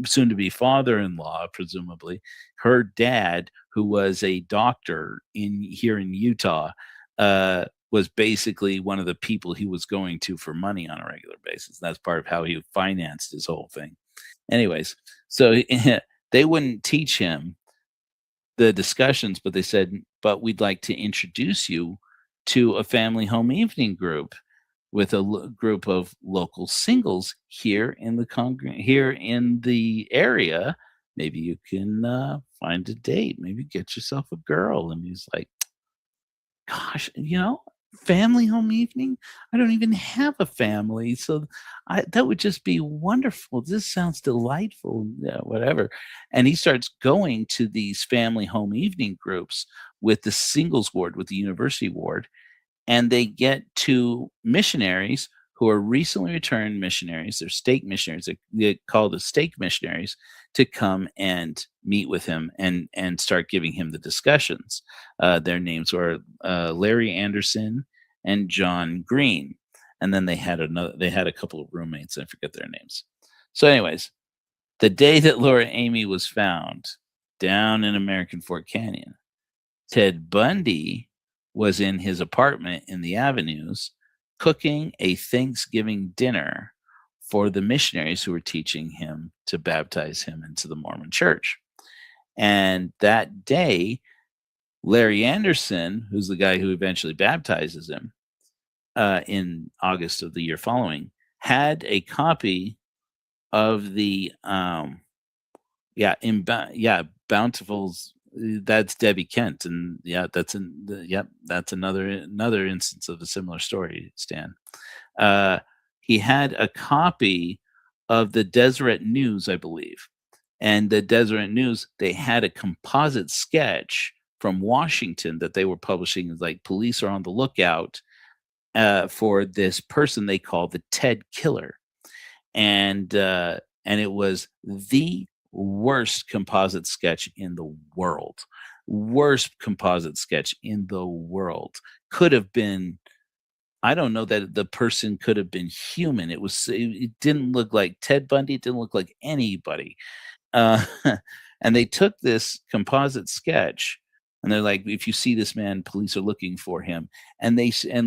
soon to be father-in-law, presumably, her dad, who was a doctor here in Utah, was basically one of the people he was going to for money on a regular basis. That's part of how he financed his whole thing. Anyways, so they wouldn't teach him the discussions, but they said, "But we'd like to introduce you to a family home evening group with a group of local singles here in the area. Maybe you can find a date. Maybe get yourself a girl." And he's like, "Gosh, family home evening? I don't even have a family, so that would just be wonderful. This sounds delightful." Yeah, whatever. And he starts going to these family home evening groups with the singles ward, with the university ward, and they get 2 missionaries who are recently returned missionaries. They're stake missionaries. They call the stake missionaries to come and meet with him and start giving him the discussions. Their names were Larry Anderson and John Green, and then they had a couple of roommates. I forget their names. So, anyways, the day that Laura Amy was found down in American Fork Canyon, Ted Bundy was in his apartment in the avenues cooking a Thanksgiving dinner for the missionaries who were teaching him to baptize him into the Mormon church. And that day, Larry Anderson, who's the guy who eventually baptizes him in August of the year following, had a copy of the Bountiful's. That's Debbie Kent, and that's another instance of a similar story, Stan. He had a copy of the Deseret News, I believe, and the Deseret News, they had a composite sketch from Washington that they were publishing. Like, police are on the lookout for this person they call the Ted Killer, and it was the worst composite sketch in the world. Worst composite sketch in the world. Could have been, I don't know that the person could have been human. It didn't look like Ted Bundy. It didn't look like anybody. Uh, and they took this composite sketch, and they're like, if you see this man, police are looking for him. And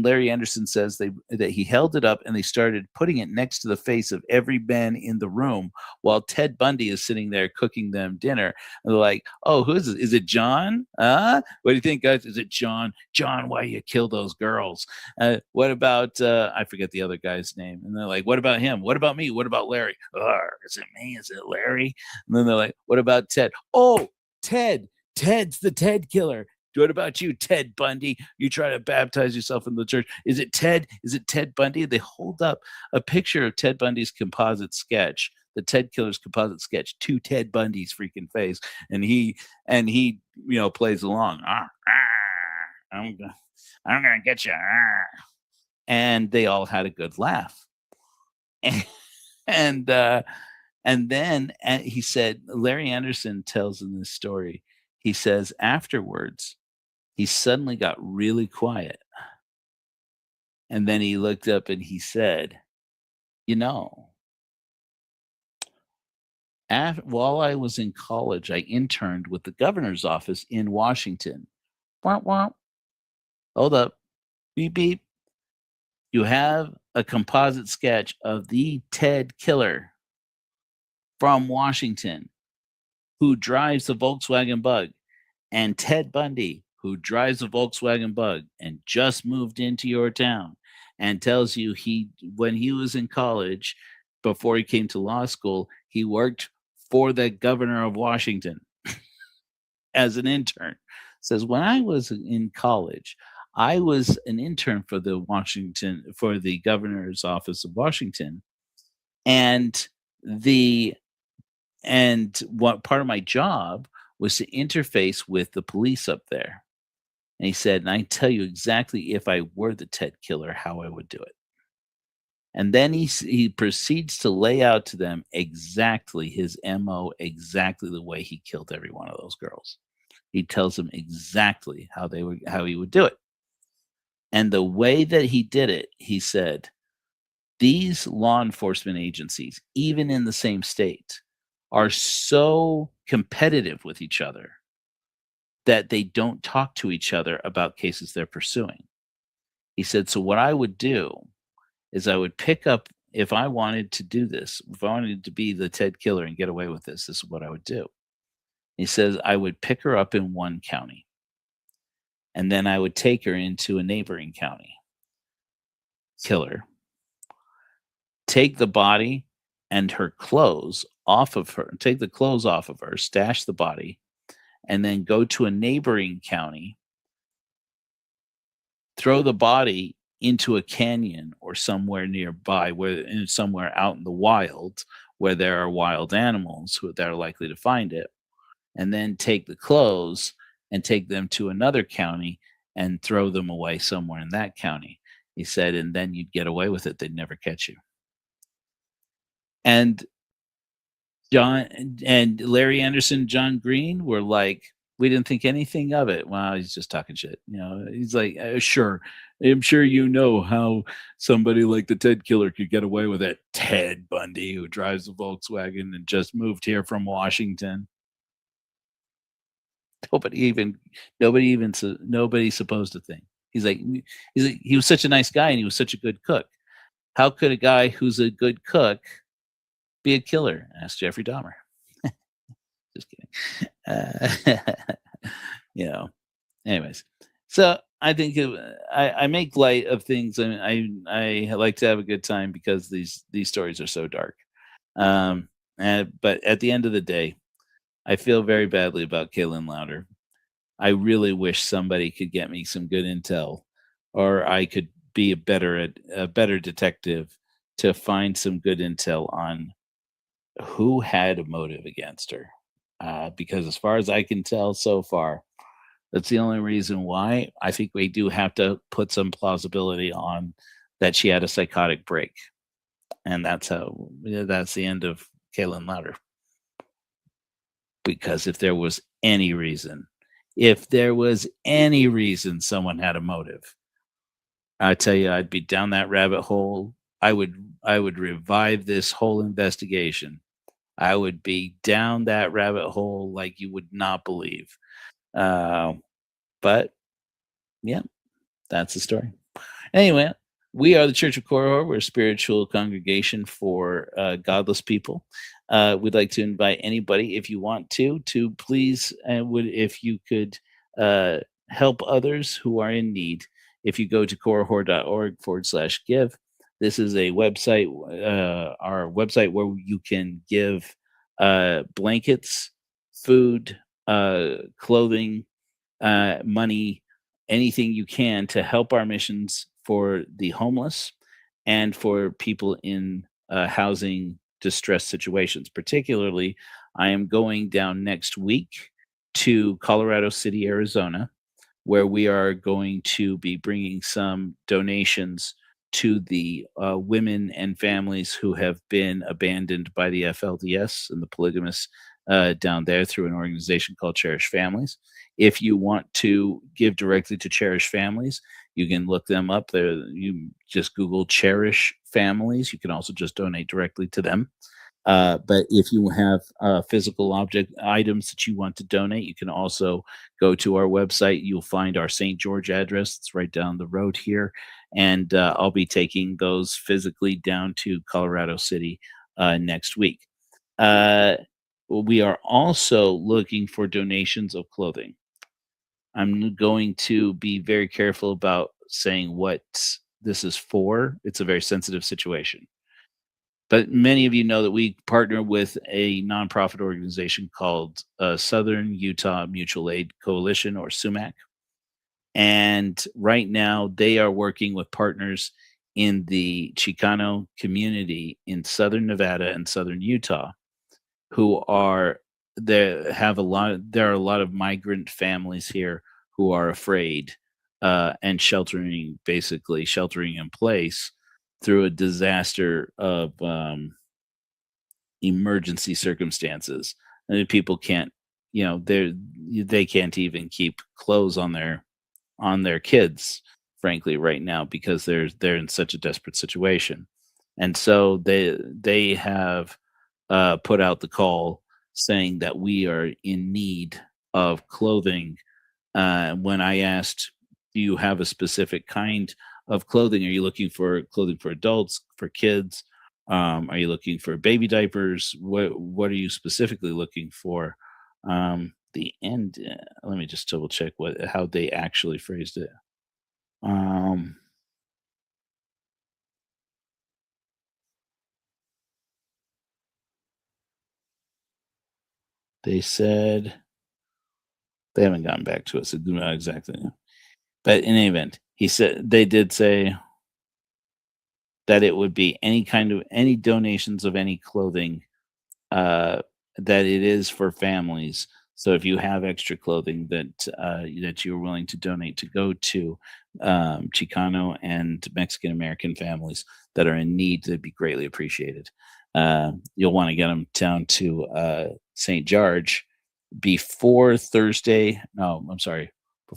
Larry Anderson says that he held it up and they started putting it next to the face of every man in the room while Ted Bundy is sitting there cooking them dinner. And they're like, oh, who is it? Is it John? What do you think, guys? Is it John? John, why you kill those girls? What about, I forget the other guy's name. And they're like, what about him? What about me? What about Larry? Is it me? Is it Larry? And then they're like, what about Ted? Oh, Ted. Ted's the Ted Killer. What about you, Ted Bundy? You try to baptize yourself in the church. Is it Ted? Is it Ted Bundy? They hold up a picture of Ted Bundy's composite sketch, the Ted Killer's composite sketch, to Ted Bundy's freaking face, and he plays along. I'm gonna get you. And they all had a good laugh. And then he said, Larry Anderson tells in this story. He says afterwards, he suddenly got really quiet. And then he looked up and he said, while I was in college, I interned with the governor's office in Washington. Womp womp. Hold up. Beep, beep. You have a composite sketch of the Ted Killer from Washington, who drives the Volkswagen Bug, and Ted Bundy, who drives the Volkswagen Bug and just moved into your town, and tells you when he was in college, before he came to law school, he worked for the governor of Washington as an intern. Says, when I was in college, I was an intern for the governor's office of Washington, and what part of my job was to interface with the police up there. And he said, and I tell you exactly, if I were the Ted Killer, how I would do it. And then he proceeds to lay out to them exactly his MO, exactly the way he killed every one of those girls. He tells them exactly how he would do it. And the way that he did it, he said, these law enforcement agencies, even in the same state, are so competitive with each other that they don't talk to each other about cases they're pursuing. He said, so what I would do is I would pick up, if I wanted to do this, if I wanted to be the Ted Killer and get away with this is what I would do. He says, I would pick her up in one county, and then I would take her into a neighboring county, kill her, take the body and her clothes off of her, take the clothes off of her, stash the body, and then go to a neighboring county, throw the body into a canyon or somewhere nearby, somewhere out in the wild where there are wild animals that are likely to find it, and then take the clothes and take them to another county and throw them away somewhere in that county. He said, and then you'd get away with it. They'd never catch you. And John and Larry Anderson, John Green were like, we didn't think anything of it. Wow, he's just talking shit. He's like, sure. I'm sure how somebody like the Ted Killer could get away with it. Ted Bundy, who drives a Volkswagen and just moved here from Washington. Nobody's supposed to think. He's like, he was such a nice guy and he was such a good cook. How could a guy who's a good cook be a killer? Asked Jeffrey Dahmer. Just kidding. You know, anyways. So I think I make light of things, and I like to have a good time because these stories are so dark. But at the end of the day, I feel very badly about Kayelyn Louder. I really wish somebody could get me some good intel, or I could be a better detective to find some good intel on who had a motive against her. Because as far as I can tell so far, that's the only reason why. I think we do have to put some plausibility on that she had a psychotic break, and that's the end of Kayelyn Louder. Because if there was any reason someone had a motive, I tell you, I'd be down that rabbit hole. I would revive this whole investigation. I would be down that rabbit hole like you would not believe. Uh, but yeah, that's the story. Anyway, we are the Church of Korihor. We're a spiritual congregation for godless people. We'd like to invite anybody, if you want to please, if you could help others who are in need. If you go to korihor.org/give, this is a website, our website, where you can give blankets, food, clothing, money, anything you can to help our missions for the homeless and for people in housing distress situations. Particularly, I am going down next week to Colorado City, Arizona, where we are going to be bringing some donations to the women and families who have been abandoned by the FLDS and the polygamists down there through an organization called Cherish Families. If you want to give directly to Cherish Families, you can look them up there. You just Google Cherish Families. You can also just donate directly to them. But if you have physical object items that you want to donate, you can also go to our website. You'll find our St. George address. It's right down the road here. And I'll be taking those physically down to Colorado City next week. We are also looking for donations of clothing. I'm going to be very careful about saying what this is for. It's a very sensitive situation. But many of you know that we partner with a nonprofit organization called Southern Utah Mutual Aid Coalition, or SUMAC. And right now they are working with partners in the Chicano community in Southern Nevada and Southern Utah who are there are a lot of migrant families here who are afraid and sheltering in place through a disaster of emergency circumstances. And people can't, they can't even keep clothes on their kids, frankly, right now, because they're in such a desperate situation. And so they have put out the call saying that we are in need of clothing. When I asked, do you have a specific kind of clothing? Are you looking for clothing for adults, for kids? Are you looking for baby diapers? What are you specifically looking for? The end. Let me just double check how they actually phrased it. They said they haven't gotten back to us exactly. But in any event, they did say that it would be any donations of any clothing, that it is for families. So if you have extra clothing that you're willing to donate to go to Chicano and Mexican American families that are in need, that'd be greatly appreciated. You'll want to get them down to St. George before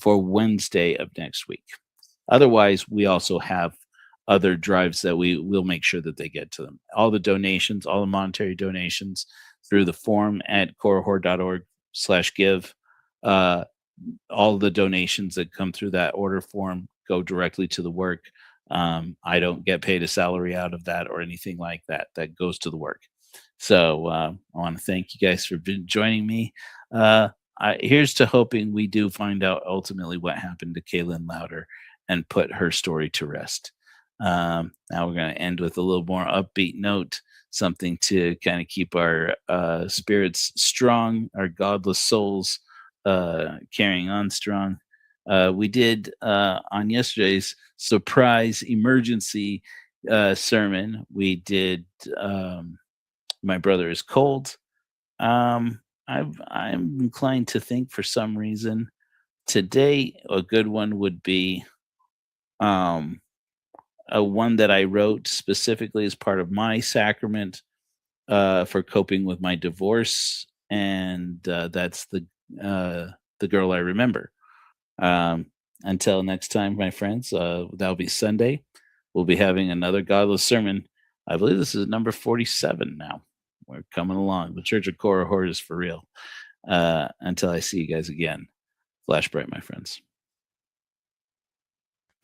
Wednesday of next week. Otherwise, we also have other drives that we will make sure that they get to them. All the monetary donations through the form at korihor.org/give. All the donations that come through that order form go directly to the work. I don't get paid a salary out of that or anything like that. That goes to the work. So I want to thank you guys for joining me. Here's to hoping we do find out ultimately what happened to Kayelyn Louder and put her story to rest. Now we're going to end with a little more upbeat note, something to kind of keep our spirits strong, our godless souls carrying on strong. We did on yesterday's surprise emergency sermon, we did My Brother is Cold. I'm inclined to think for some reason today a good one would be a one that I wrote specifically as part of my sacrament for coping with my divorce, and that's the Girl I Remember. Until next time, my friends, that'll be Sunday. We'll be having another godless sermon. I believe this is number 47 now. We're coming along. The Church of Korah Horde is for real. Until I see you guys again, flash bright, my friends.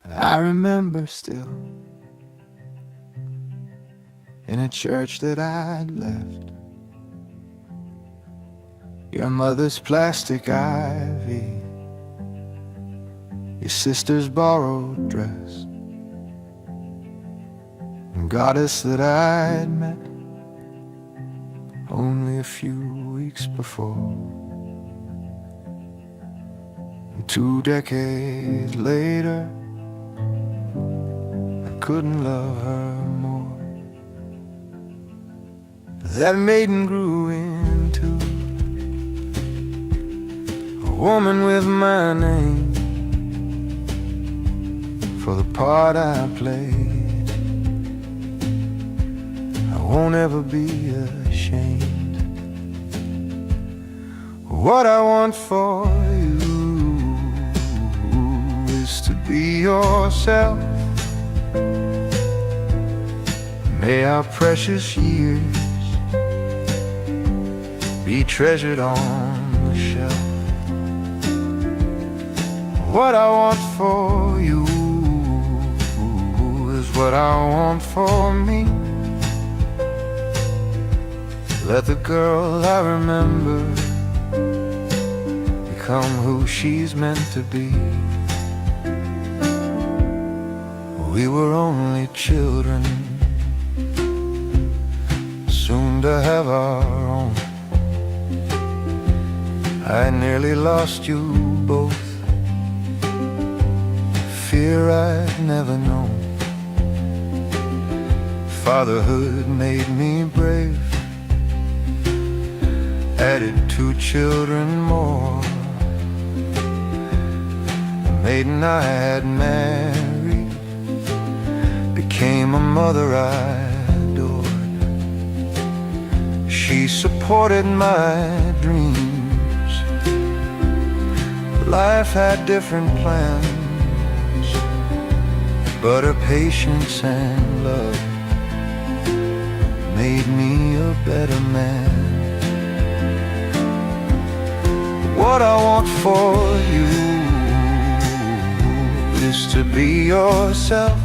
I remember still in a church that I'd left, your mother's plastic ivy, your sister's borrowed dress, and goddess that I'd met only a few weeks before. And 2 decades later, couldn't love her more. That maiden grew into a woman with my name for the part I played. I won't ever be ashamed. What I want for you is to be yourself. May our precious years be treasured on the shelf. What I want for you is what I want for me. Let the girl I remember become who she's meant to be. We were only children, soon to have our own. I nearly lost you both, fear I'd never known. Fatherhood made me brave, added 2 children more. The maiden I had married became a mother I adored. She supported my dreams. Life had different plans, but her patience and love made me a better man. What I want for you is to be yourself.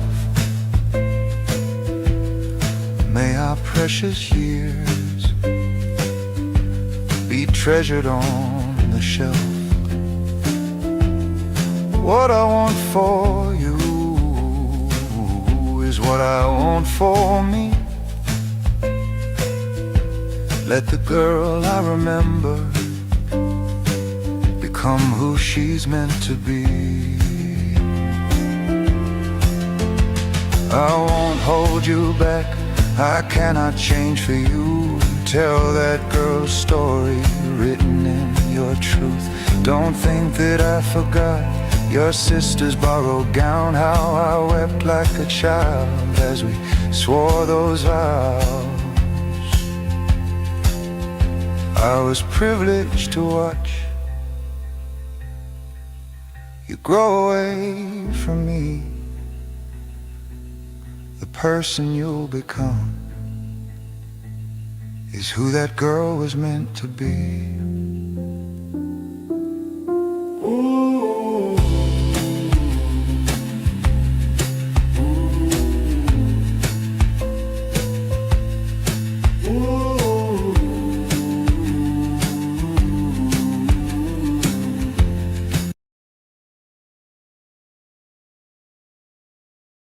May our precious years be treasured on the shelf. What I want for you is what I want for me. Let the girl I remember become who she's meant to be. I won't hold you back, I cannot change for you. Tell that girl's story written in your truth. Don't think that I forgot your sister's borrowed gown, how I wept like a child as we swore those vows. I was privileged to watch you grow away from me. The person you'll become is who that girl was meant to be.